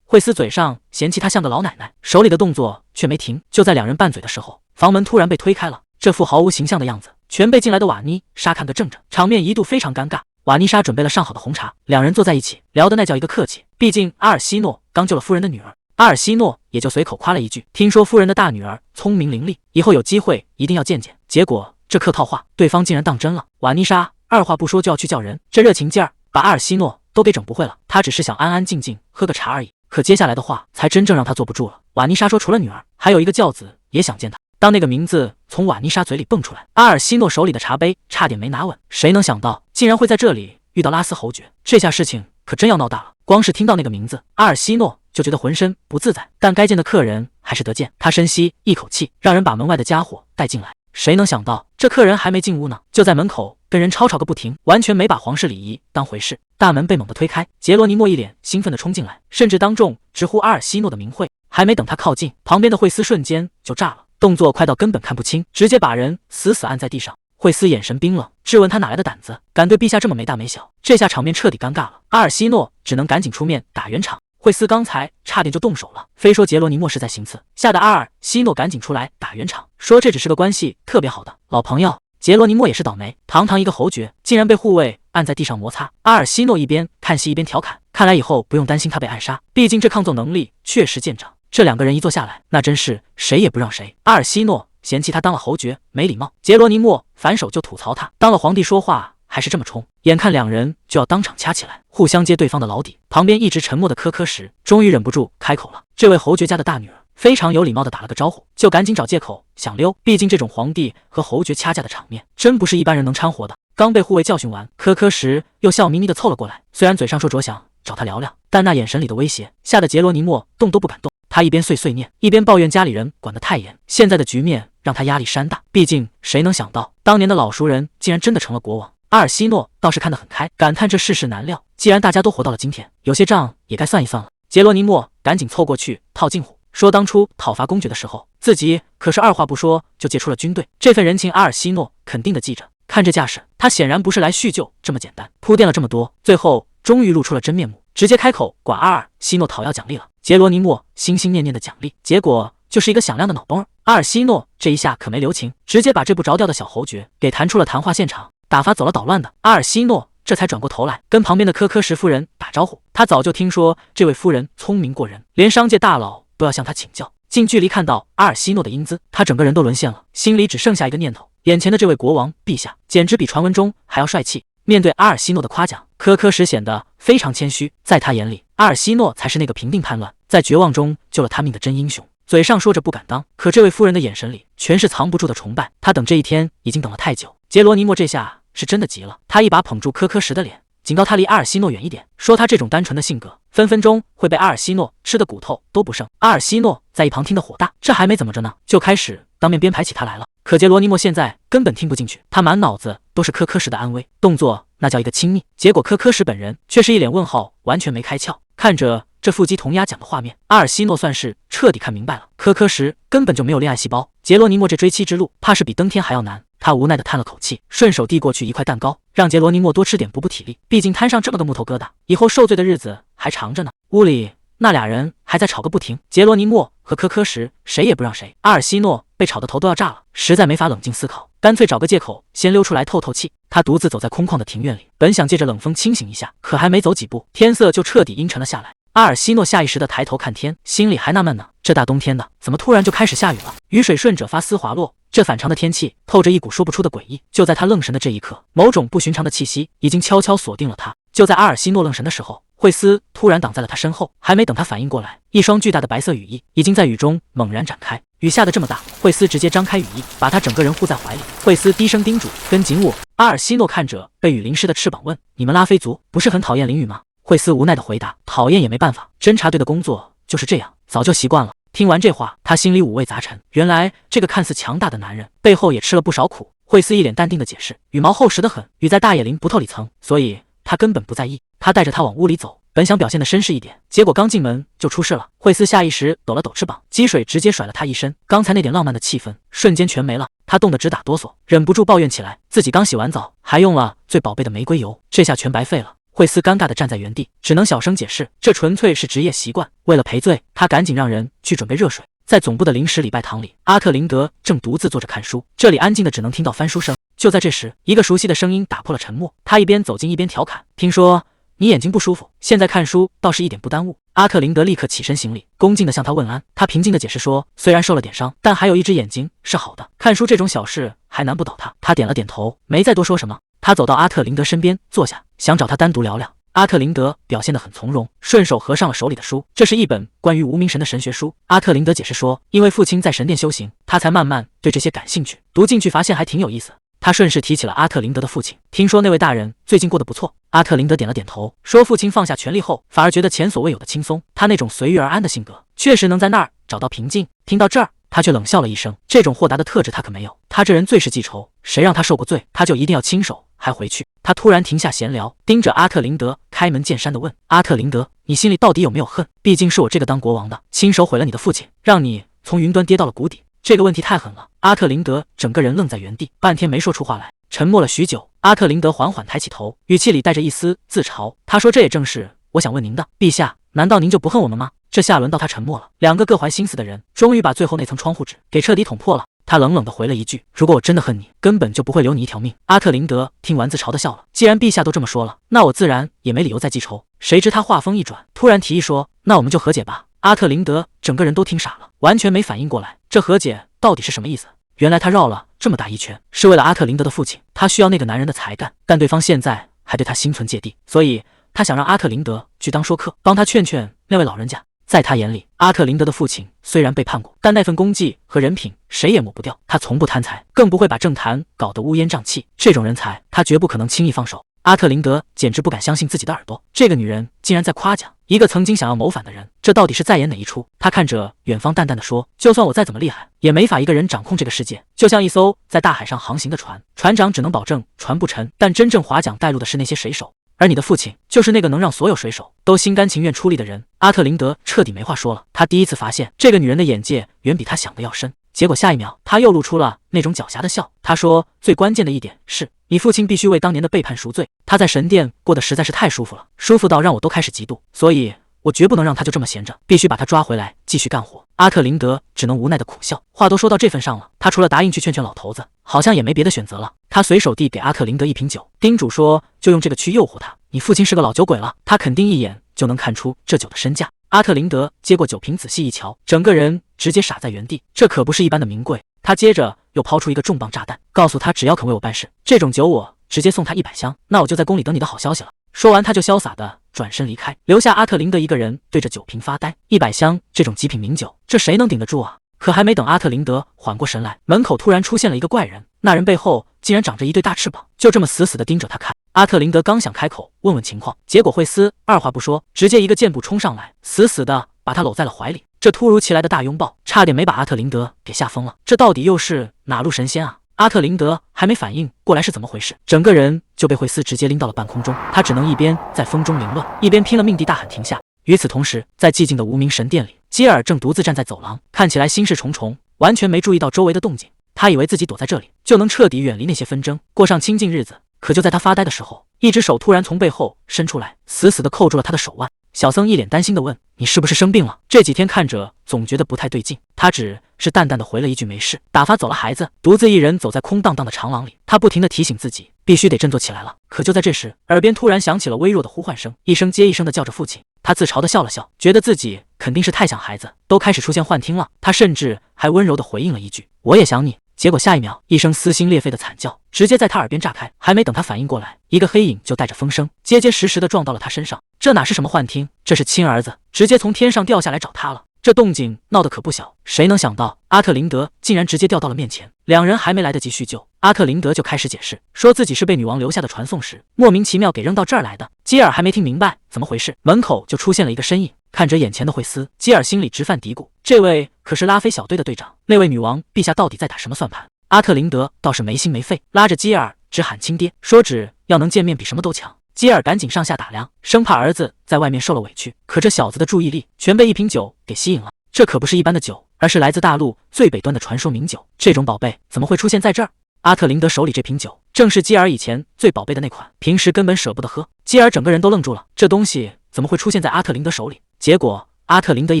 惠斯嘴上嫌弃他像个老奶奶，手里的动作却没停。就在两人拌嘴的时候，房门突然被推开了，这副毫无形象的样子全被进来的瓦妮莎看个正着，场面一度非常尴尬。瓦妮莎准备了上好的红茶，两人坐在一起聊得那叫一个客气，毕竟阿尔西诺刚救了夫人的女儿。阿尔西诺也就随口夸了一句，听说夫人的大女儿聪明伶俐，以后有机会一定要见见。结果这客套话对方竟然当真了。瓦妮莎二话不说就要去叫人，这热情劲儿把阿尔西诺都给整不会了。他只是想安安静静喝个茶而已，可接下来的话才真正让他坐不住了。瓦妮莎说除了女儿，还有一个教子也想见他。当那个名字从瓦妮莎嘴里蹦出来，阿尔西诺手里的茶杯差点没拿稳。谁能想到竟然会在这里遇到拉斯侯爵，这下事情可真要闹大了。光是听到那个名字，阿尔西诺就觉得浑身不自在，但该见的客人还是得见。他深吸一口气，让人把门外的家伙带进来。谁能想到这客人还没进屋呢，就在门口跟人吵个不停，完全没把皇室礼仪当回事。大门被猛地推开，杰罗尼莫一脸兴奋地冲进来，甚至当众直呼阿尔西诺的名讳。还没等他靠近，旁边的惠斯瞬间就炸了，动作快到根本看不清，直接把人死死按在地上。惠斯眼神冰冷，质问他哪来的胆子，敢对陛下这么没大没小。这下场面彻底尴尬了，阿尔西诺只能赶紧出面打圆场。惠斯刚才差点就动手了，非说杰罗尼莫是在行刺，吓得阿尔西诺赶紧出来打圆场，说这只是个关系特别好的老朋友。杰罗尼莫也是倒霉，堂堂一个侯爵，竟然被护卫按在地上摩擦。阿尔西诺一边看戏一边调侃，看来以后不用担心他被暗杀，毕竟这抗揍能力确实见长。这两个人一坐下来，那真是谁也不让谁。阿尔西诺嫌弃他当了侯爵没礼貌，杰罗尼莫反手就吐槽他当了皇帝说话还是这么冲。眼看两人就要当场掐起来，互相揭对方的老底，旁边一直沉默的科科什终于忍不住开口了。这位侯爵家的大女儿非常有礼貌的打了个招呼，就赶紧找借口想溜，毕竟这种皇帝和侯爵掐架的场面真不是一般人能掺和的。刚被护卫教训完，科科什又笑眯眯的凑了过来，虽然嘴上说着想找他聊聊，但那眼神里的威胁吓得杰罗尼莫动都不敢动。他一边碎碎念，一边抱怨家里人管得太严，现在的局面让他压力山大。毕竟谁能想到当年的老熟人竟然真的成了国王。阿尔西诺倒是看得很开，感叹这世事难料，既然大家都活到了今天，有些账也该算一算了。杰罗尼莫赶紧凑过去套近乎，说当初讨伐公爵的时候，自己可是二话不说就接出了军队，这份人情阿尔西诺肯定的记着。看这架势，他显然不是来叙旧这么简单。铺垫了这么多，最后终于露出了真面目，直接开口管阿尔西诺讨要奖励了。杰罗尼莫心心念念的奖励，结果就是一个响亮的脑崩。阿尔西诺这一下可没留情，直接把这不着调的小侯爵给弹出了谈话现场，打发走了捣乱的。阿尔西诺这才转过头来跟旁边的科科什夫人打招呼，他早就听说这位夫人聪明过人，连商界大佬都要向他请教。近距离看到阿尔西诺的英姿，他整个人都沦陷了，心里只剩下一个念头：眼前的这位国王陛下简直比传闻中还要帅气。面对阿尔西诺的夸奖，科科什显得非常谦虚，在他眼里，阿尔西诺才是那个平定叛乱，在绝望中救了他命的真英雄。嘴上说着不敢当，可这位夫人的眼神里全是藏不住的崇拜。他等这一天已经等了太久。杰罗尼莫这下是真的急了，他一把捧住科科什的脸，警告他离阿尔西诺远一点，说他这种单纯的性格分分钟会被阿尔西诺吃的骨头都不剩。阿尔西诺在一旁听得火大，这还没怎么着呢，就开始当面编排起他来了。可杰罗尼莫现在根本听不进去，他满脑子都是科科什的安危，动作那叫一个亲密。结果科科什本人却是一脸问号，完全没开窍。看着这腹肌童鸭讲的画面，阿尔西诺算是彻底看明白了，科科什根本就没有恋爱细胞。杰罗尼莫这追妻之路怕是比登天还要难。他无奈地叹了口气，顺手递过去一块蛋糕，让杰罗尼莫多吃点补补体力，毕竟摊上这么个木头疙瘩，以后受罪的日子还长着呢。屋里那俩人还在吵个不停，杰罗尼莫和科科什谁也不让谁。阿尔西诺被吵得头都要炸了，实在没法冷静思考，干脆找个借口先溜出来透透气。他独自走在空旷的庭院里，本想借着冷风清醒一下，可还没走几步，天色就彻底阴沉了下来。阿尔西诺下意识地抬头看天，心里还纳闷呢，这大冬天的，怎么突然就开始下雨了？雨水顺着发丝滑落，这反常的天气透着一股说不出的诡异。就在他愣神的这一刻，某种不寻常的气息已经悄悄锁定了他。就在阿尔西诺愣神的时候，惠斯突然挡在了他身后，还没等他反应过来，一双巨大的白色羽翼已经在雨中猛然展开。雨下得这么大，惠斯直接张开羽翼，把他整个人护在怀里。惠斯低声叮嘱：“跟紧我。”阿尔西诺看着被雨淋湿的翅膀问：“你们拉菲族不是很讨厌淋雨吗？”惠斯无奈地回答：“讨厌也没办法，侦察队的工作就是这样，早就习惯了。”听完这话，他心里五味杂陈。原来这个看似强大的男人背后也吃了不少苦。惠斯一脸淡定地解释：“羽毛厚实得很，雨在大野林不透里层，所以他根本不在意。”他带着他往屋里走，本想表现得绅士一点，结果刚进门就出事了。惠斯下意识抖了抖翅膀，积水直接甩了他一身，刚才那点浪漫的气氛瞬间全没了。他冻得直打哆嗦，忍不住抱怨起来，自己刚洗完澡，还用了最宝贝的玫瑰油，这下全白费了。惠斯尴尬地站在原地，只能小声解释，这纯粹是职业习惯。为了赔罪，他赶紧让人去准备热水。在总部的临时礼拜堂里，阿特林德正独自坐着看书，这里安静的只能听到翻书声。就在这时，一个熟悉的声音打破了沉默。他一边走近一边调侃：“听说你眼睛不舒服，现在看书倒是一点不耽误。”阿特林德立刻起身行礼，恭敬地向他问安。他平静地解释说，虽然受了点伤，但还有一只眼睛是好的，看书这种小事还难不倒他。他点了点头，没再多说什么。他走到阿特林德身边坐下，想找他单独聊聊。阿特林德表现得很从容，顺手合上了手里的书，这是一本关于无名神的神学书。阿特林德解释说，因为父亲在神殿修行，他才慢慢对这些感兴趣，读进去发现还挺有意思。他顺势提起了阿特林德的父亲，听说那位大人最近过得不错。阿特林德点了点头，说父亲放下权力后，反而觉得前所未有的轻松，他那种随遇而安的性格，确实能在那儿找到平静。听到这儿，他却冷笑了一声，这种豁达的特质他可没有，他这人最是记仇，谁让他受过罪，他就一定要亲手还回去。他突然停下闲聊，盯着阿特林德，开门见山地问：“阿特林德，你心里到底有没有恨？毕竟是我这个当国王的，亲手毁了你的父亲，让你从云端跌到了谷底，这个问题太狠了。”阿特林德整个人愣在原地，半天没说出话来，沉默了许久。阿特林德缓缓抬起头，语气里带着一丝自嘲，他说：“这也正是我想问您的，陛下，难道您就不恨我们吗？”这下轮到他沉默了。两个各怀心思的人，终于把最后那层窗户纸给彻底捅破了。他冷冷地回了一句：“如果我真的恨你，根本就不会留你一条命。”阿特林德听完自嘲地笑了，既然陛下都这么说了，那我自然也没理由再记仇。谁知他话锋一转，突然提议说：“那我们就和解吧。”阿特林德整个人都听傻了，完全没反应过来，这和解到底是什么意思？原来他绕了这么大一圈，是为了阿特林德的父亲，他需要那个男人的才干，但对方现在还对他心存芥蒂，所以他想让阿特林德去当说客，帮他劝劝那位老人家。在他眼里，阿特林德的父亲虽然背叛过，但那份功绩和人品谁也抹不掉。他从不贪财，更不会把政坛搞得乌烟瘴气，这种人才他绝不可能轻易放手。阿特林德简直不敢相信自己的耳朵，这个女人竟然在夸奖一个曾经想要谋反的人，这到底是在演哪一出？他看着远方，淡淡的说：“就算我再怎么厉害，也没法一个人掌控这个世界。就像一艘在大海上航行的船，船长只能保证船不沉，但真正划桨带路的是那些水手。而你的父亲就是那个能让所有水手都心甘情愿出力的人。”阿特林德彻底没话说了，他第一次发现这个女人的眼界远比他想的要深。结果下一秒，他又露出了那种狡黠的笑。他说：“最关键的一点是，你父亲必须为当年的背叛赎罪。他在神殿过得实在是太舒服了，舒服到让我都开始嫉妒，所以我绝不能让他就这么闲着，必须把他抓回来继续干活。”阿特林德只能无奈的苦笑。话都说到这份上了，他除了答应去劝劝老头子，好像也没别的选择了。他随手递给阿特林德一瓶酒，叮嘱说：“就用这个去诱惑他。你父亲是个老酒鬼了，他肯定一眼就能看出这酒的身价。”阿特林德接过酒瓶，仔细一瞧，整个人直接傻在原地，这可不是一般的名贵。他接着又抛出一个重磅炸弹，告诉他只要肯为我办事，这种酒我直接送他100箱，那我就在宫里等你的好消息了。说完，他就潇洒的转身离开，留下阿特林德一个人对着酒瓶发呆。100箱这种极品名酒，这谁能顶得住啊？可还没等阿特林德缓过神来，门口突然出现了一个怪人，那人背后竟然长着一对大翅膀，就这么死死地盯着他看。阿特林德刚想开口问问情况，结果惠斯二话不说，直接一个箭步冲上来，死死地把他搂在了怀里。这突如其来的大拥抱，差点没把阿特林德给吓疯了。这到底又是哪路神仙啊？阿特林德还没反应过来是怎么回事，整个人就被惠斯直接拎到了半空中。他只能一边在风中凌乱，一边拼了命地大喊停下。与此同时，在寂静的无名神殿里，基尔正独自站在走廊，看起来心事重重，完全没注意到周围的动静。他以为自己躲在这里就能彻底远离那些纷争，过上清静日子。可就在他发呆的时候，一只手突然从背后伸出来，死死地扣住了他的手腕。小僧一脸担心地问：“你是不是生病了？这几天看着总觉得不太对劲。”他只是淡淡的回了一句：“没事。”打发走了孩子，独自一人走在空荡荡的长廊里，他不停地提醒自己，必须得振作起来了。可就在这时，耳边突然响起了微弱的呼唤声，一声接一声的叫着父亲。他自嘲地笑了笑，觉得自己肯定是太想孩子，都开始出现幻听了。他甚至还温柔地回应了一句：“我也想你。”结果下一秒，一声撕心裂肺的惨叫直接在他耳边炸开，还没等他反应过来，一个黑影就带着风声结结实实的撞到了他身上。这哪是什么幻听，这是亲儿子直接从天上掉下来找他了。这动静闹得可不小，谁能想到阿特林德竟然直接掉到了面前，两人还没来得及叙旧，阿特林德就开始解释，说自己是被女王留下的传送石，莫名其妙给扔到这儿来的。基尔还没听明白怎么回事，门口就出现了一个身影。看着眼前的惠斯，基尔心里直犯嘀咕，这位可是拉菲小队的队长，那位女王陛下到底在打什么算盘？阿特林德倒是没心没肺，拉着基尔直喊亲爹，说只要能见面比什么都强。基尔赶紧上下打量，生怕儿子在外面受了委屈，可这小子的注意力全被一瓶酒给吸引了。这可不是一般的酒，而是来自大陆最北端的传说名酒。这种宝贝怎么会出现在这儿？阿特林德手里这瓶酒正是基尔以前最宝贝的那款，平时根本舍不得喝。基尔整个人都愣住了，这东西怎么会出现在阿特林德手里？结果阿特林德一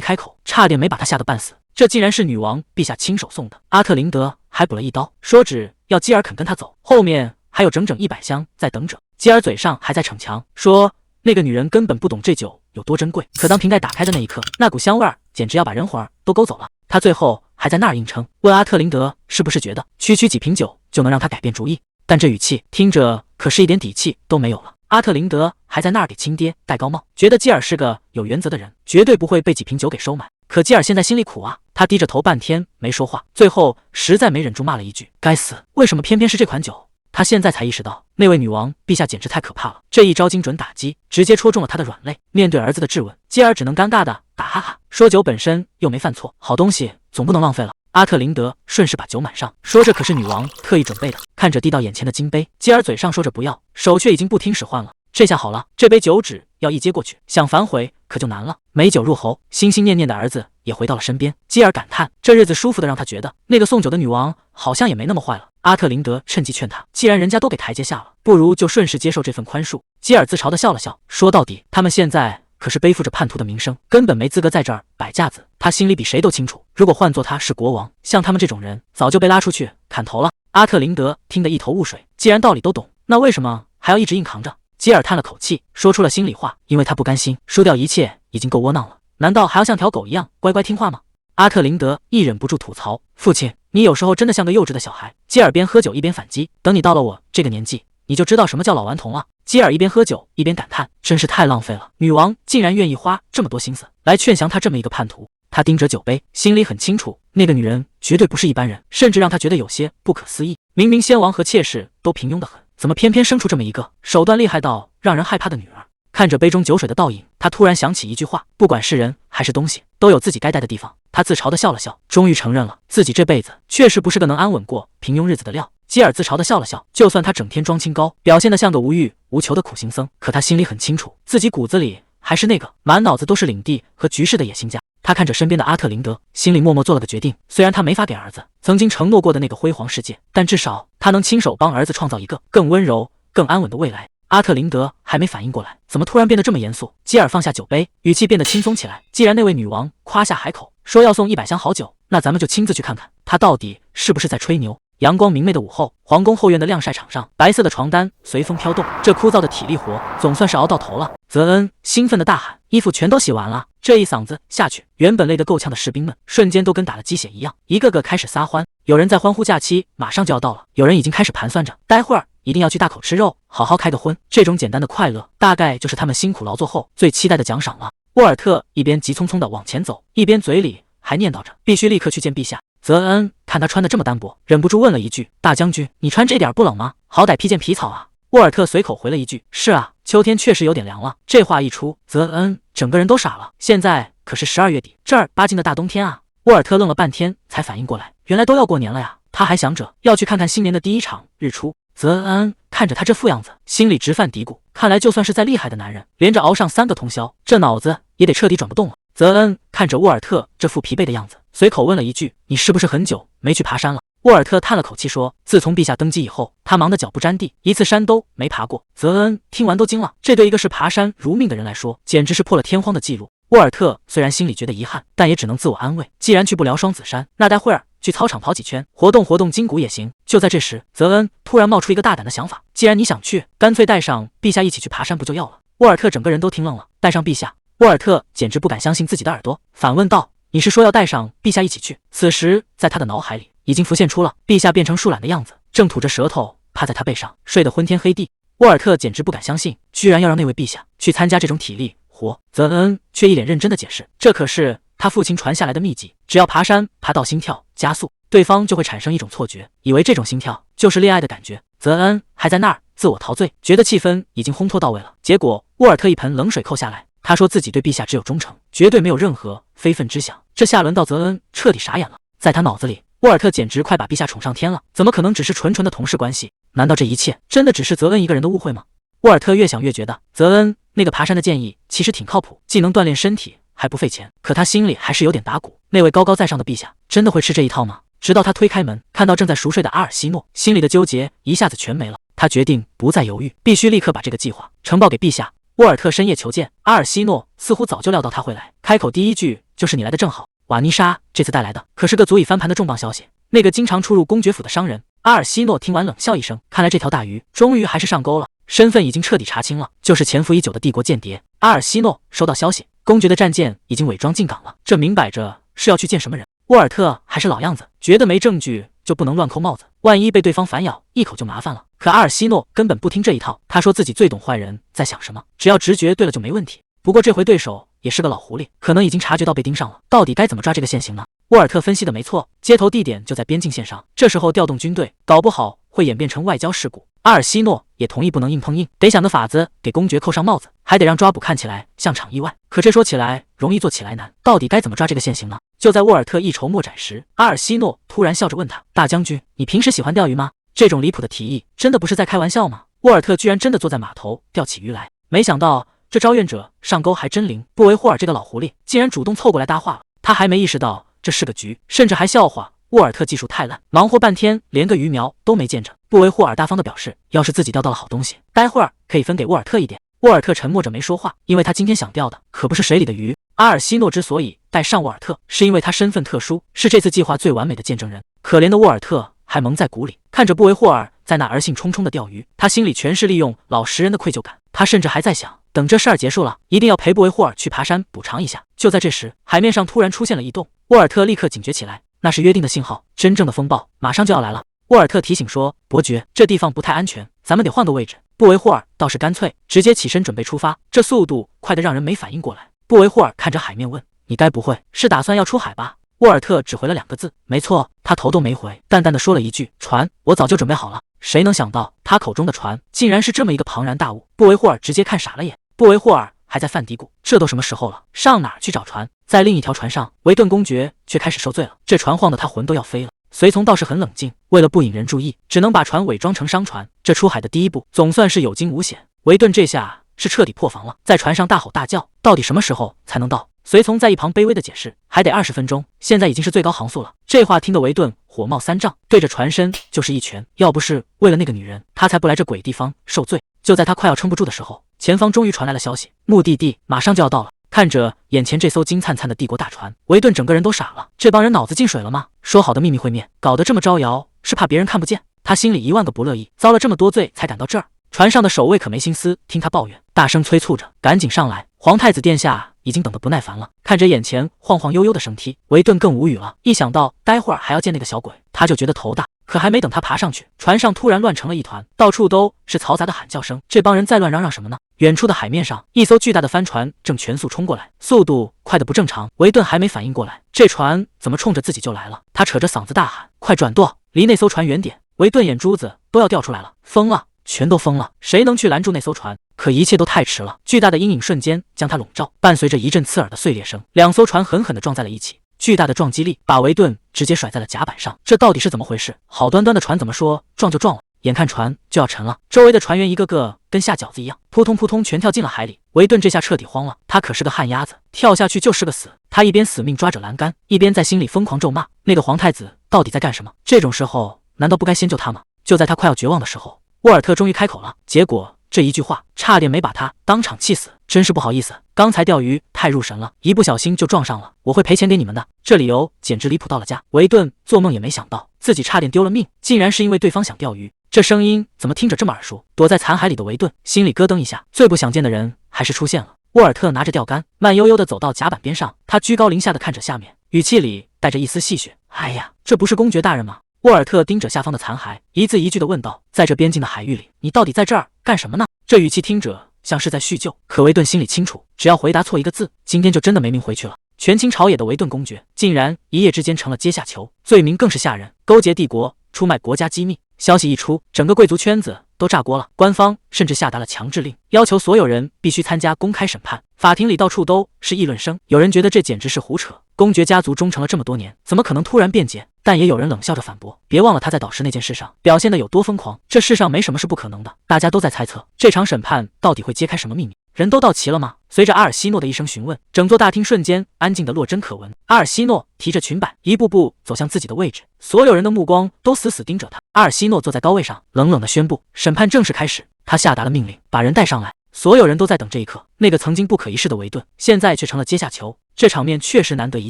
开口，差点没把他吓得半死。这竟然是女王陛下亲手送的。阿特林德还补了一刀，说只要基尔肯跟他走，后面还有整整100箱在等着。基尔嘴上还在逞强，说那个女人根本不懂这酒有多珍贵，可当瓶盖打开的那一刻，那股香味儿简直要把人魂儿都勾走了。他最后还在那儿硬撑，问阿特林德是不是觉得区几瓶酒就能让他改变主意，但这语气听着可是一点底气都没有了。阿特林德还在那儿给亲爹戴高帽，觉得基尔是个有原则的人，绝对不会被几瓶酒给收买。可基尔现在心里苦啊，他低着头半天没说话，最后实在没忍住骂了一句：“该死，为什么偏偏是这款酒？”他现在才意识到，那位女王陛下简直太可怕了，这一招精准打击，直接戳中了他的软肋。面对儿子的质问，基尔只能尴尬的打哈哈，说酒本身又没犯错，好东西总不能浪费了。阿特林德顺势把酒满上，说这可是女王特意准备的。看着递到眼前的金杯，基尔嘴上说着不要，手却已经不听使唤了。这下好了，这杯酒只要一接过去，想反悔可就难了。美酒入喉，心心念念的儿子也回到了身边。基尔感叹，这日子舒服的让他觉得那个送酒的女王好像也没那么坏了。阿特林德趁机劝他，既然人家都给台阶下了，不如就顺势接受这份宽恕。基尔自嘲的笑了笑，说到底他们现在可是背负着叛徒的名声，根本没资格在这儿摆架子。他心里比谁都清楚，如果换做他是国王，像他们这种人早就被拉出去砍头了。阿特林德听得一头雾水，既然道理都懂，那为什么还要一直硬扛着？基尔叹了口气，说出了心里话，因为他不甘心，输掉一切已经够窝囊了，难道还要像条狗一样乖乖听话吗？阿特林德亦忍不住吐槽，父亲，你有时候真的像个幼稚的小孩。基尔边喝酒一边反击，等你到了我这个年纪，你就知道什么叫老顽童了。基尔一边喝酒一边感叹，真是太浪费了，女王竟然愿意花这么多心思来劝降他这么一个叛徒。他盯着酒杯，心里很清楚，那个女人绝对不是一般人，甚至让他觉得有些不可思议。明明先王和妾室都平庸得很，怎么偏偏生出这么一个手段厉害到让人害怕的女儿？看着杯中酒水的倒影，他突然想起一句话，不管是人还是东西，都有自己该待的地方。他自嘲地笑了笑，终于承认了自己这辈子确实不是个能安稳过平庸日子的料。基尔自嘲地笑了笑，就算他整天装清高，表现得像个无欲无求的苦行僧，可他心里很清楚，自己骨子里还是那个满脑子都是领地和局势的野心家。他看着身边的阿特林德，心里默默做了个决定，虽然他没法给儿子曾经承诺过的那个辉煌世界，但至少他能亲手帮儿子创造一个更温柔更安稳的未来。阿特林德还没反应过来，怎么突然变得这么严肃？基尔放下酒杯，语气变得轻松起来。既然那位女王夸下海口，说要送100箱好酒，那咱们就亲自去看看，她到底是不是在吹牛。阳光明媚的午后，皇宫后院的晾晒场上，白色的床单随风飘动，这枯燥的体力活总算是熬到头了。泽恩兴奋地大喊，衣服全都洗完了。这一嗓子下去，原本累得够呛的士兵们瞬间都跟打了鸡血一样，一个个开始撒欢。有人在欢呼假期马上就要到了，有人已经开始盘算着待会儿一定要去大口吃肉，好好开个荤。这种简单的快乐，大概就是他们辛苦劳作后最期待的奖赏了。沃尔特一边急匆匆地往前走，一边嘴里还念叨着必须立刻去见陛下。泽恩看他穿得这么单薄，忍不住问了一句，大将军，你穿这点不冷吗？好歹披件皮草啊。沃尔特随口回了一句，是啊，秋天确实有点凉了。这话一出，泽恩整个人都傻了，现在可是12月底，正儿八经的大冬天啊。沃尔特愣了半天才反应过来，原来都要过年了呀。他还想着要去看看新年的第一场日出。泽恩看着他这副样子，心里直犯嘀咕，看来就算是再厉害的男人，连着熬上3个通宵，这脑子也得彻底转不动了。泽恩看着沃尔特这副疲惫的样子，随口问了一句，你是不是很久没去爬山了？沃尔特叹了口气说：“自从陛下登基以后，他忙得脚不沾地，一次山都没爬过。”泽恩听完都惊了，这对一个是爬山如命的人来说，简直是破了天荒的记录。沃尔特虽然心里觉得遗憾，但也只能自我安慰，既然去不了双子山，那待会儿去操场跑几圈，活动活动筋骨也行。就在这时，泽恩突然冒出一个大胆的想法：既然你想去，干脆带上陛下一起去爬山不就要了？沃尔特整个人都听愣了，带上陛下？沃尔特简直不敢相信自己的耳朵，反问道：“你是说要带上陛下一起去？”此时，在他的脑海里已经浮现出了陛下变成树懒的样子，正吐着舌头趴在他背上，睡得昏天黑地。沃尔特简直不敢相信，居然要让那位陛下去参加这种体力活。泽恩却一脸认真的解释，这可是他父亲传下来的秘籍，只要爬山爬到心跳加速，对方就会产生一种错觉，以为这种心跳就是恋爱的感觉。泽恩还在那儿自我陶醉，觉得气氛已经烘托到位了，结果沃尔特一盆冷水扣下来。他说自己对陛下只有忠诚，绝对没有任何非分之想。这下轮到泽恩彻底傻眼了，在他脑子里，沃尔特简直快把陛下宠上天了，怎么可能只是纯纯的同事关系？难道这一切真的只是泽恩一个人的误会吗？沃尔特越想越觉得泽恩那个爬山的建议其实挺靠谱，既能锻炼身体还不费钱。可他心里还是有点打鼓，那位高高在上的陛下真的会吃这一套吗？直到他推开门，看到正在熟睡的阿尔西诺，心里的纠结一下子全没了。他决定不再犹豫，必须立刻把这个计划呈报给陛下。沃尔特深夜求见，阿尔西诺似乎早就料到他会来，开口第一句就是你来的正好。瓦妮莎这次带来的可是个足以翻盘的重磅消息，那个经常出入公爵府的商人。阿尔西诺听完冷笑一声，看来这条大鱼终于还是上钩了，身份已经彻底查清了，就是潜伏已久的帝国间谍。阿尔西诺收到消息，公爵的战舰已经伪装进港了，这明摆着是要去见什么人。沃尔特还是老样子，觉得没证据就不能乱扣帽子，万一被对方反咬一口就麻烦了。可阿尔西诺根本不听这一套，他说自己最懂坏人在想什么，只要直觉对了就没问题。不过这回对手也是个老狐狸，可能已经察觉到被盯上了，到底该怎么抓这个现行呢？沃尔特分析的没错，接头地点就在边境线上，这时候调动军队，搞不好会演变成外交事故。阿尔西诺也同意不能硬碰硬，得想个法子给公爵扣上帽子，还得让抓捕看起来像场意外。可这说起来容易做起来难，到底该怎么抓这个现行呢？就在沃尔特一筹莫展时，阿尔西诺突然笑着问他：“大将军，你平时喜欢钓鱼吗？”这种离谱的提议真的不是在开玩笑吗？沃尔特居然真的坐在码头钓起鱼来，没想到这招愿者上钩还真灵。布维霍尔这个老狐狸竟然主动凑过来搭话了，他还没意识到这是个局，甚至还笑话沃尔特技术太烂，忙活半天连个鱼苗都没见着。布维霍尔大方的表示，要是自己钓到了好东西，待会儿可以分给沃尔特一点。沃尔特沉默着没说话，因为他今天想钓的可不是水里的鱼。阿尔西诺之所以带上沃尔特，是因为他身份特殊，是这次计划最完美的见证人。可怜的沃尔特还蒙在鼓里，看着布维霍尔在那儿兴冲冲的钓鱼，他心里全是利用老实人的愧疚感。他甚至还在想，等这事儿结束了，一定要陪布维霍尔去爬山补偿一下。就在这时，海面上突然出现了异动，沃尔特立刻警觉起来，那是约定的信号，真正的风暴马上就要来了。沃尔特提醒说：“伯爵，这地方不太安全，咱们得换个位置。”布维霍尔倒是干脆，直接起身准备出发，这速度快得让人没反应过来。布维霍尔看着海面问：“你该不会是打算要出海吧？”沃尔特只回了2个字：“没错。”他头都没回，淡淡的说了一句：“船，我早就准备好了。”谁能想到他口中的船竟然是这么一个庞然大物？布维霍尔直接看傻了眼。布维霍尔还在犯嘀咕，这都什么时候了，上哪儿去找船？在另一条船上，维顿公爵却开始受罪了，这船晃得他魂都要飞了。随从倒是很冷静，为了不引人注意，只能把船伪装成商船。这出海的第一步总算是有惊无险。维顿这下是彻底破防了，在船上大吼大叫，到底什么时候才能到？随从在一旁卑微的解释，还得20分钟，现在已经是最高航速了。这话听得维顿火冒三丈，对着船身就是一拳。要不是为了那个女人，他才不来这鬼地方受罪。就在他快要撑不住的时候，前方终于传来了消息，目的地马上就要到了。看着眼前这艘金灿灿的帝国大船，维顿整个人都傻了，这帮人脑子进水了吗？说好的秘密会面，搞得这么招摇，是怕别人看不见？他心里10000个不乐意，遭了这么多罪才赶到这儿。船上的守卫可没心思听他抱怨，大声催促着赶紧上来，皇太子殿下已经等得不耐烦了。看着眼前晃晃悠悠的绳梯，维顿更无语了，一想到待会儿还要见那个小鬼，他就觉得头大。可还没等他爬上去，船上突然乱成了一团，到处都是嘈杂的喊叫声。这帮人在乱嚷嚷什么呢？远处的海面上，一艘巨大的帆船正全速冲过来，速度快得不正常。维顿还没反应过来，这船怎么冲着自己就来了？他扯着嗓子大喊：“快转舵，离那艘船远点！”维顿眼珠子都要掉出来了，疯了，全都疯了！谁能去拦住那艘船？可一切都太迟了，巨大的阴影瞬间将他笼罩，伴随着一阵刺耳的碎裂声，2艘船狠狠地撞在了一起。巨大的撞击力把维顿直接甩在了甲板上，这到底是怎么回事？好端端的船怎么说撞就撞了？眼看船就要沉了，周围的船员一个个跟下饺子一样，扑通扑通全跳进了海里。维顿这下彻底慌了，他可是个旱鸭子，跳下去就是个死。他一边死命抓着栏杆，一边在心里疯狂咒骂那个皇太子到底在干什么？这种时候难道不该先救他吗？就在他快要绝望的时候，沃尔特终于开口了，结果这一句话差点没把他当场气死。真是不好意思，刚才钓鱼太入神了，一不小心就撞上了，我会赔钱给你们的。这理由简直离谱到了家。维顿做梦也没想到自己差点丢了命，竟然是因为对方想钓鱼。这声音怎么听着这么耳熟？躲在残骸里的维顿心里咯噔一下，最不想见的人还是出现了。沃尔特拿着钓竿，慢悠悠地走到甲板边上，他居高临下地看着下面，语气里带着一丝戏谑：“哎呀，这不是公爵大人吗？”沃尔特盯着下方的残骸，一字一句地问道：“在这边境的海域里，你到底在这儿干什么呢？”这语气听着像是在叙旧，可维顿心里清楚，只要回答错一个字，今天就真的没命回去了。权倾朝野的维顿公爵，竟然一夜之间成了阶下囚，罪名更是吓人，勾结帝国，出卖国家机密。消息一出，整个贵族圈子都炸锅了，官方甚至下达了强制令，要求所有人必须参加公开审判。法庭里到处都是议论声，有人觉得这简直是胡扯，公爵家族忠诚了这么多年，怎么可能突然变节？但也有人冷笑着反驳，别忘了他在导师那件事上表现得有多疯狂，这世上没什么是不可能的。大家都在猜测这场审判到底会揭开什么秘密。人都到齐了吗？随着阿尔西诺的一声询问，整座大厅瞬间安静的落针可闻。阿尔西诺提着裙摆，一步步走向自己的位置，所有人的目光都死死盯着他。阿尔西诺坐在高位上，冷冷的宣布：审判正式开始。他下达了命令，把人带上来。所有人都在等这一刻。那个曾经不可一世的维顿，现在却成了阶下囚。这场面确实难得一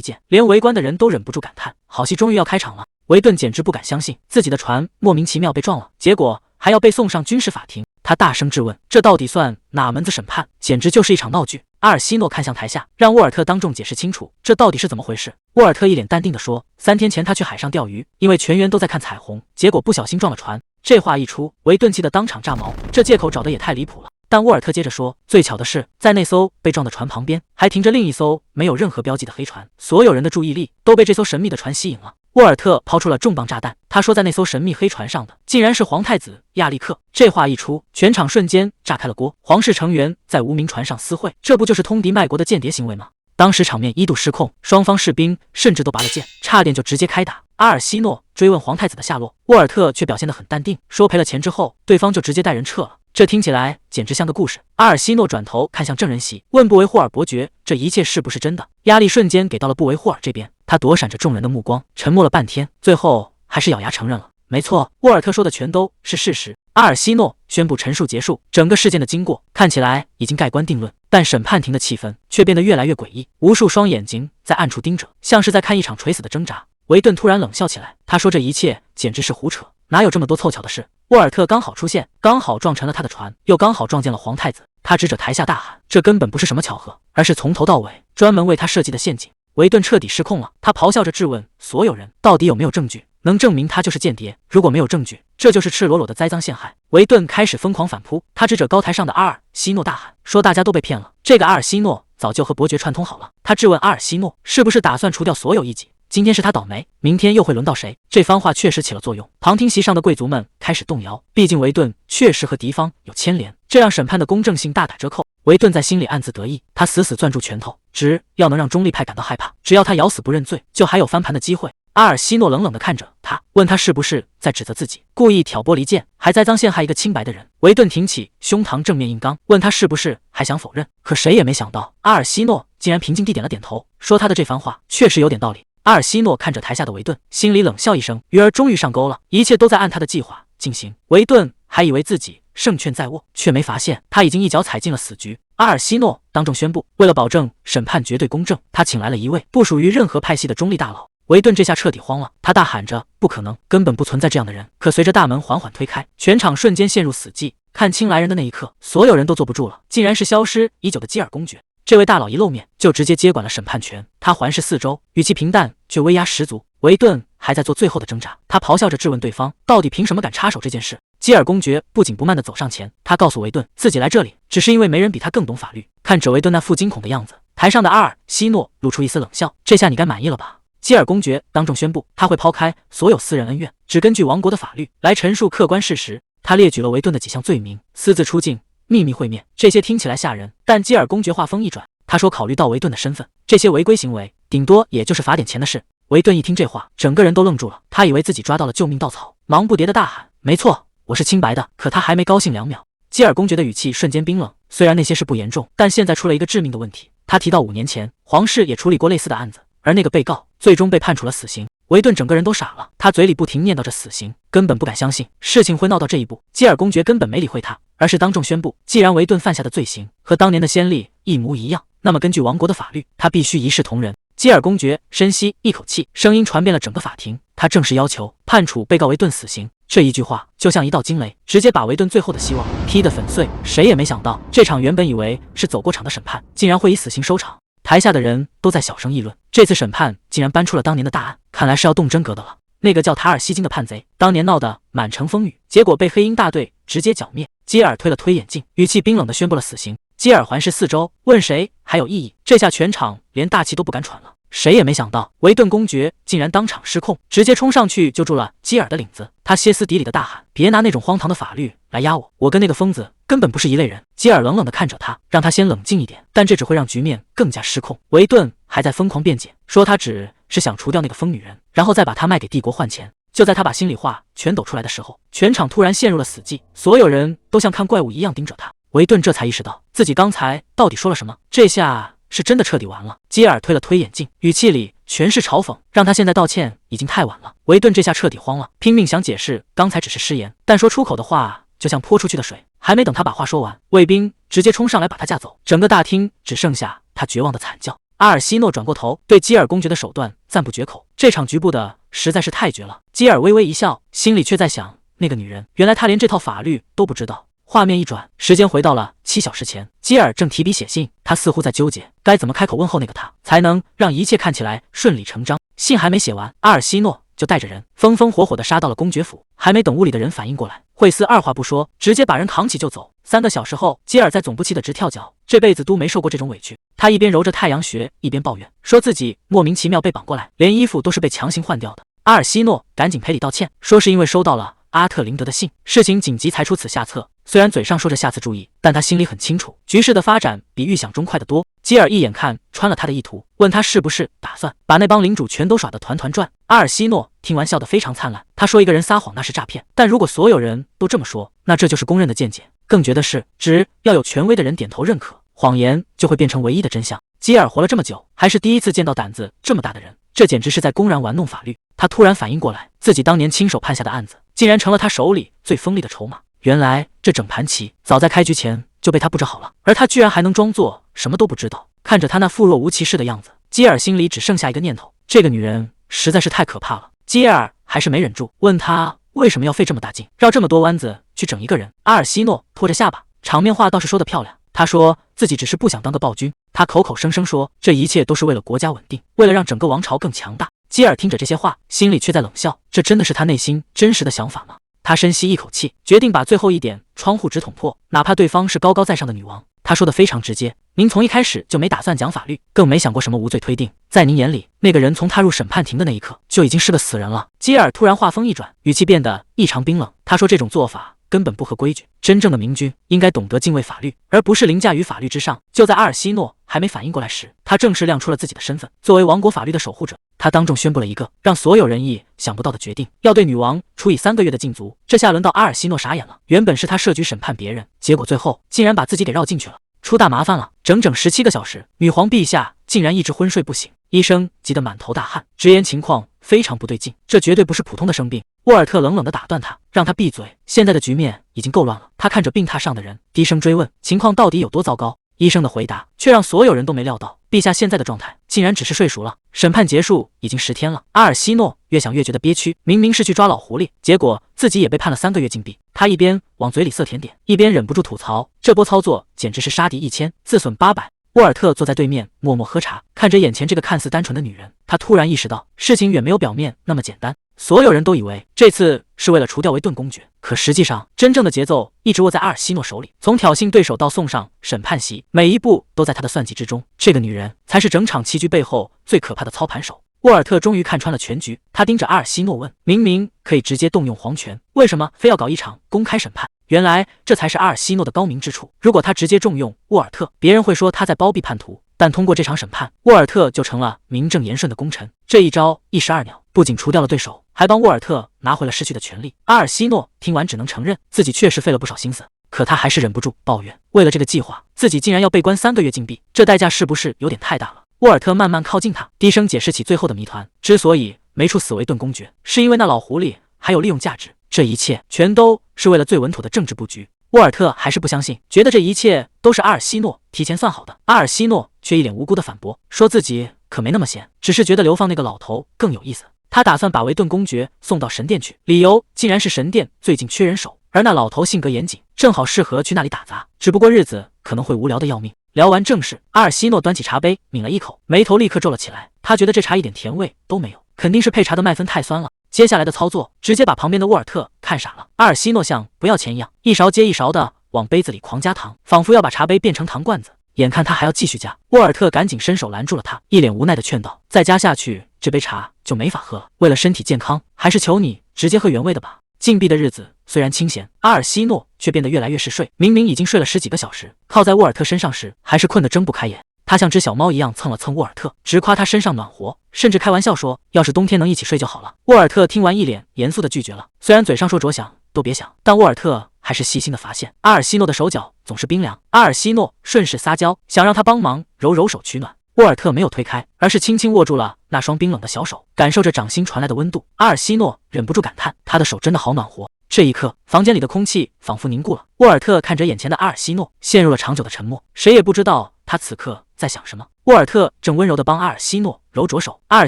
见，连围观的人都忍不住感叹：好戏终于要开场了。维顿简直不敢相信自己的船莫名其妙被撞了，结果还要被送上军事法庭。他大声质问：这到底算哪门子审判？简直就是一场闹剧。阿尔西诺看向台下，让沃尔特当众解释清楚，这到底是怎么回事。沃尔特一脸淡定地说：3天前他去海上钓鱼，因为全员都在看彩虹，结果不小心撞了船。这话一出，维顿气得当场炸毛，这借口找的也太离谱了。但沃尔特接着说，最巧的是，在那艘被撞的船旁边还停着另一艘没有任何标记的黑船，所有人的注意力都被这艘神秘的船吸引了。沃尔特抛出了重磅炸弹，他说在那艘神秘黑船上的竟然是皇太子亚历克。这话一出，全场瞬间炸开了锅。皇室成员在无名船上私会，这不就是通敌卖国的间谍行为吗？当时场面一度失控，双方士兵甚至都拔了剑，差点就直接开打。阿尔西诺追问皇太子的下落，沃尔特却表现得很淡定，说赔了钱之后，对方就直接带人撤了。这听起来简直像个故事。阿尔西诺转头看向证人席，问布维霍尔伯爵，这一切是不是真的？压力瞬间给到了布维霍尔这边，他躲闪着众人的目光，沉默了半天，最后还是咬牙承认了。没错，沃尔特说的全都是事实。阿尔西诺宣布陈述结束，整个事件的经过看起来已经盖棺定论，但审判庭的气氛却变得越来越诡异，无数双眼睛在暗处盯着，像是在看一场垂死的挣扎。维顿突然冷笑起来，他说这一切简直是胡扯，哪有这么多凑巧的事？沃尔特刚好出现，刚好撞沉了他的船，又刚好撞见了皇太子。他指着台下大喊，这根本不是什么巧合，而是从头到尾专门为他设计的陷阱。维顿彻底失控了，他咆哮着质问所有人，到底有没有证据能证明他就是间谍？如果没有证据，这就是赤裸裸的栽赃陷害。维顿开始疯狂反扑，他指着高台上的阿尔西诺大喊，说大家都被骗了，这个阿尔西诺早就和伯爵串通好了。他质问阿尔西诺，是不是打算除掉所有异己？今天是他倒霉，明天又会轮到谁？这番话确实起了作用，旁听席上的贵族们开始动摇，毕竟维顿确实和敌方有牵连，这让审判的公正性大打折扣。维顿在心里暗自得意，他死死攥住拳头，只要能让中立派感到害怕，只要他咬死不认罪，就还有翻盘的机会。阿尔西诺冷冷地看着他，问他是不是在指责自己，故意挑拨离间，还栽赃陷害一个清白的人。维顿挺起胸膛正面硬刚，问他是不是还想否认。可谁也没想到，阿尔西诺竟然平静地点了点头，说他的这番话确实有点道理。阿尔西诺看着台下的维顿，心里冷笑一声，鱼儿终于上钩了，一切都在按他的计划进行。维顿还以为自己胜券在握，却没发现他已经一脚踩进了死局。阿尔西诺当众宣布，为了保证审判绝对公正，他请来了一位不属于任何派系的中立大佬。维顿这下彻底慌了，他大喊着不可能，根本不存在这样的人。可随着大门缓缓推开，全场瞬间陷入死寂。看清来人的那一刻，所有人都坐不住了，竟然是消失已久的基尔公爵。这位大佬一露面就直接接管了审判权，他环视四周，语气平淡却威压十足。维顿还在做最后的挣扎，他咆哮着质问对方，到底凭什么敢插手这件事？基尔公爵不紧不慢地走上前，他告诉维顿，自己来这里只是因为没人比他更懂法律。看着维顿那副惊恐的样子，台上的阿尔西诺露出一丝冷笑，这下你该满意了吧？基尔公爵当众宣布，他会抛开所有私人恩怨，只根据王国的法律来陈述客观事实。他列举了维顿的几项罪名：私自出境、秘密会面，这些听起来吓人，但基尔公爵话锋一转，他说考虑到维顿的身份，这些违规行为顶多也就是罚点钱的事。维顿一听这话，整个人都愣住了，他以为自己抓到了救命稻草，忙不迭的大喊，没错，我是清白的。可他还没高兴2秒，基尔公爵的语气瞬间冰冷。虽然那些事不严重，但现在出了一个致命的问题。他提到5年前，皇室也处理过类似的案子，而那个被告最终被判处了死刑。维顿整个人都傻了，他嘴里不停念叨着死刑，根本不敢相信事情会闹到这一步。基尔公爵根本没理会他，而是当众宣布，既然维顿犯下的罪行和当年的先例一模一样，那么根据王国的法律，他必须一视同仁。基尔公爵深吸一口气，声音传遍了整个法庭，他正式要求判处被告维顿死刑。这一句话就像一道惊雷，直接把维顿最后的希望劈得粉碎。谁也没想到，这场原本以为是走过场的审判，竟然会以死刑收场。台下的人都在小声议论，这次审判竟然搬出了当年的大案，看来是要动真格的了。那个叫塔尔西金的叛贼，当年闹得满城风雨，结果被黑鹰大队直接剿灭。基尔推了推眼镜，语气冰冷地宣布了死刑。基尔环视四周，问谁还有异议。这下全场连大气都不敢喘了。谁也没想到，维顿公爵竟然当场失控，直接冲上去就住了基尔的领子。他歇斯底里的大喊：“别拿那种荒唐的法律来压我，我跟那个疯子根本不是一类人。”基尔冷冷地看着他，让他先冷静一点，但这只会让局面更加失控。维顿还在疯狂辩解，说他只是想除掉那个疯女人，然后再把她卖给帝国换钱。就在他把心里话全抖出来的时候，全场突然陷入了死寂，所有人都像看怪物一样盯着他。维顿这才意识到自己刚才到底说了什么，这下是真的彻底完了。基尔推了推眼镜，语气里全是嘲讽，让他现在道歉已经太晚了。维顿这下彻底慌了，拼命想解释刚才只是失言，但说出口的话就像泼出去的水，还没等他把话说完，卫兵直接冲上来把他架走。整个大厅只剩下他绝望的惨叫。阿尔西诺转过头，对基尔公爵的手段赞不绝口，这场局部的实在是太绝了。基尔微微一笑，心里却在想，那个女人，原来她连这套法律都不知道。画面一转，时间回到了7小时前，基尔正提笔写信，他似乎在纠结该怎么开口问候那个他，才能让一切看起来顺理成章。信还没写完，阿尔西诺就带着人风风火火地杀到了公爵府，还没等屋里的人反应过来，惠斯二话不说，直接把人扛起就走。3个小时后，基尔在总部气得直跳脚，这辈子都没受过这种委屈。他一边揉着太阳穴，一边抱怨，说自己莫名其妙被绑过来，连衣服都是被强行换掉的。阿尔西诺赶紧赔礼道歉，说是因为收到了阿特林德的信，事情紧急才出此下策。虽然嘴上说着下次注意，但他心里很清楚，局势的发展比预想中快得多。基尔一眼看穿了他的意图，问他是不是打算把那帮领主全都耍得团团转。阿尔西诺听完笑得非常灿烂，他说一个人撒谎那是诈骗，但如果所有人都这么说，那这就是公认的见解。更绝的是，只要有权威的人点头认可，谎言就会变成唯一的真相。基尔活了这么久，还是第一次见到胆子这么大的人，这简直是在公然玩弄法律。他突然反应过来，自己当年亲手判下的案子，竟然成了他手里最锋利的筹码。原来这整盘棋早在开局前就被他布置好了，而他居然还能装作什么都不知道。看着他那妇若无其事的样子，基尔心里只剩下一个念头，这个女人实在是太可怕了。基尔还是没忍住，问他为什么要费这么大劲，绕这么多弯子去整一个人。阿尔西诺拖着下巴，场面话倒是说得漂亮，他说自己只是不想当个暴君，他口口声声说这一切都是为了国家稳定，为了让整个王朝更强大。基尔听着这些话，心里却在冷笑，这真的是他内心真实的想法吗？他深吸一口气，决定把最后一点窗户纸捅破，哪怕对方是高高在上的女王。他说的非常直接，您从一开始就没打算讲法律，更没想过什么无罪推定，在您眼里，那个人从踏入审判庭的那一刻就已经是个死人了。基尔突然话锋一转，语气变得异常冰冷，他说这种做法根本不合规矩，真正的明君应该懂得敬畏法律，而不是凌驾于法律之上。就在阿尔西诺还没反应过来时，他正式亮出了自己的身份，作为王国法律的守护者，他当众宣布了一个让所有人意想不到的决定，要对女王处以3个月的禁足。这下轮到阿尔西诺傻眼了，原本是他设局审判别人，结果最后竟然把自己给绕进去了，出大麻烦了。整整17个小时，女皇陛下竟然一直昏睡不醒，医生急得满头大汗，直言情况非常不对劲，这绝对不是普通的生病。沃尔特冷冷地打断他，让他闭嘴，现在的局面已经够乱了。他看着病榻上的人，低声追问情况到底有多糟糕。医生的回答却让所有人都没料到，陛下现在的状态竟然只是睡熟了。审判结束已经10天了，阿尔西诺越想越觉得憋屈，明明是去抓老狐狸，结果自己也被判了3个月禁闭。他一边往嘴里塞甜点，一边忍不住吐槽，这波操作简直是杀敌1000，自损800。沃尔特坐在对面默默喝茶，看着眼前这个看似单纯的女人，他突然意识到事情远没有表面那么简单。所有人都以为这次是为了除掉维顿公爵，可实际上真正的节奏一直握在阿尔西诺手里，从挑衅对手到送上审判席，每一步都在他的算计之中。这个女人才是整场棋局背后最可怕的操盘手。沃尔特终于看穿了全局，他盯着阿尔西诺问，明明可以直接动用皇权，为什么非要搞一场公开审判？原来这才是阿尔西诺的高明之处，如果他直接重用沃尔特，别人会说他在包庇叛徒，但通过这场审判，沃尔特就成了名正言顺的功臣。这一招一石二鸟，不仅除掉了对手，还帮沃尔特拿回了失去的权利。阿尔西诺听完只能承认自己确实费了不少心思，可他还是忍不住抱怨，为了这个计划，自己竟然要被关3个月禁闭，这代价是不是有点太大了？沃尔特慢慢靠近他，低声解释起最后的谜团。之所以没处死为顿公爵，是因为那老狐狸还有利用价值，这一切全都是为了最稳妥的政治布局。沃尔特还是不相信，觉得这一切都是阿尔西诺提前算好的。阿尔西诺却一脸无辜的反驳，说自己可没那么闲，只是觉得流放那个老头更有意思。他打算把维顿公爵送到神殿去，理由竟然是神殿最近缺人手，而那老头性格严谨，正好适合去那里打杂，只不过日子可能会无聊的要命。聊完正事，阿尔西诺端起茶杯抿了一口，眉头立刻皱了起来。他觉得这茶一点甜味都没有，肯定是配茶的麦芬太酸了。接下来的操作直接把旁边的沃尔特看傻了。阿尔西诺像不要钱一样，一勺接一勺的往杯子里狂加糖，仿佛要把茶杯变成糖罐子。眼看他还要继续加，沃尔特赶紧伸手拦住了他，一脸无奈的劝道：“再加下去，这杯茶就没法喝了。为了身体健康，还是求你直接喝原味的吧。”禁闭的日子虽然清闲，阿尔西诺却变得越来越嗜睡。明明已经睡了10几个小时，靠在沃尔特身上时，还是困得睁不开眼。他像只小猫一样蹭了蹭沃尔特，直夸他身上暖和，甚至开玩笑说：“要是冬天能一起睡就好了。”沃尔特听完，一脸严肃的拒绝了。虽然嘴上说着想都别想，但沃尔特还是细心的发现阿尔西诺的手脚总是冰凉。阿尔西诺顺势撒娇，想让他帮忙揉揉手取暖。沃尔特没有推开，而是轻轻握住了那双冰冷的小手，感受着掌心传来的温度。阿尔西诺忍不住感叹，他的手真的好暖和。这一刻，房间里的空气仿佛凝固了。沃尔特看着眼前的阿尔西诺，陷入了长久的沉默，谁也不知道他此刻在想什么。沃尔特正温柔地帮阿尔西诺揉着手，阿尔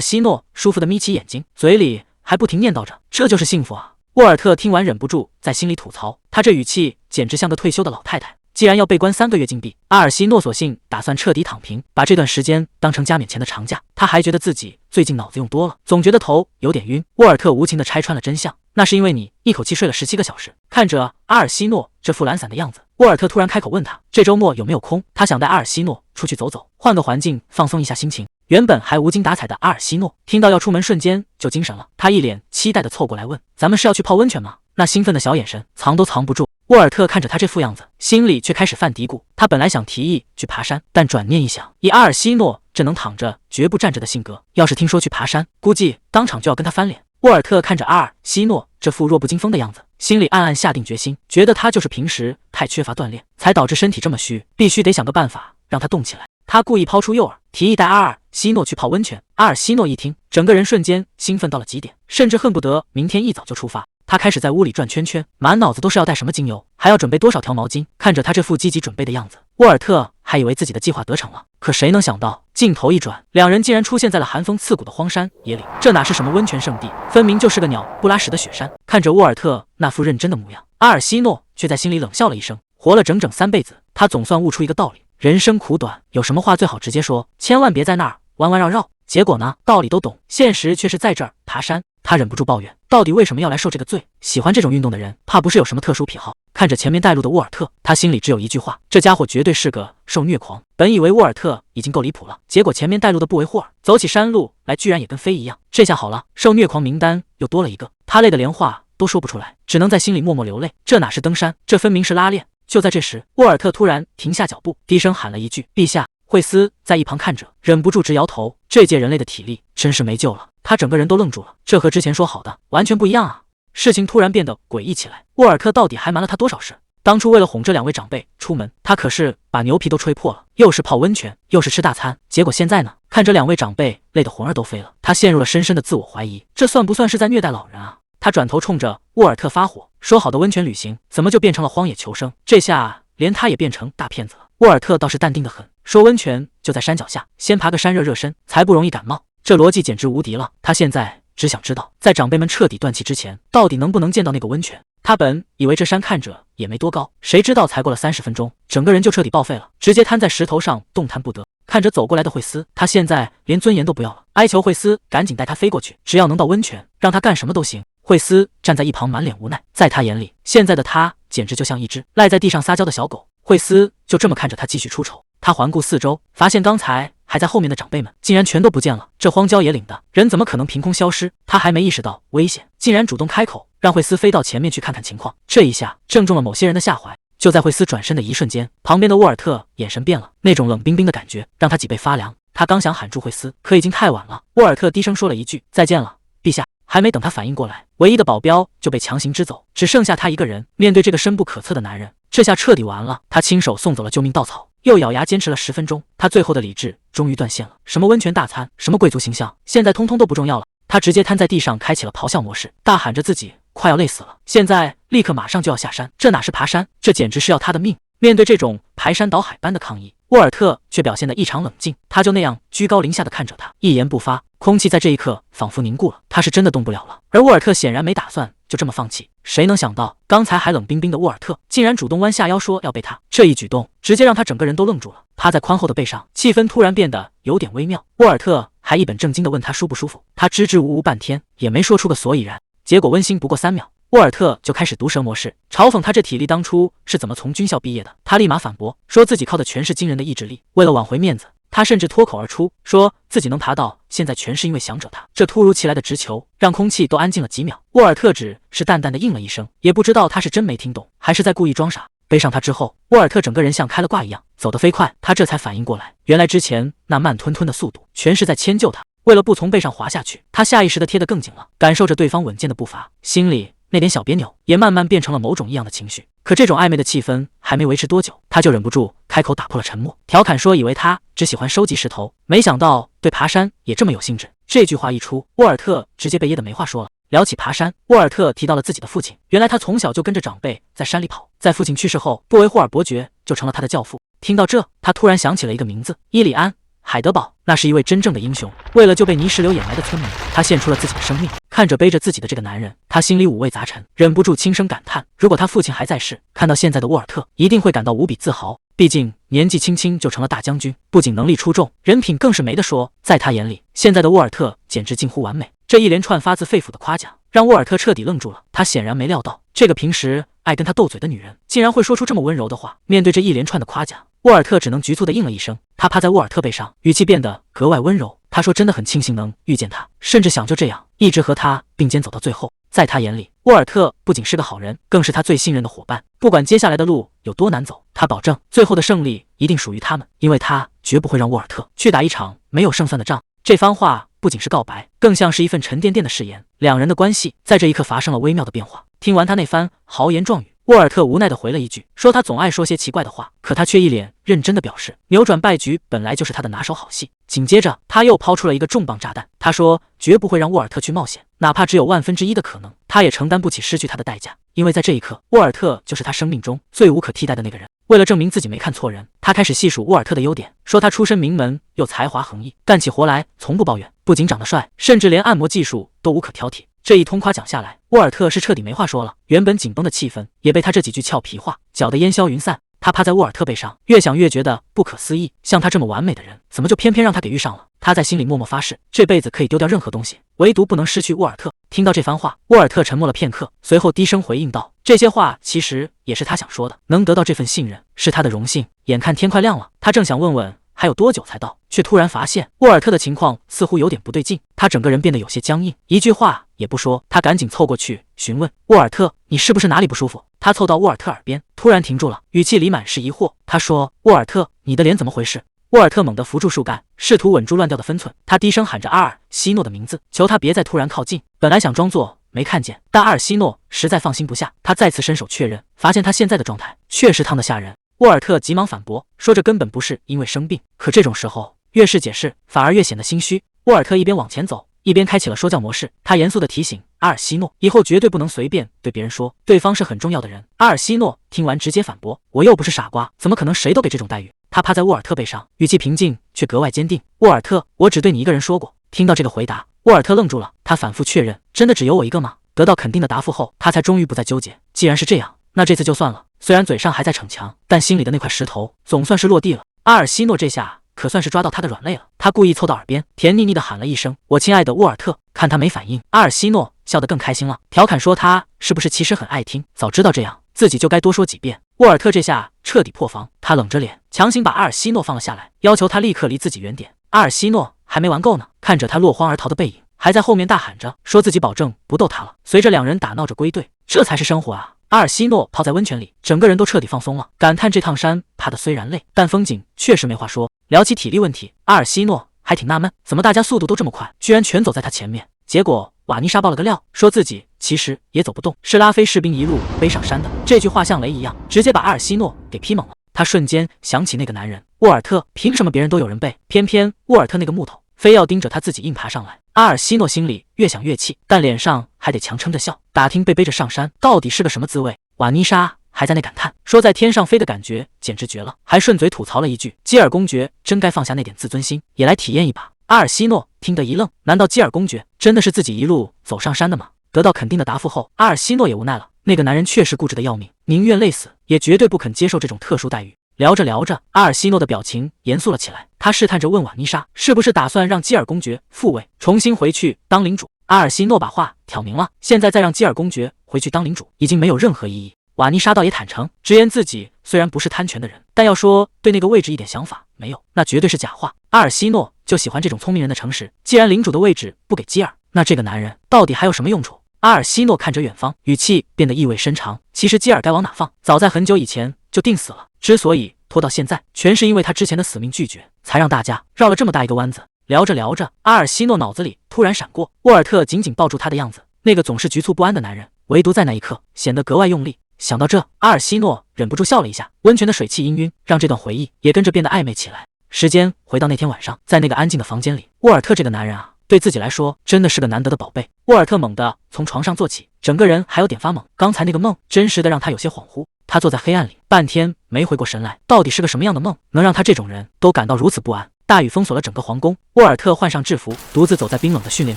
西诺舒服地眯起眼睛，嘴里还不停念叨着：“这就是幸福啊！”沃尔特听完忍不住在心里吐槽，他这语气简直像个退休的老太太。既然要被关3个月禁闭，阿尔西诺索性打算彻底躺平，把这段时间当成加冕前的长假。他还觉得自己最近脑子用多了，总觉得头有点晕。沃尔特无情地拆穿了真相，那是因为你一口气睡了17个小时。看着阿尔西诺这副懒散的样子，沃尔特突然开口问他，这周末有没有空？他想带阿尔西诺出去走走，换个环境放松一下心情。原本还无精打采的阿尔西诺听到要出门瞬间就精神了，他一脸期待地凑过来问：“咱们是要去泡温泉吗？”那兴奋的小眼神藏都藏不住。沃尔特看着他这副样子，心里却开始犯嘀咕。他本来想提议去爬山，但转念一想，以阿尔西诺这能躺着绝不站着的性格，要是听说去爬山，估计当场就要跟他翻脸。沃尔特看着阿尔西诺这副弱不禁风的样子，心里暗暗下定决心，觉得他就是平时太缺乏锻炼，才导致身体这么虚，必须得想个办法让他动起来。他故意抛出诱饵，提议带阿尔西诺去泡温泉。阿尔西诺一听，整个人瞬间兴奋到了极点，甚至恨不得明天一早就出发。他开始在屋里转圈圈，满脑子都是要带什么精油，还要准备多少条毛巾。看着他这副积极准备的样子，沃尔特还以为自己的计划得逞了。可谁能想到，镜头一转，两人竟然出现在了寒风刺骨的荒山野里。这哪是什么温泉圣地，分明就是个鸟不拉屎的雪山。看着沃尔特那副认真的模样，阿尔西诺却在心里冷笑了一声。活了整整3辈子，他总算悟出一个道理：人生苦短，有什么话最好直接说，千万别在那儿弯弯绕绕。结果呢，道理都懂，现实却是在这儿爬山。他忍不住抱怨，到底为什么要来受这个罪？喜欢这种运动的人，怕不是有什么特殊癖好？看着前面带路的沃尔特，他心里只有一句话：这家伙绝对是个受虐狂。本以为沃尔特已经够离谱了，结果前面带路的不为霍尔，走起山路来居然也跟飞一样。这下好了，受虐狂名单又多了一个。他累得连话都说不出来，只能在心里默默流泪。这哪是登山，这分明是拉练。就在这时，沃尔特突然停下脚步，低声喊了一句：“陛下。”惠斯在一旁看着，忍不住直摇头。这届人类的体力真是没救了。他整个人都愣住了，这和之前说好的完全不一样啊！事情突然变得诡异起来。沃尔特到底还瞒了他多少事？当初为了哄这2位长辈出门，他可是把牛皮都吹破了，又是泡温泉，又是吃大餐。结果现在呢？看着2位长辈累得魂儿都飞了，他陷入了深深的自我怀疑。这算不算是在虐待老人啊？他转头冲着沃尔特发火，说好的温泉旅行怎么就变成了荒野求生？这下连他也变成大骗子了。沃尔特倒是淡定得很，说温泉就在山脚下，先爬个山热热身，才不容易感冒。这逻辑简直无敌了。他现在只想知道，在长辈们彻底断气之前，到底能不能见到那个温泉。他本以为这山看着也没多高，谁知道才过了30分钟，整个人就彻底报废了，直接瘫在石头上动弹不得。看着走过来的惠斯，他现在连尊严都不要了，哀求惠斯赶紧带他飞过去，只要能到温泉，让他干什么都行。惠斯站在一旁满脸无奈，在他眼里，现在的他简直就像一只赖在地上撒娇的小狗。惠斯就这么看着他继续出丑。他环顾四周，发现刚才还在后面的长辈们竟然全都不见了。这荒郊野岭的人怎么可能凭空消失？他还没意识到危险，竟然主动开口让惠斯飞到前面去看看情况。这一下正中了某些人的下怀。就在惠斯转身的一瞬间，旁边的沃尔特眼神变了，那种冷冰冰的感觉让他脊背发凉。他刚想喊住惠斯，可已经太晚了。沃尔特低声说了一句：“再见了，陛下。”还没等他反应过来，唯一的保镖就被强行支走，只剩下他一个人。面对这个深不可测的男人，这下彻底完了。他亲手送走了救命稻草，又咬牙坚持了10分钟，他最后的理智终于断线了。什么温泉大餐，什么贵族形象，现在通通都不重要了。他直接瘫在地上，开启了咆哮模式，大喊着自己快要累死了，现在立刻马上就要下山。这哪是爬山，这简直是要他的命。面对这种排山倒海般的抗议，沃尔特却表现得异常冷静，他就那样居高临下的看着他，一言不发。空气在这一刻仿佛凝固了，他是真的动不了了。而沃尔特显然没打算就这么放弃，谁能想到刚才还冷冰冰的沃尔特竟然主动弯下腰说要背他，这一举动直接让他整个人都愣住了。趴在宽厚的背上，气氛突然变得有点微妙。沃尔特还一本正经地问他舒不舒服，他支支吾吾半天也没说出个所以然。结果温馨不过3秒，沃尔特就开始毒舌模式，嘲讽他这体力当初是怎么从军校毕业的。他立马反驳，说自己靠的全是惊人的意志力。为了挽回面子，他甚至脱口而出说自己能爬到现在全是因为想着他。这突如其来的直球让空气都安静了几秒。沃尔特只是淡淡的应了一声，也不知道他是真没听懂，还是在故意装傻。背上他之后，沃尔特整个人像开了挂一样，走得飞快。他这才反应过来，原来之前那慢吞吞的速度全是在迁就他。为了不从背上滑下去，他下意识地贴得更紧了，感受着对方稳健的步伐，心里那点小别扭也慢慢变成了某种异样的情绪。可这种暧昧的气氛还没维持多久，他就忍不住开口打破了沉默，调侃说以为他只喜欢收集石头，没想到对爬山也这么有兴致。这句话一出，沃尔特直接被噎得没话说了。聊起爬山，沃尔特提到了自己的父亲，原来他从小就跟着长辈在山里跑，在父亲去世后，布维霍尔伯爵就成了他的教父。听到这，他突然想起了一个名字，伊里安·海德堡，那是一位真正的英雄。为了救被泥石流掩埋的村民，他献出了自己的生命。看着背着自己的这个男人，他心里五味杂陈，忍不住轻声感叹，如果他父亲还在世，看到现在的沃尔特，一定会感到无比自豪。毕竟年纪轻轻就成了大将军，不仅能力出众，人品更是没得说。在他眼里，现在的沃尔特简直近乎完美。这一连串发自肺腑的夸奖让沃尔特彻底愣住了，他显然没料到这个平时爱跟他斗嘴的女人竟然会说出这么温柔的话。面对这一连串的夸奖，沃尔特只能局促地应了一声。他趴在沃尔特背上，语气变得格外温柔。他说真的很庆幸能遇见他，甚至想就这样一直和他并肩走到最后。在他眼里，沃尔特不仅是个好人，更是他最信任的伙伴。不管接下来的路有多难走，他保证最后的胜利一定属于他们，因为他绝不会让沃尔特去打一场没有胜算的仗。这番话不仅是告白，更像是一份沉甸甸的誓言。两人的关系在这一刻发生了微妙的变化。听完他那番豪言壮语，沃尔特无奈地回了一句，说他总爱说些奇怪的话，可他却一脸认真地表示，扭转败局本来就是他的拿手好戏。紧接着，他又抛出了一个重磅炸弹，他说绝不会让沃尔特去冒险，哪怕只有1/1000的可能，他也承担不起失去他的代价。因为在这一刻，沃尔特就是他生命中最无可替代的那个人。为了证明自己没看错人，他开始细数沃尔特的优点，说他出身名门，又才华横溢，干起活来从不抱怨，不仅长得帅，甚至连按摩技术都无可挑剔。这一通夸奖下来，沃尔特是彻底没话说了，原本紧绷的气氛也被他这几句俏皮话搅得烟消云散。他趴在沃尔特背上，越想越觉得不可思议，像他这么完美的人，怎么就偏偏让他给遇上了？他在心里默默发誓，这辈子可以丢掉任何东西，唯独不能失去沃尔特。听到这番话，沃尔特沉默了片刻，随后低声回应道，这些话其实也是他想说的，能得到这份信任是他的荣幸。眼看天快亮了，他正想问问还有多久才到，却突然发现沃尔特的情况似乎有点不对劲，他整个人变得有些僵硬，一句话也不说。他赶紧凑过去询问沃尔特，你是不是哪里不舒服？他凑到沃尔特耳边，突然停住了，语气里满是疑惑。他说，沃尔特，你的脸怎么回事？沃尔特猛地扶住树干，试图稳住乱掉的分寸。他低声喊着阿尔西诺的名字，求他别再突然靠近。本来想装作没看见，但阿尔西诺实在放心不下，他再次伸手确认，发现他现在的状态确实烫得吓人。沃尔特急忙反驳，说这根本不是因为生病。可这种时候，越是解释，反而越显得心虚。沃尔特一边往前走，一边开启了说教模式。他严肃地提醒阿尔西诺，以后绝对不能随便对别人说对方是很重要的人。阿尔西诺听完直接反驳，我又不是傻瓜，怎么可能谁都给这种待遇？他趴在沃尔特背上，语气平静却格外坚定，沃尔特，我只对你一个人说过。听到这个回答，沃尔特愣住了，他反复确认，真的只有我一个吗？得到肯定的答复后，他才终于不再纠结，既然是这样，那这次就算了。虽然嘴上还在逞强，但心里的那块石头总算是落地了。阿尔西诺这下可算是抓到他的软肋了，他故意凑到耳边，甜腻腻地喊了一声，我亲爱的沃尔特。看他没反应，阿尔西诺笑得更开心了，调侃说他是不是其实很爱听，早知道这样自己就该多说几遍。沃尔特这下彻底破防，他冷着脸强行把阿尔西诺放了下来，要求他立刻离自己远点。阿尔西诺还没玩够呢，看着他落荒而逃的背影，还在后面大喊着说自己保证不逗他了。随着两人打闹着归队，这才是生活啊。阿尔西诺泡在温泉里，整个人都彻底放松了，感叹这趟山爬得虽然累，但风景确实没话说。聊起体力问题，阿尔西诺还挺纳闷，怎么大家速度都这么快，居然全走在他前面。结果瓦妮莎爆了个料，说自己其实也走不动，是拉菲士兵一路背上山的。这句话像雷一样，直接把阿尔西诺给劈懵了。他瞬间想起那个男人沃尔特，凭什么别人都有人背，偏偏沃尔特那个木头非要盯着他自己硬爬上来？阿尔西诺心里越想越气，但脸上还得强撑着笑，打听被背着上山到底是个什么滋味。瓦妮莎还在那感叹，说在天上飞的感觉简直绝了，还顺嘴吐槽了一句：基尔公爵真该放下那点自尊心，也来体验一把。阿尔西诺听得一愣，难道基尔公爵真的是自己一路走上山的吗？得到肯定的答复后，阿尔西诺也无奈了，那个男人确实固执的要命，宁愿累死也绝对不肯接受这种特殊待遇。聊着聊着，阿尔西诺的表情严肃了起来，他试探着问瓦妮莎，是不是打算让基尔公爵复位，重新回去当领主？阿尔西诺把话挑明了，现在再让基尔公爵回去当领主，已经没有任何意义。瓦妮莎倒也坦诚，直言自己虽然不是贪权的人，但要说对那个位置一点想法没有，那绝对是假话。阿尔西诺就喜欢这种聪明人的诚实，既然领主的位置不给基尔，那这个男人到底还有什么用处？阿尔西诺看着远方，语气变得意味深长。其实基尔该往哪放，早在很久以前就定死了，之所以拖到现在，全是因为他之前的死命拒绝，才让大家绕了这么大一个弯子。聊着聊着，阿尔西诺脑子里突然闪过沃尔特紧紧抱住他的样子，那个总是局促不安的男人，唯独在那一刻显得格外用力。想到这，阿尔西诺忍不住笑了一下，温泉的水汽氤氲，让这段回忆也跟着变得暧昧起来。时间回到那天晚上，在那个安静的房间里，沃尔特这个男人啊，对自己来说真的是个难得的宝贝。沃尔特猛地从床上坐起，整个人还有点发懵，刚才那个梦真实的让他有些恍惚。他坐在黑暗里，半天没回过神来，到底是个什么样的梦，能让他这种人都感到如此不安？大雨封锁了整个皇宫，沃尔特换上制服，独自走在冰冷的训练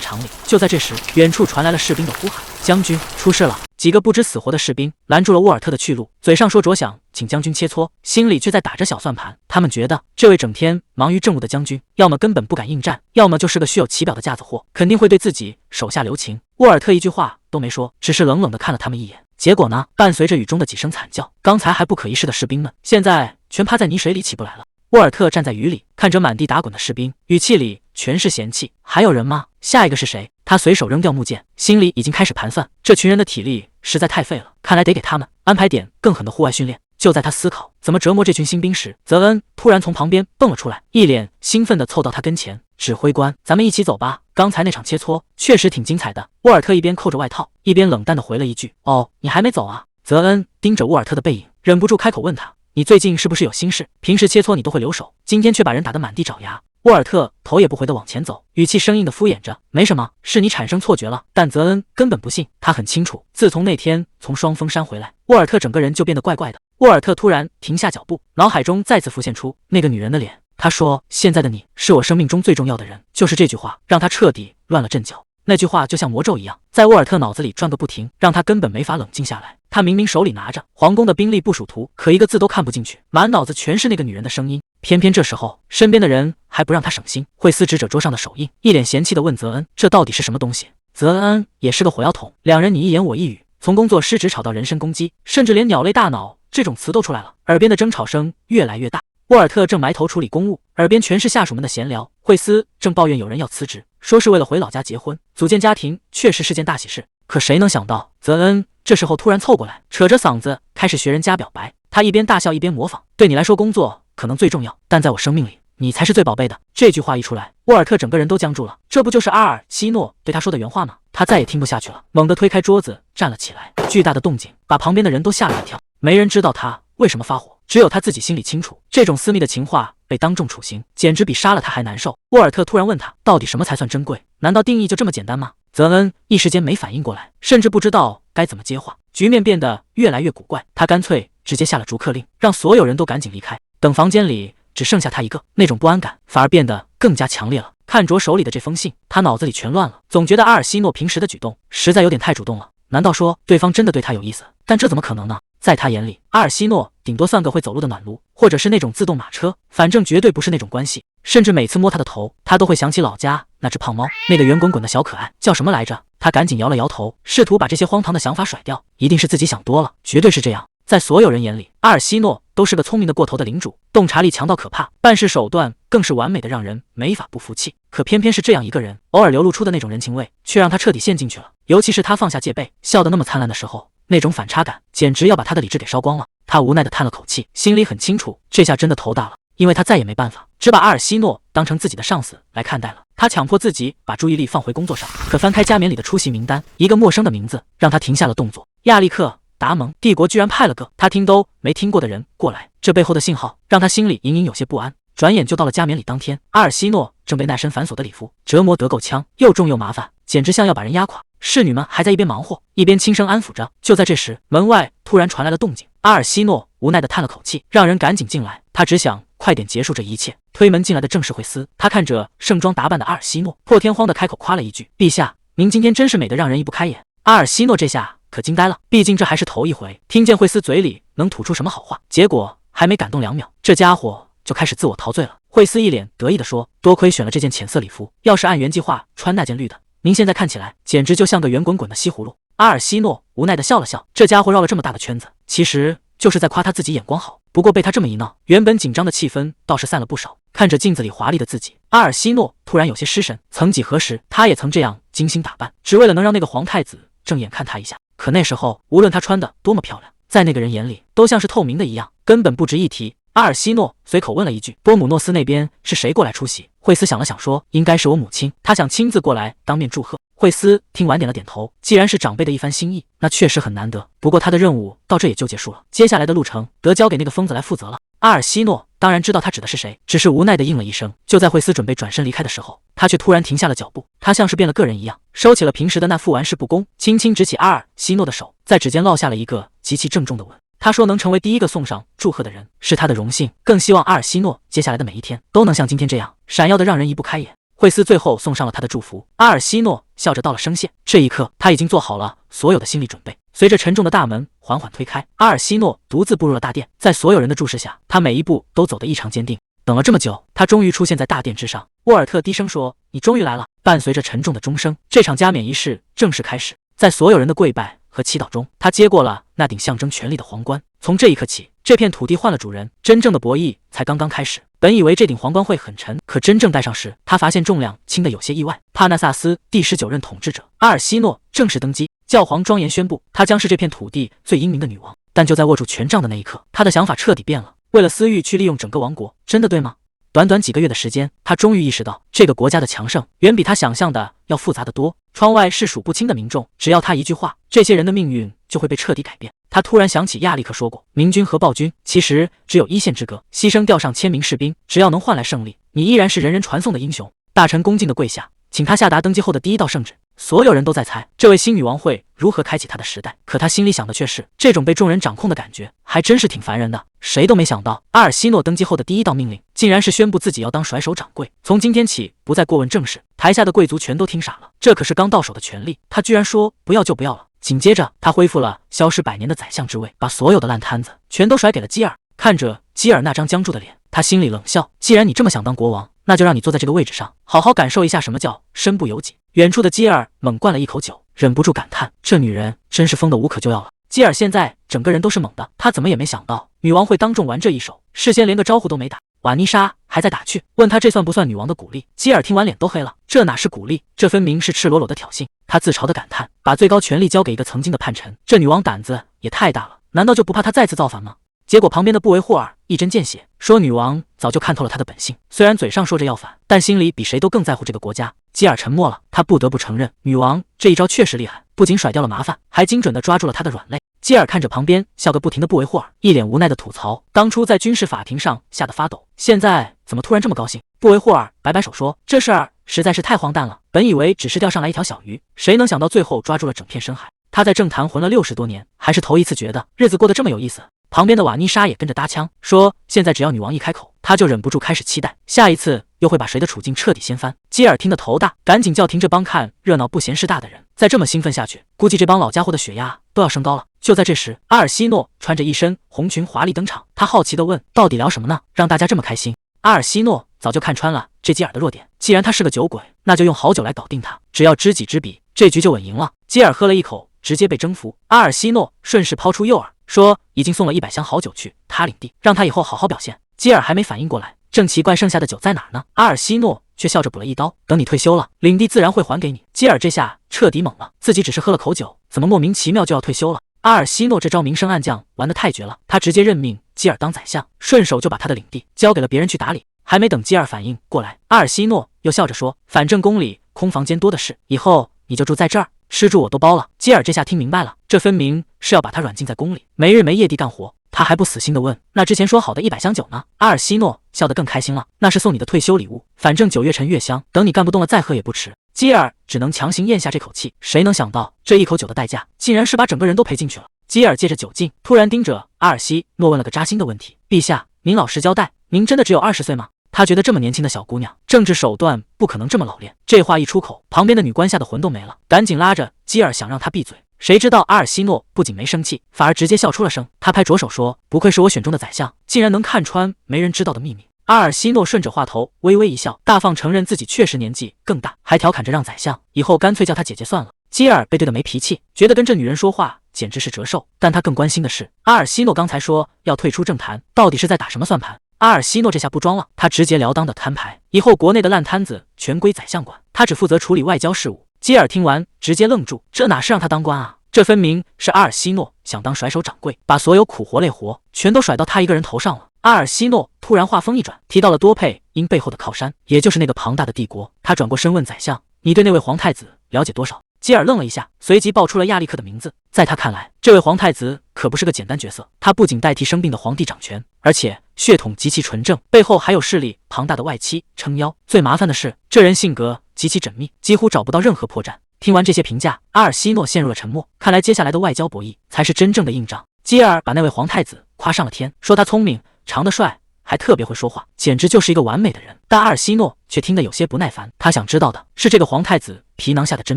场里。就在这时，远处传来了士兵的呼喊：“将军，出事了！”几个不知死活的士兵拦住了沃尔特的去路，嘴上说着想请将军切磋，心里却在打着小算盘。他们觉得这位整天忙于政务的将军，要么根本不敢应战，要么就是个虚有其表的架子货，肯定会对自己手下留情。沃尔特一句话都没说，只是冷冷地看了他们一眼。结果呢，伴随着雨中的几声惨叫，刚才还不可一世的士兵们，现在全趴在泥水里起不来了。沃尔特站在雨里，看着满地打滚的士兵，语气里全是嫌弃。还有人吗？下一个是谁？他随手扔掉木剑，心里已经开始盘算，这群人的体力实在太废了，看来得给他们安排点更狠的户外训练。就在他思考怎么折磨这群新兵时，泽恩突然从旁边蹦了出来，一脸兴奋地凑到他跟前。指挥官，咱们一起走吧，刚才那场切磋确实挺精彩的。沃尔特一边扣着外套，一边冷淡地回了一句：“哦，你还没走啊？”泽恩盯着沃尔特的背影，忍不住开口问他：“你最近是不是有心事？平时切磋你都会留手，今天却把人打得满地找牙。”沃尔特头也不回地往前走，语气生硬地敷衍着：“没什么，是你产生错觉了。”但泽恩根本不信，他很清楚，自从那天从双峰山回来，沃尔特整个人就变得怪怪的。沃尔特突然停下脚步，脑海中再次浮现出那个女人的脸。他说：“现在的你是我生命中最重要的人。”就是这句话让他彻底乱了阵脚。那句话就像魔咒一样，在沃尔特脑子里转个不停，让他根本没法冷静下来。他明明手里拿着皇宫的兵力部署图，可一个字都看不进去，满脑子全是那个女人的声音。偏偏这时候，身边的人还不让他省心，惠斯指着桌上的手印，一脸嫌弃地问泽恩：“这到底是什么东西？”泽恩也是个火药桶，两人你一言我一语，从工作失职吵到人身攻击，甚至连鸟类大脑这种词都出来了，耳边的争吵声越来越大。沃尔特正埋头处理公务，耳边全是下属们的闲聊。惠斯正抱怨有人要辞职，说是为了回老家结婚，组建家庭确实是件大喜事。可谁能想到，泽恩这时候突然凑过来，扯着嗓子开始学人家表白。他一边大笑一边模仿：“对你来说，工作可能最重要，但在我生命里，你才是最宝贝的。”这句话一出来，沃尔特整个人都僵住了。这不就是阿尔西诺对他说的原话吗？他再也听不下去了，猛地推开桌子站了起来。巨大的动静把旁边的人都吓了一跳，没人知道他为什么发火，只有他自己心里清楚，这种私密的情话被当众处刑，简直比杀了他还难受。沃尔特突然问他，到底什么才算珍贵？难道定义就这么简单吗？泽恩一时间没反应过来，甚至不知道该怎么接话，局面变得越来越古怪。他干脆直接下了逐客令，让所有人都赶紧离开。等房间里只剩下他一个，那种不安感反而变得更加强烈了。看着手里的这封信，他脑子里全乱了，总觉得阿尔西诺平时的举动实在有点太主动了。难道说对方真的对他有意思？但这怎么可能呢？在他眼里，阿尔西诺顶多算个会走路的暖炉，或者是那种自动马车，反正绝对不是那种关系。甚至每次摸他的头，他都会想起老家那只胖猫，那个圆滚滚的小可爱叫什么来着？他赶紧摇了摇头，试图把这些荒唐的想法甩掉。一定是自己想多了，绝对是这样。在所有人眼里，阿尔西诺都是个聪明的过头的领主，洞察力强到可怕，办事手段更是完美的让人没法不服气。可偏偏是这样一个人，偶尔流露出的那种人情味，却让他彻底陷进去了。尤其是他放下戒备，笑得那么灿烂的时候，那种反差感简直要把他的理智给烧光了。他无奈地叹了口气，心里很清楚，这下真的头大了，因为他再也没办法只把阿尔西诺当成自己的上司来看待了。他强迫自己把注意力放回工作上，可翻开加冕礼的出席名单，一个陌生的名字让他停下了动作。亚历克·达蒙，帝国居然派了个他听都没听过的人过来，这背后的信号让他心里隐隐有些不安。转眼就到了加冕礼当天，阿尔西诺正被那身繁琐的礼服折磨得够呛，又重又麻烦，简直像要把人压垮。侍女们还在一边忙活，一边轻声安抚着。就在这时，门外突然传来了动静。阿尔西诺无奈地叹了口气，让人赶紧进来。他只想快点结束这一切。推门进来的正是惠斯，他看着盛装打扮的阿尔西诺，破天荒地开口夸了一句：“陛下，您今天真是美得让人移不开眼。”阿尔西诺这下可惊呆了，毕竟这还是头一回听见惠斯嘴里能吐出什么好话。结果还没感动2秒，这家伙就开始自我陶醉了。惠斯一脸得意地说：“多亏选了这件浅色礼服，要是按原计划穿那件绿的，您现在看起来简直就像个圆滚滚的西葫芦。”阿尔西诺无奈地笑了笑，这家伙绕了这么大的圈子，其实就是在夸他自己眼光好。不过被他这么一闹，原本紧张的气氛倒是散了不少。看着镜子里华丽的自己，阿尔西诺突然有些失神。曾几何时，他也曾这样精心打扮，只为了能让那个皇太子正眼看他一下。可那时候，无论他穿的多么漂亮，在那个人眼里都像是透明的一样，根本不值一提。阿尔西诺随口问了一句：“波姆诺斯那边是谁过来出席？”惠斯想了想说：“应该是我母亲，她想亲自过来当面祝贺。”惠斯听完点了点头，既然是长辈的一番心意，那确实很难得。不过他的任务到这也就结束了，接下来的路程得交给那个疯子来负责了。阿尔西诺当然知道他指的是谁，只是无奈地应了一声。就在惠斯准备转身离开的时候，他却突然停下了脚步。他像是变了个人一样，收起了平时的那副玩世不恭，轻轻执起阿尔西诺的手，在指尖落下了一个极其郑重的吻。他说能成为第一个送上祝贺的人是他的荣幸，更希望阿尔西诺接下来的每一天都能像今天这样闪耀的让人移不开眼。惠斯最后送上了他的祝福，阿尔西诺笑着道了声谢。这一刻，他已经做好了所有的心理准备。随着沉重的大门缓缓推开，阿尔西诺独自步入了大殿。在所有人的注视下，他每一步都走得异常坚定。等了这么久，他终于出现在大殿之上。沃尔特低声说：“你终于来了。”伴随着沉重的钟声，这场加冕仪式正式开始。在所有人的跪拜和祈祷中，他接过了那顶象征权力的皇冠。从这一刻起，这片土地换了主人，真正的博弈才刚刚开始。本以为这顶皇冠会很沉，可真正戴上时，他发现重量轻得有些意外。帕纳萨斯第19任统治者阿尔西诺正式登基，教皇庄严宣布，她将是这片土地最英明的女王。但就在握住权杖的那一刻，他的想法彻底变了。为了私欲去利用整个王国，真的对吗？短短几个月的时间，他终于意识到，这个国家的强盛远比他想象的要复杂得多。窗外是数不清的民众，只要他一句话，这些人的命运就会被彻底改变。他突然想起亚历克说过，明军和暴君其实只有一线之隔，牺牲掉上1000名士兵，只要能换来胜利，你依然是人人传颂的英雄。大臣恭敬地跪下，请他下达登基后的第一道圣旨。所有人都在猜，这位新女王会如何开启她的时代，可她心里想的却是，这种被众人掌控的感觉还真是挺烦人的。谁都没想到，阿尔西诺登基后的第一道命令，竟然是宣布自己要当甩手掌柜，从今天起不再过问政事。台下的贵族全都听傻了，这可是刚到手的权力，他居然说不要就不要了。紧接着，他恢复了消失100年的宰相之位，把所有的烂摊子全都甩给了基尔。看着基尔那张僵住的脸，他心里冷笑，既然你这么想当国王，那就让你坐在这个位置上，好好感受一下什么叫身不由己。远处的基尔猛灌了一口酒，忍不住感叹，这女人真是疯得无可救药了。基尔现在整个人都是猛的，他怎么也没想到女王会当众玩这一手，事先连个招呼都没打。瓦妮莎还在打趣，问他这算不算女王的鼓励。基尔听完脸都黑了，这哪是鼓励，这分明是赤裸裸的挑衅。他自嘲的感叹，把最高权力交给一个曾经的叛臣，这女王胆子也太大了，难道就不怕他再次造反吗？结果旁边的布维霍尔一针见血，说女王早就看透了他的本性，虽然嘴上说着要反，但心里比谁都更在乎这个国家。基尔沉默了，他不得不承认，女王这一招确实厉害，不仅甩掉了麻烦，还精准地抓住了他的软肋。基尔看着旁边笑个不停的布维霍尔，一脸无奈的吐槽，当初在军事法庭上吓得发抖，现在怎么突然这么高兴？布维霍尔摆摆手说，这事儿实在是太荒诞了，本以为只是钓上来一条小鱼，谁能想到最后抓住了整片深海。他在政坛混了60多年，还是头一次觉得日子过得这么有意思。旁边的瓦妮莎也跟着搭腔，说现在只要女王一开口，他就忍不住开始期待，下一次又会把谁的处境彻底掀翻。基尔听得头大，赶紧叫停这帮看热闹不嫌事大的人，再这么兴奋下去，估计这帮老家伙的血压都要升高了。就在这时，阿尔西诺穿着一身红裙华丽登场，他好奇地问，到底聊什么呢，让大家这么开心？阿尔西诺早就看穿了这基尔的弱点，既然他是个酒鬼，那就用好酒来搞定他，只要知己知彼，这局就稳赢了。基尔喝了一口，直接被征服。阿尔西诺顺势抛出诱饵，说已经送了100箱好酒去他领地，让他以后好好表现。基尔还没反应过来，正奇怪剩下的酒在哪儿呢，阿尔西诺却笑着补了一刀，等你退休了，领地自然会还给你。基尔这下彻底懵了，自己只是喝了口酒，怎么莫名其妙就要退休了？阿尔西诺这招明升暗降玩得太绝了，他直接任命基尔当宰相，顺手就把他的领地交给了别人去打理。还没等基尔反应过来，阿尔西诺又笑着说：“反正宫里空房间多的是，以后你就住在这儿，吃住我都包了。”基尔这下听明白了，这分明是要把他软禁在宫里，没日没夜地干活。他还不死心地问：“那之前说好的100箱酒呢？”阿尔西诺笑得更开心了：“那是送你的退休礼物，反正酒越陈越香，等你干不动了再喝也不迟。”基尔只能强行咽下这口气，谁能想到这一口酒的代价，竟然是把整个人都赔进去了。基尔借着酒劲，突然盯着阿尔西诺问了个扎心的问题：“陛下，您老实交代，您真的只有20岁吗？”他觉得这么年轻的小姑娘，政治手段不可能这么老练。这话一出口，旁边的女官吓得魂都没了，赶紧拉着基尔想让他闭嘴。谁知道阿尔西诺不仅没生气，反而直接笑出了声。他拍着手说：“不愧是我选中的宰相，竟然能看穿没人知道的秘密。”阿尔西诺顺着话头微微一笑，大方承认自己确实年纪更大，还调侃着让宰相以后干脆叫他姐姐算了。基尔被对的没脾气，觉得跟这女人说话简直是折寿，但他更关心的是，阿尔西诺刚才说要退出政坛，到底是在打什么算盘？阿尔西诺这下不装了，他直截了当的摊牌，以后国内的烂摊子全归宰相管，他只负责处理外交事务。基尔听完直接愣住，这哪是让他当官啊？这分明是阿尔西诺想当甩手掌柜，把所有苦活累活全都甩到他一个人头上了。阿尔西诺突然话锋一转，提到了多佩因背后的靠山，也就是那个庞大的帝国。他转过身问宰相：“你对那位皇太子了解多少？”基尔愣了一下，随即报出了亚历克的名字。在他看来，这位皇太子可不是个简单角色，他不仅代替生病的皇帝掌权，而且血统极其纯正，背后还有势力庞大的外戚撑腰。最麻烦的是，这人性格极其缜密，几乎找不到任何破绽。听完这些评价，阿尔西诺陷入了沉默。看来接下来的外交博弈才是真正的硬仗。基尔把那位皇太子夸上了天，说他聪明、长得帅，还特别会说话，简直就是一个完美的人。但阿尔西诺却听得有些不耐烦，他想知道的是这个皇太子皮囊下的真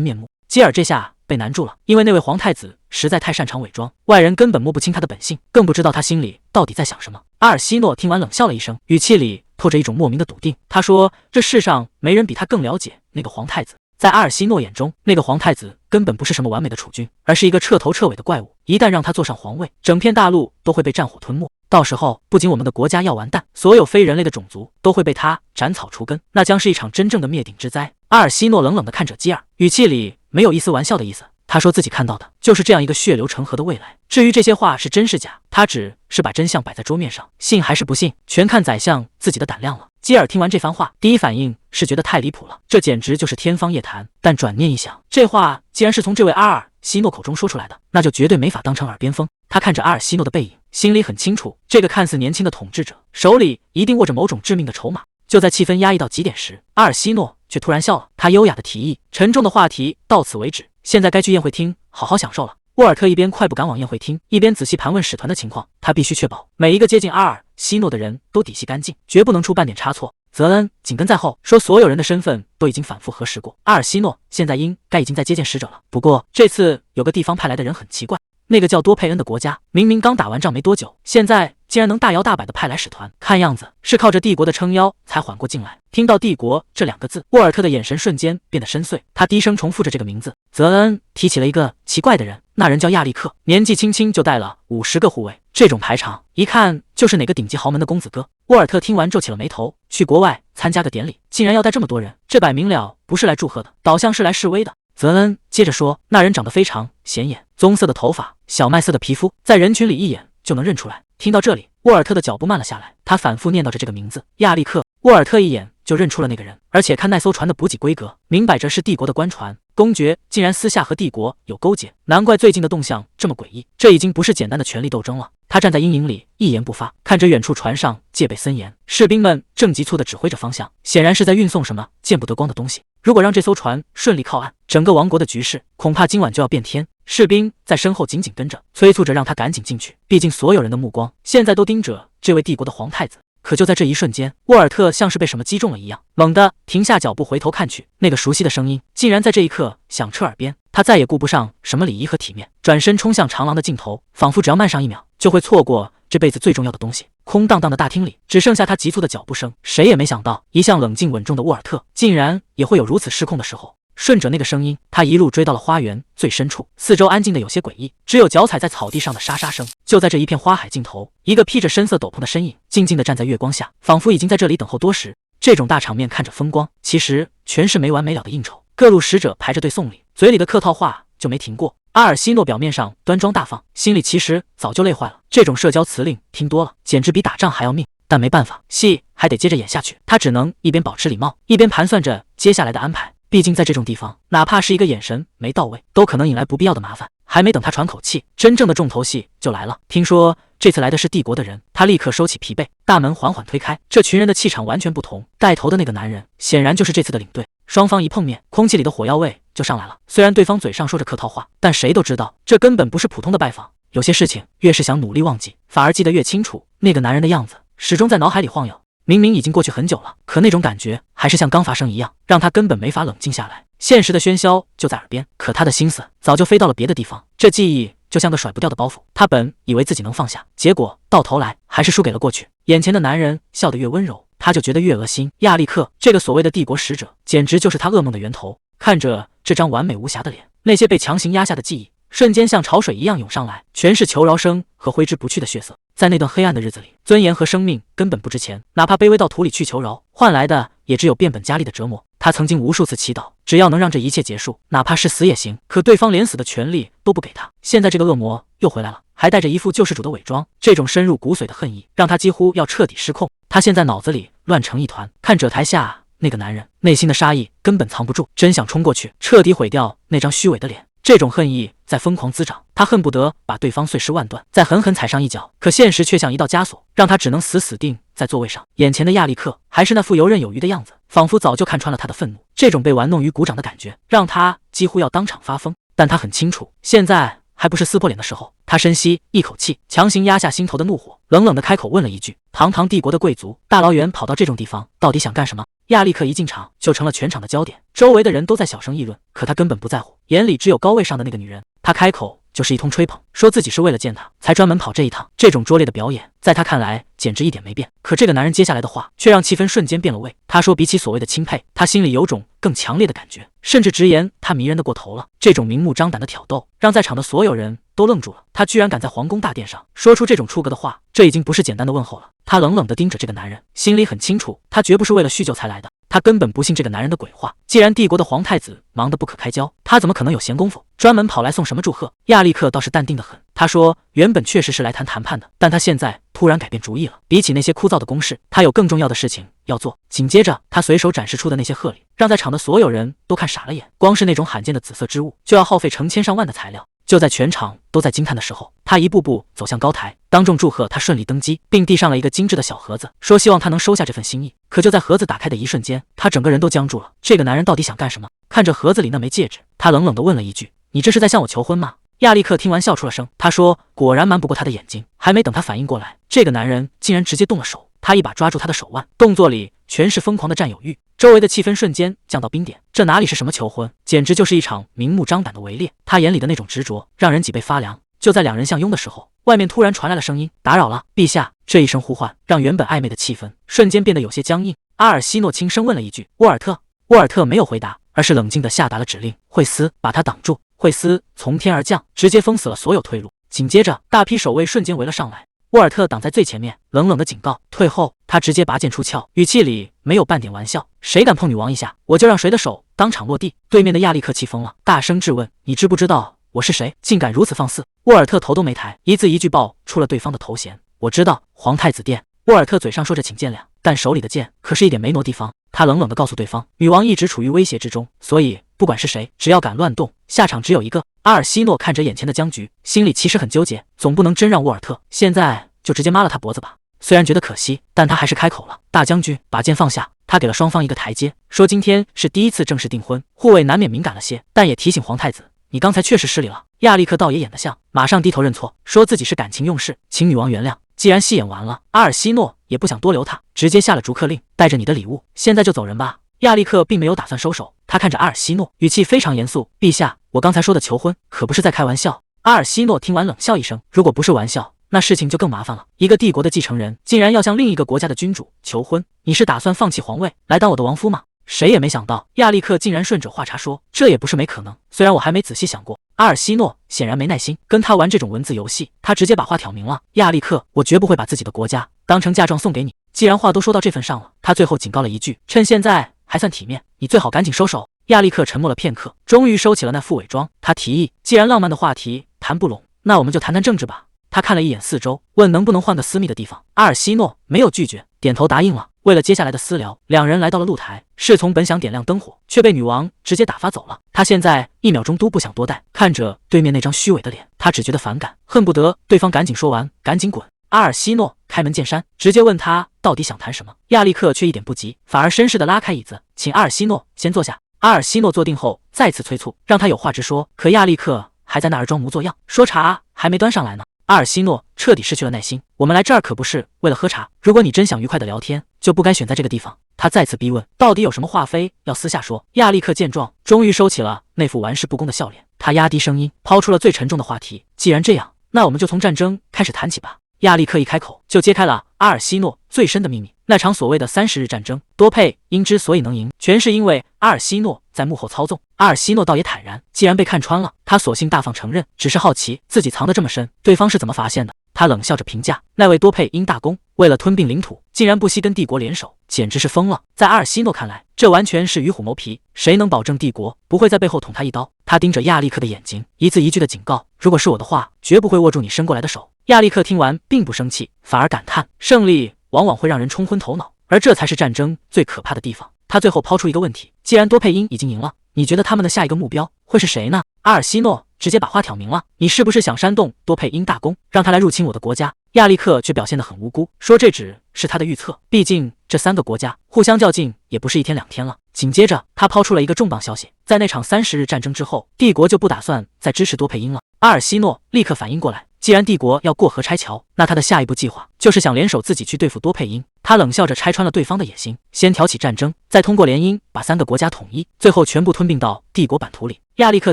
面目。基尔这下被难住了，因为那位皇太子实在太擅长伪装，外人根本摸不清他的本性，更不知道他心里到底在想什么。阿尔西诺听完冷笑了一声，语气里透着一种莫名的笃定。他说：“这世上没人比他更了解那个皇太子。”在阿尔西诺眼中，那个皇太子根本不是什么完美的储君，而是一个彻头彻尾的怪物。一旦让他坐上皇位，整片大陆都会被战火吞没。到时候，不仅我们的国家要完蛋，所有非人类的种族都会被他斩草除根，那将是一场真正的灭顶之灾。阿尔西诺冷冷地看着基尔，语气里没有一丝玩笑的意思。他说自己看到的就是这样一个血流成河的未来。至于这些话是真是假，他只是把真相摆在桌面上，信还是不信，全看宰相自己的胆量了。基尔听完这番话，第一反应是觉得太离谱了，这简直就是天方夜谭。但转念一想，这话既然是从这位阿尔西诺口中说出来的，那就绝对没法当成耳边风。他看着阿尔西诺的背影，心里很清楚，这个看似年轻的统治者手里一定握着某种致命的筹码。就在气氛压抑到极点时，阿尔西诺却突然笑了。他优雅的提议：“沉重的话题到此为止，现在该去宴会厅好好享受了。”沃尔特一边快步赶往宴会厅，一边仔细盘问使团的情况。他必须确保每一个接近阿尔西诺的人都底细干净，绝不能出半点差错。泽恩紧跟在后，说所有人的身份都已经反复核实过。阿尔西诺现在应该已经在接见使者了，不过这次有个地方派来的人很奇怪。那个叫多佩恩的国家，明明刚打完仗没多久，现在竟然能大摇大摆地派来使团，看样子是靠着帝国的撑腰才缓过劲来。听到帝国这2个字，沃尔特的眼神瞬间变得深邃，他低声重复着这个名字。泽恩提起了一个奇怪的人，那人叫亚历克，年纪轻轻就带了50个护卫，这种排场一看就是哪个顶级豪门的公子哥。沃尔特听完皱起了眉头，去国外参加个典礼，竟然要带这么多人，这摆明了不是来祝贺的，倒像是来示威的。泽恩接着说，那人长得非常显眼，棕色的头发，小麦色的皮肤，在人群里一眼就能认出来。听到这里，沃尔特的脚步慢了下来，他反复念叨着这个名字，亚历克。沃尔特一眼就认出了那个人，而且看那艘船的补给规格，明摆着是帝国的官船。公爵竟然私下和帝国有勾结，难怪最近的动向这么诡异，这已经不是简单的权力斗争了。他站在阴影里一言不发，看着远处船上戒备森严，士兵们正急促地指挥着方向，显然是在运送什么见不得光的东西。如果让这艘船顺利靠岸，整个王国的局势恐怕今晚就要变天。士兵在身后紧紧跟着，催促着让他赶紧进去，毕竟所有人的目光现在都盯着这位帝国的皇太子。可就在这一瞬间，沃尔特像是被什么击中了一样，猛地停下脚步，回头看去，那个熟悉的声音竟然在这一刻响彻耳边。他再也顾不上什么礼仪和体面，转身冲向长廊的尽头，仿佛只要慢上1秒，就会错过这辈子最重要的东西。空荡荡的大厅里，只剩下他急促的脚步声。谁也没想到，一向冷静稳重的沃尔特，竟然也会有如此失控的时候。顺着那个声音，他一路追到了花园最深处，四周安静的有些诡异，只有脚踩在草地上的沙沙声。就在这一片花海尽头，一个披着深色斗篷的身影静静地站在月光下，仿佛已经在这里等候多时。这种大场面看着风光，其实全是没完没了的应酬。各路使者排着队送礼，嘴里的客套话就没停过。阿尔西诺表面上端庄大方，心里其实早就累坏了。这种社交辞令听多了，简直比打仗还要命。但没办法，戏还得接着演下去，他只能一边保持礼貌，一边盘算着接下来的安排。毕竟在这种地方，哪怕是一个眼神没到位，都可能引来不必要的麻烦。还没等他喘口气，真正的重头戏就来了。听说这次来的是帝国的人，他立刻收起疲惫，大门缓缓推开。这群人的气场完全不同，带头的那个男人显然就是这次的领队。双方一碰面，空气里的火药味就上来了。虽然对方嘴上说着客套话，但谁都知道这根本不是普通的拜访。有些事情越是想努力忘记，反而记得越清楚。那个男人的样子始终在脑海里晃悠，明明已经过去很久了，可那种感觉还是像刚发生一样，让他根本没法冷静下来。现实的喧嚣就在耳边，可他的心思早就飞到了别的地方。这记忆就像个甩不掉的包袱，他本以为自己能放下，结果到头来还是输给了过去。眼前的男人笑得越温柔，他就觉得越恶心。亚历克这个所谓的帝国使者，简直就是他噩梦的源头。看着这张完美无瑕的脸，那些被强行压下的记忆瞬间像潮水一样涌上来，全是求饶声和挥之不去的血色。在那段黑暗的日子里，尊严和生命根本不值钱，哪怕卑微到土里去求饶，换来的也只有变本加厉的折磨。他曾经无数次祈祷，只要能让这一切结束，哪怕是死也行。可对方连死的权利都不给他。现在这个恶魔又回来了，还带着一副救世主的伪装。这种深入骨髓的恨意，让他几乎要彻底失控。他现在脑子里乱成一团，看着台下那个男人，内心的杀意根本藏不住，真想冲过去，彻底毁掉那张虚伪的脸。这种恨意在疯狂滋长，他恨不得把对方碎尸万段，再狠狠踩上一脚。可现实却像一道枷锁，让他只能死死定在座位上。眼前的亚历克还是那副游刃有余的样子，仿佛早就看穿了他的愤怒。这种被玩弄于股掌的感觉，让他几乎要当场发疯。但他很清楚，现在还不是撕破脸的时候。他深吸一口气，强行压下心头的怒火，冷冷的开口问了一句：“堂堂帝国的贵族，大老远跑到这种地方，到底想干什么？”亚历克一进场就成了全场的焦点，周围的人都在小声议论，可他根本不在乎，眼里只有高位上的那个女人。他开口就是一通吹捧，说自己是为了见她才专门跑这一趟。这种拙劣的表演，在他看来简直一点没变。可这个男人接下来的话，却让气氛瞬间变了味。他说，比起所谓的钦佩，他心里有种更强烈的感觉，甚至直言他迷人的过头了。这种明目张胆的挑逗，让在场的所有人都愣住了。他居然敢在皇宫大殿上说出这种出格的话，这已经不是简单的问候了。他冷冷地盯着这个男人，心里很清楚，他绝不是为了叙旧才来的。他根本不信这个男人的鬼话。既然帝国的皇太子忙得不可开交，他怎么可能有闲工夫专门跑来送什么祝贺？亚历克倒是淡定得很，他说原本确实是来谈判的，但他现在突然改变主意了。比起那些枯燥的公事，他有更重要的事情要做。紧接着，他随手展示出的那些贺礼，让在场的所有人都看傻了眼。光是那种罕见的紫色之物，就要耗费成千上万的材料。就在全场都在惊叹的时候，他一步步走向高台，当众祝贺他顺利登基，并递上了一个精致的小盒子，说希望他能收下这份心意。可就在盒子打开的一瞬间，他整个人都僵住了。这个男人到底想干什么？看着盒子里那枚戒指，他冷冷地问了一句：“你这是在向我求婚吗？”亚历克听完笑出了声，他说：“果然瞒不过他的眼睛。”还没等他反应过来，这个男人竟然直接动了手。他一把抓住他的手腕，动作里全是疯狂的占有欲。周围的气氛瞬间降到冰点，这哪里是什么求婚，简直就是一场明目张胆的围猎。他眼里的那种执着，让人脊背发凉。就在两人相拥的时候，外面突然传来了声音：“打扰了，陛下。”这一声呼唤让原本暧昧的气氛瞬间变得有些僵硬。阿尔西诺轻声问了一句：“沃尔特。”沃尔特没有回答，而是冷静地下达了指令：“惠斯，把他挡住。”惠斯从天而降，直接封死了所有退路。紧接着，大批守卫瞬间围了上来。沃尔特挡在最前面，冷冷的警告：“退后！”他直接拔剑出鞘，语气里没有半点玩笑：“谁敢碰女王一下，我就让谁的手当场落地！”对面的亚历克气疯了，大声质问：“你知不知道我是谁？竟敢如此放肆！”沃尔特头都没抬，一字一句爆出了对方的头衔：“我知道，皇太子殿。”沃尔特嘴上说着请见谅，但手里的剑可是一点没挪地方。他冷冷地告诉对方，女王一直处于威胁之中，所以不管是谁，只要敢乱动，下场只有一个。阿尔西诺看着眼前的僵局，心里其实很纠结，总不能真让沃尔特现在就直接抹了他脖子吧。虽然觉得可惜，但他还是开口了：“大将军，把剑放下。”他给了双方一个台阶，说今天是第一次正式订婚，护卫难免敏感了些，但也提醒皇太子，你刚才确实失礼了。亚历克倒也演得像，马上低头认错，说自己是感情用事，请女王原谅。既然戏演完了，阿尔西诺也不想多留他，直接下了逐客令，带着你的礼物，现在就走人吧。亚历克并没有打算收手，他看着阿尔西诺，语气非常严肃：“陛下，我刚才说的求婚可不是在开玩笑。”阿尔西诺听完冷笑一声：“如果不是玩笑，那事情就更麻烦了。一个帝国的继承人竟然要向另一个国家的君主求婚，你是打算放弃皇位来当我的王夫吗？”谁也没想到，亚历克竟然顺着话茬说：“这也不是没可能，虽然我还没仔细想过。”阿尔西诺显然没耐心跟他玩这种文字游戏，他直接把话挑明了：“亚历克，我绝不会把自己的国家当成嫁妆送给你。既然话都说到这份上了，他最后警告了一句：趁现在还算体面，你最好赶紧收手。”亚历克沉默了片刻，终于收起了那副伪装。他提议，既然浪漫的话题谈不拢，那我们就谈谈政治吧。他看了一眼四周，问能不能换个私密的地方。阿尔西诺没有拒绝，点头答应了。为了接下来的私聊，两人来到了露台。侍从本想点亮灯火，却被女王直接打发走了。他现在1秒钟都不想多待。看着对面那张虚伪的脸，他只觉得反感，恨不得对方赶紧说完，赶紧滚。阿尔西诺开门见山，直接问他到底想谈什么。亚历克却一点不急，反而绅士地拉开椅子，请阿尔西诺先坐下。阿尔西诺坐定后，再次催促，让他有话直说。可亚历克还在那儿装模作样，说茶还没端上来呢。阿尔西诺彻底失去了耐心，我们来这儿可不是为了喝茶，如果你真想愉快的聊天，就不该选在这个地方。他再次逼问，到底有什么话非要私下说。亚历克见状，终于收起了那副玩世不恭的笑脸，他压低声音，抛出了最沉重的话题。既然这样，那我们就从战争开始谈起吧。亚历克一开口，就揭开了阿尔西诺最深的秘密。那场所谓的30日战争，多佩因之所以能赢，全是因为阿尔西诺在幕后操纵。阿尔西诺倒也坦然，既然被看穿了，他索性大方承认，只是好奇自己藏得这么深，对方是怎么发现的。他冷笑着评价，那位多佩因大公，为了吞并领土，竟然不惜跟帝国联手，简直是疯了。在阿尔西诺看来，这完全是与虎谋皮，谁能保证帝国不会在背后捅他一刀？他盯着亚历克的眼睛，一字一句的警告，如果是我的话，绝不会握住你伸过来的手。亚历克听完并不生气，反而感叹，胜利往往会让人冲昏头脑，而这才是战争最可怕的地方。他最后抛出一个问题，既然多佩因已经赢了，你觉得他们的下一个目标会是谁呢？阿尔西诺直接把话挑明了，你是不是想煽动多佩因大公，让他来入侵我的国家？亚历克却表现得很无辜，说这只是他的预测，毕竟这3个国家互相较劲也不是1天2天了。紧接着他抛出了一个重磅消息，在那场30日战争之后，帝国就不打算再支持多佩因了。阿尔西诺立刻反应过来，既然帝国要过河拆桥，那他的下一步计划就是想联手自己去对付多佩因。他冷笑着拆穿了对方的野心，先挑起战争，再通过联姻把3个国家统一，最后全部吞并到帝国版图里。亚历克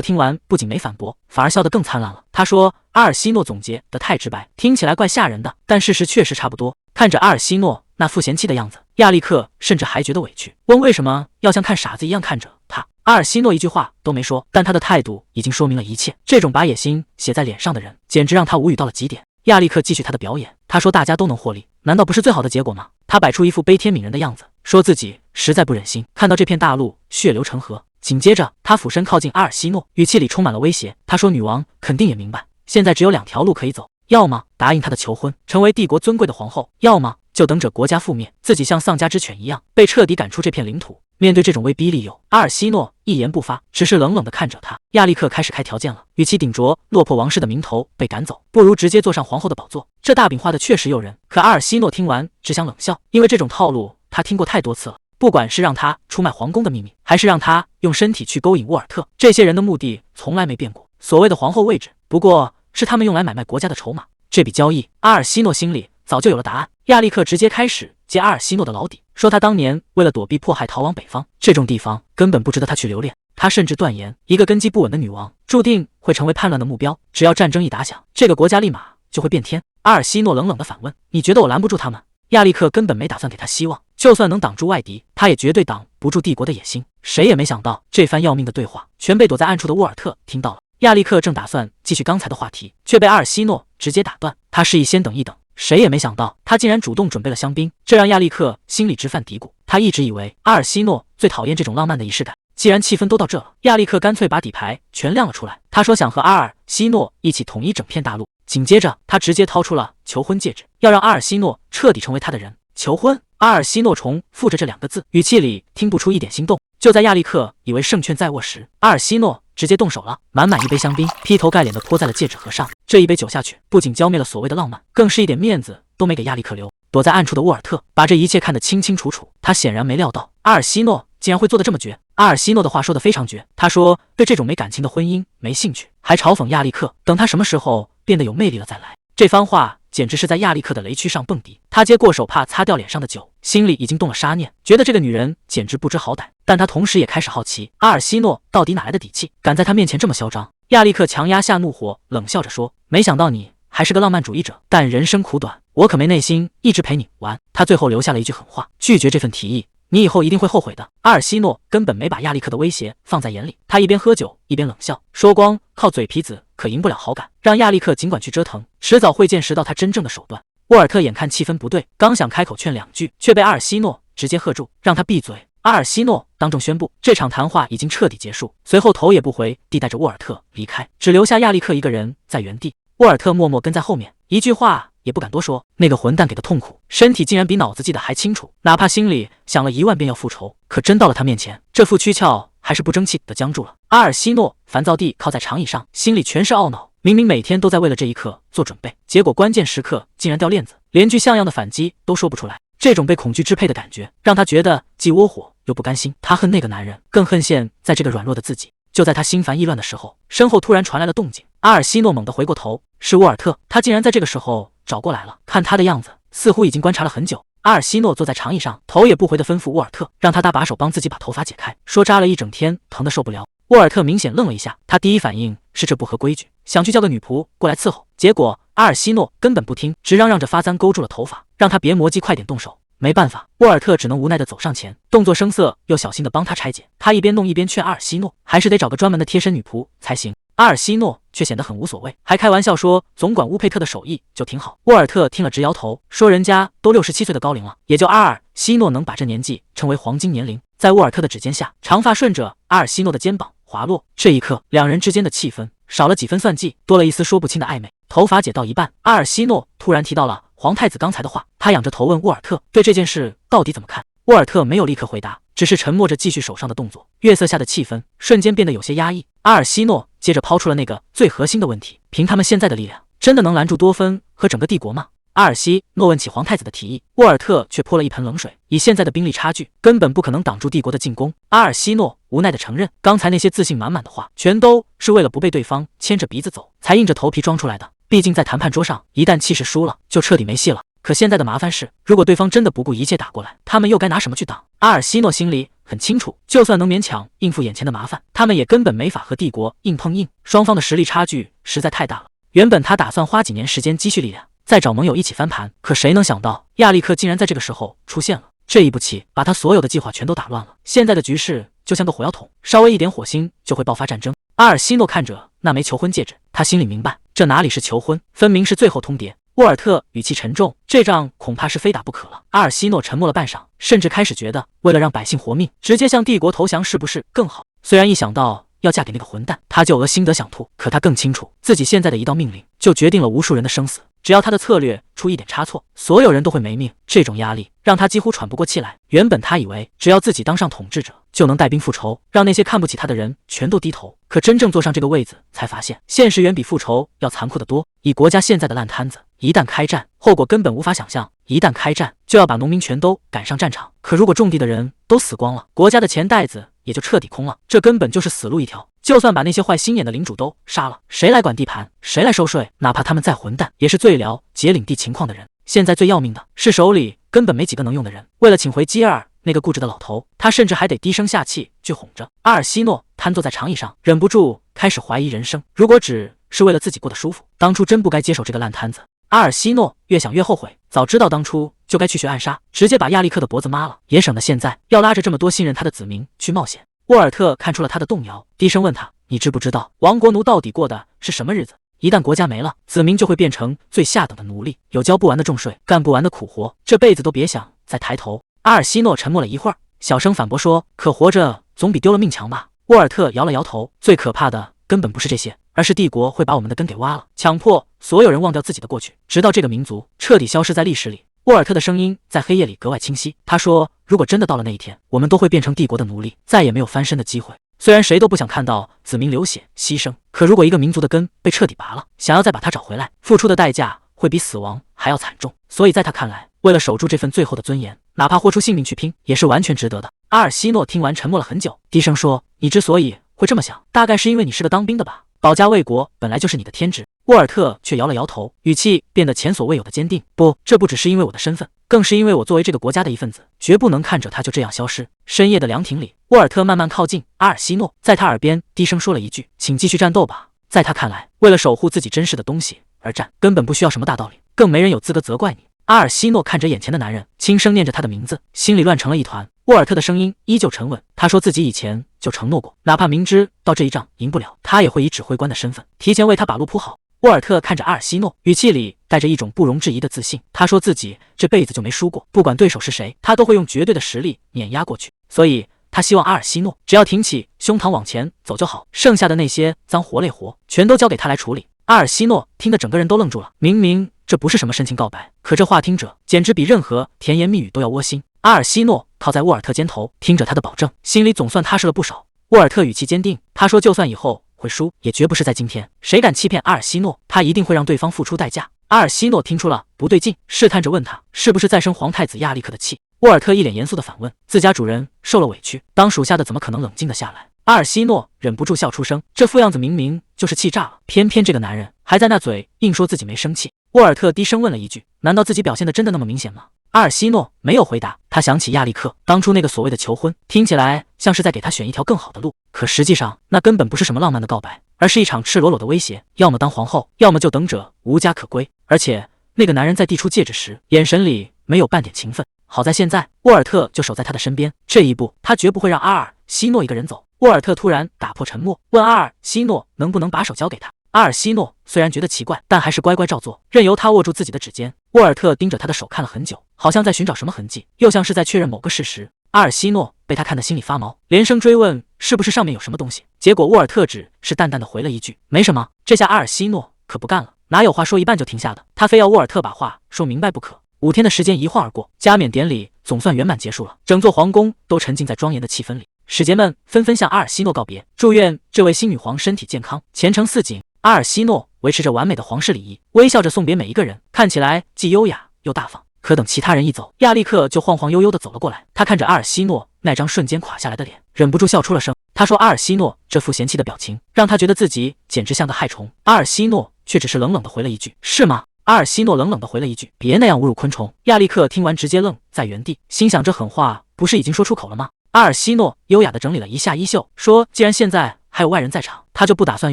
听完不仅没反驳，反而笑得更灿烂了。他说，阿尔西诺总结得太直白，听起来怪吓人的，但事实确实差不多。看着阿尔西诺那副嫌弃的样子，亚历克甚至还觉得委屈，问为什么要像看傻子一样看着他。阿尔西诺一句话都没说，但他的态度已经说明了一切。这种把野心写在脸上的人，简直让他无语到了极点。亚历克继续他的表演，他说大家都能获利，难道不是最好的结果吗？他摆出一副悲天悯人的样子，说自己实在不忍心看到这片大陆血流成河。紧接着他俯身靠近阿尔西诺，语气里充满了威胁。他说女王肯定也明白，现在只有2条路可以走，要么答应他的求婚，成为帝国尊贵的皇后，要么就等着国家覆灭，自己像丧家之犬一样被彻底赶出这片领土。面对这种威逼利诱，阿尔西诺一言不发，只是冷冷地看着他。亚历克开始开条件了，与其顶着落魄王室的名头被赶走，不如直接坐上皇后的宝座。这大饼画的确实诱人，可阿尔西诺听完只想冷笑，因为这种套路他听过太多次了。不管是让他出卖皇宫的秘密，还是让他用身体去勾引沃尔特，这些人的目的从来没变过。所谓的皇后位置，不过是他们用来买卖国家的筹码。这笔交易，阿尔西诺心里早就有了答案。亚历克直接开始揭阿尔西诺的老底，说他当年为了躲避迫害逃往北方，这种地方根本不值得他去留恋。他甚至断言，一个根基不稳的女王注定会成为叛乱的目标，只要战争一打响，这个国家立马就会变天。阿尔西诺冷冷地反问，你觉得我拦不住他们？亚历克根本没打算给他希望，就算能挡住外敌，他也绝对挡不住帝国的野心。谁也没想到，这番要命的对话全被躲在暗处的沃尔特听到了。亚历克正打算继续刚才的话题，却被阿尔西诺直接打断。他示意先等一等，谁也没想到他竟然主动准备了香槟，这让亚历克心里直犯嘀咕。他一直以为阿尔西诺最讨厌这种浪漫的仪式感，既然气氛都到这了，亚历克干脆把底牌全亮了出来。他说想和阿尔西诺一起统一整片大陆。紧接着他直接掏出了求婚戒指，要让阿尔西诺彻底成为他的人。求婚？阿尔西诺重复着这2个字，语气里听不出一点心动。就在亚历克以为胜券在握时，阿尔西诺直接动手了，满满一杯香槟劈头盖脸的泼在了戒指盒上。这一杯酒下去，不仅浇灭了所谓的浪漫，更是一点面子都没给亚历克留。躲在暗处的沃尔特把这一切看得清清楚楚，他显然没料到阿尔西诺竟然会做得这么绝。阿尔西诺的话说得非常绝，他说对这种没感情的婚姻没兴趣，还嘲讽亚历克等他什么时候变得有魅力了再来。这番话简直是在亚历克的雷区上蹦迪。他接过手帕擦掉脸上的酒，心里已经动了杀念，觉得这个女人简直不知好歹。但他同时也开始好奇，阿尔西诺到底哪来的底气，敢在他面前这么嚣张。亚历克强压下怒火，冷笑着说，没想到你还是个浪漫主义者，但人生苦短，我可没耐心一直陪你玩。他最后留下了一句狠话，拒绝这份提议，你以后一定会后悔的。阿尔西诺根本没把亚历克的威胁放在眼里，他一边喝酒一边冷笑，说光靠嘴皮子可赢不了好感，让亚历克尽管去折腾，迟早会见识到他真正的手段。沃尔特眼看气氛不对，刚想开口劝2句，却被阿尔西诺直接喝住，让他闭嘴。阿尔西诺当众宣布，这场谈话已经彻底结束，随后头也不回地带着沃尔特离开，只留下亚历克一个人在原地。沃尔特默默跟在后面，一句话也不敢多说。那个混蛋给的痛苦，身体竟然比脑子记得还清楚，哪怕心里想了10000遍要复仇，可真到了他面前，这副躯壳还是不争气的僵住了。阿尔西诺烦躁地靠在长椅上，心里全是懊恼。明明每天都在为了这一刻做准备，结果关键时刻竟然掉链子，连句像样的反击都说不出来。这种被恐惧支配的感觉，让他觉得既窝火又不甘心。他恨那个男人，更恨现在这个软弱的自己。就在他心烦意乱的时候，身后突然传来了动静。阿尔西诺猛地回过头，是沃尔特。他竟然在这个时候找过来了，看他的样子，似乎已经观察了很久。阿尔西诺坐在长椅上，头也不回地吩咐沃尔特，让他搭把手帮自己把头发解开，说扎了一整天，疼得受不了。沃尔特明显愣了一下，他第一反应是这不合规矩，想去叫个女仆过来伺候，结果阿尔西诺根本不听，直嚷嚷着发簪勾住了头发，让他别磨叽，快点动手。没办法，沃尔特只能无奈地走上前，动作生涩又小心地帮他拆解。他一边弄一边劝阿尔西诺，还是得找个专门的贴身女仆才行。阿尔西诺却显得很无所谓，还开玩笑说总管乌佩特的手艺就挺好。沃尔特听了直摇头，说人家都67岁的高龄了，也就阿尔西诺能把这年纪称为黄金年龄。在沃尔特的指尖下，长发顺着阿尔西诺的肩膀滑落，这一刻两人之间的气氛少了几分算计，多了一丝说不清的暧昧。头发解到一半，阿尔西诺突然提到了皇太子刚才的话，他仰着头问沃尔特对这件事到底怎么看。沃尔特没有立刻回答，只是沉默着继续手上的动作。月色下的气氛瞬间变得有些压抑。阿尔西诺接着抛出了那个最核心的问题，凭他们现在的力量，真的能拦住多芬和整个帝国吗？阿尔西诺问起皇太子的提议，沃尔特却泼了一盆冷水，以现在的兵力差距，根本不可能挡住帝国的进攻。阿尔西诺无奈地承认，刚才那些自信满满的话，全都是为了不被对方牵着鼻子走，才硬着头皮装出来的。毕竟在谈判桌上，一旦气势输了，就彻底没戏了。可现在的麻烦是，如果对方真的不顾一切打过来，他们又该拿什么去挡？阿尔西诺心里很清楚，就算能勉强应付眼前的麻烦，他们也根本没法和帝国硬碰硬，双方的实力差距实在太大了。原本他打算花几年时间积蓄力量，再找盟友一起翻盘，可谁能想到亚历克竟然在这个时候出现了。这一步棋把他所有的计划全都打乱了。现在的局势就像个火药桶，稍微一点火星就会爆发战争。阿尔西诺看着那枚求婚戒指，他心里明白，这哪里是求婚，分明是最后通牒。沃尔特语气沉重，这仗恐怕是非打不可了。阿尔西诺沉默了半晌，甚至开始觉得，为了让百姓活命，直接向帝国投降是不是更好？虽然一想到要嫁给那个混蛋，他就恶心得想吐，可他更清楚，自己现在的一道命令就决定了无数人的生死。只要他的策略出一点差错，所有人都会没命。这种压力让他几乎喘不过气来。原本他以为只要自己当上统治者，就能带兵复仇，让那些看不起他的人全都低头。可真正坐上这个位子，才发现现实远比复仇要残酷得多。以国家现在的烂摊子，一旦开战，后果根本无法想象。一旦开战，就要把农民全都赶上战场。可如果种地的人都死光了，国家的钱袋子也就彻底空了。这根本就是死路一条。就算把那些坏心眼的领主都杀了，谁来管地盘？谁来收税？哪怕他们再混蛋，也是最了解领地情况的人。现在最要命的是手里根本没几个能用的人。为了请回基尔那个固执的老头，他甚至还得低声下气去哄着。阿尔西诺瘫坐在长椅上，忍不住开始怀疑人生。如果只是为了自己过得舒服，当初真不该接手这个烂摊子。阿尔西诺越想越后悔，早知道当初就该去学暗杀，直接把亚历克的脖子抹了，也省得现在要拉着这么多信任他的子民去冒险。沃尔特看出了他的动摇，低声问他，你知不知道亡国奴到底过的是什么日子？一旦国家没了，子民就会变成最下等的奴隶，有交不完的重税，干不完的苦活，这辈子都别想再抬头。阿尔西诺沉默了一会儿，小声反驳说，可活着总比丢了命强吧。沃尔特摇了摇头，最可怕的根本不是这些，而是帝国会把我们的根给挖了，强迫所有人忘掉自己的过去，直到这个民族彻底消失在历史里。沃尔特的声音在黑夜里格外清晰，他说，如果真的到了那一天，我们都会变成帝国的奴隶，再也没有翻身的机会。虽然谁都不想看到子民流血牺牲，可如果一个民族的根被彻底拔了，想要再把它找回来，付出的代价会比死亡还要惨重。所以在他看来，为了守住这份最后的尊严，哪怕豁出性命去拼，也是完全值得的。阿尔西诺听完沉默了很久，低声说，你之所以会这么想，大概是因为你是个当兵的吧，保家卫国本来就是你的天职。沃尔特却摇了摇头，语气变得前所未有的坚定，不，这不只是因为我的身份，更是因为我作为这个国家的一份子，绝不能看着他就这样消失。深夜的凉亭里，沃尔特慢慢靠近阿尔西诺，在他耳边低声说了一句，请继续战斗吧。在他看来，为了守护自己珍视的东西而战，根本不需要什么大道理，更没人有资格责怪你。阿尔西诺看着眼前的男人，轻声念着他的名字，心里乱成了一团。沃尔特的声音依旧沉稳，他说自己以前就承诺过，哪怕明知道这一仗赢不了，他也会以指挥官的身份提前为他把路铺好。沃尔特看着阿尔西诺，语气里带着一种不容置疑的自信。他说自己这辈子就没输过，不管对手是谁，他都会用绝对的实力碾压过去。所以他希望阿尔西诺只要挺起胸膛往前走就好，剩下的那些脏活累活全都交给他来处理。阿尔西诺听得整个人都愣住了，明明这不是什么深情告白，可这话听着简直比任何甜言蜜语都要窝心。阿尔西诺靠在沃尔特肩头，听着他的保证，心里总算踏实了不少。沃尔特语气坚定，他说就算以后会输，也绝不是在今天。谁敢欺骗阿尔西诺，他一定会让对方付出代价。阿尔西诺听出了不对劲，试探着问他是不是在生皇太子亚历克的气。沃尔特一脸严肃地反问，自家主人受了委屈，当属下的怎么可能冷静得下来？阿尔西诺忍不住笑出声，这副样子明明就是气炸了，偏偏这个男人还在那嘴硬说自己没生气。沃尔特低声问了一句，难道自己表现的真的那么明显吗？阿尔西诺没有回答，他想起亚历克当初那个所谓的求婚，听起来像是在给他选一条更好的路，可实际上那根本不是什么浪漫的告白，而是一场赤裸裸的威胁，要么当皇后，要么就等着无家可归。而且那个男人在递出戒指时，眼神里没有半点情分。好在现在沃尔特就守在他的身边，这一步他绝不会让阿尔西诺一个人走。沃尔特突然打破沉默，问阿尔西诺能不能把手交给他。阿尔西诺虽然觉得奇怪，但还是乖乖照做，任由他握住自己的指尖。沃尔特盯着他的手看了很久，好像在寻找什么痕迹，又像是在确认某个事实。阿尔西诺被他看得心里发毛，连声追问是不是上面有什么东西。结果沃尔特只是淡淡的回了一句没什么。这下阿尔西诺可不干了，哪有话说一半就停下的，他非要沃尔特把话说明白不可。5天的时间一晃而过，加冕典礼总算圆满结束了，整座皇宫都沉浸在庄严的气氛里。使节们纷纷向阿尔西诺告别，祝愿这位新女皇身体健康，前程似锦。阿尔西诺维持着完美的皇室礼仪，微笑着送别每一个人，看起来既优雅又大方。可等其他人一走，亚历克就晃晃悠悠地走了过来。他看着阿尔西诺那张瞬间垮下来的脸，忍不住笑出了声。他说阿尔西诺这副嫌弃的表情，让他觉得自己简直像个害虫。阿尔西诺却只是冷冷地回了一句是吗？阿尔西诺冷冷地回了一句别那样侮辱昆虫。亚历克听完直接愣在原地，心想这狠话不是已经说出口了吗？阿尔西诺优雅地整理了一下衣袖，说既然现在还有外人在场，他就不打算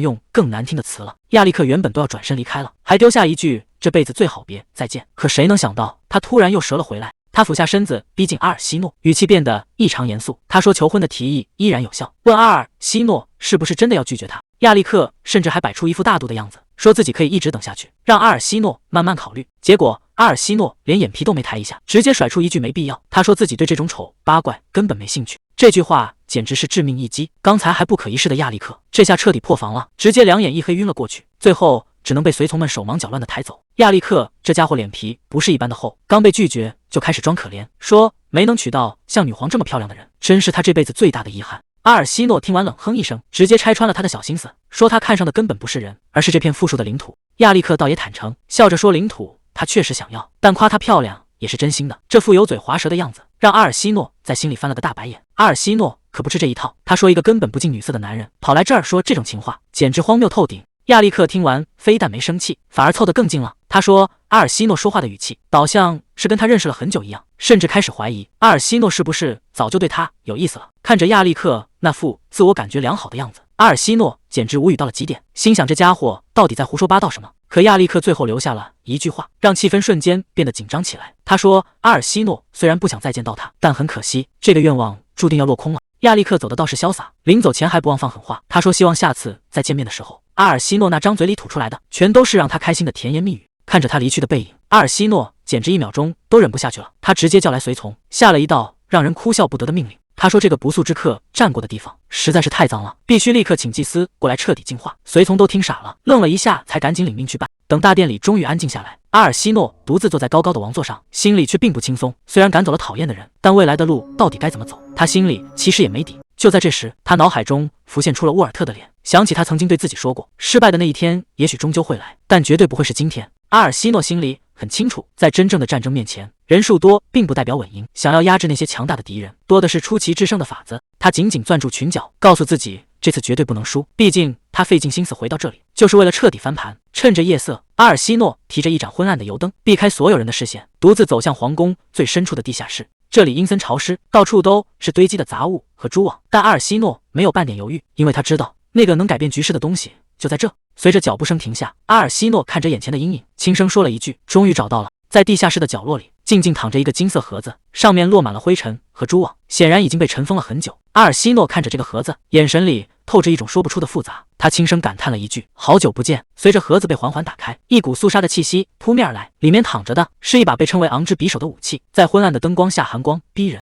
用更难听的词了。亚历克原本都要转身离开了，还丢下一句这辈子最好别再见，可谁能想到他突然又折了回来。他俯下身子逼近阿尔西诺，语气变得异常严肃。他说求婚的提议依然有效，问阿尔西诺是不是真的要拒绝他。亚历克甚至还摆出一副大度的样子，说自己可以一直等下去，让阿尔西诺慢慢考虑。结果阿尔西诺连眼皮都没抬一下，直接甩出一句没必要。他说自己对这种丑八怪根本没兴趣。这句话简直是致命一击，刚才还不可一世的亚历克这下彻底破防了，直接两眼一黑晕了过去，最后只能被随从们手忙脚乱的抬走。亚历克这家伙脸皮不是一般的厚，刚被拒绝就开始装可怜，说没能娶到像女皇这么漂亮的人，真是他这辈子最大的遗憾。阿尔西诺听完冷哼一声，直接拆穿了他的小心思，说他看上的根本不是人，而是这片富庶的领土。亚历克倒也坦诚，笑着说领土他确实想要，但夸她漂亮也是真心的。这副油嘴滑舌的样子让阿尔西诺在心里翻了个大白眼。阿尔西诺可不吃这一套，他说一个根本不近女色的男人跑来这儿说这种情话，简直荒谬透顶。亚历克听完非但没生气，反而凑得更近了。他说阿尔西诺说话的语气倒像是跟他认识了很久一样，甚至开始怀疑阿尔西诺是不是早就对他有意思了。看着亚历克那副自我感觉良好的样子，阿尔西诺简直无语到了极点，心想这家伙到底在胡说八道什么。可亚历克最后留下了一句话，让气氛瞬间变得紧张起来。他说阿尔西诺虽然不想再见到他，但很可惜这个愿望注定要落空了。亚历克走的倒是潇洒，临走前还不忘放狠话。他说希望下次再见面的时候，阿尔西诺那张嘴里吐出来的全都是让他开心的甜言蜜语。看着他离去的背影，阿尔西诺简直1秒钟都忍不下去了，他直接叫来随从，下了一道让人哭笑不得的命令。他说这个不速之客站过的地方实在是太脏了，必须立刻请祭司过来彻底净化。随从都听傻了，愣了一下才赶紧领命去办。等大殿里终于安静下来，阿尔西诺独自坐在高高的王座上，心里却并不轻松。虽然赶走了讨厌的人，但未来的路到底该怎么走，他心里其实也没底。就在这时，他脑海中浮现出了沃尔特的脸，想起他曾经对自己说过，失败的那一天也许终究会来，但绝对不会是今天。阿尔西诺心里很清楚，在真正的战争面前，人数多并不代表稳赢。想要压制那些强大的敌人，多的是出奇制胜的法子。他紧紧攥住裙角，告诉自己这次绝对不能输。毕竟他费尽心思回到这里，就是为了彻底翻盘。趁着夜色，阿尔西诺提着一盏昏暗的油灯，避开所有人的视线，独自走向皇宫最深处的地下室。这里阴森潮湿，到处都是堆积的杂物和蛛网，但阿尔西诺没有半点犹豫，因为他知道那个能改变局势的东西就在这。随着脚步声停下，阿尔西诺看着眼前的阴影，轻声说了一句终于找到了。在地下室的角落里，静静躺着一个金色盒子，上面落满了灰尘和蛛网，显然已经被尘封了很久。阿尔西诺看着这个盒子，眼神里透着一种说不出的复杂。他轻声感叹了一句：“好久不见。”随着盒子被缓缓打开，一股肃杀的气息扑面而来，里面躺着的是一把被称为昂之匕首的武器，在昏暗的灯光下寒光逼人。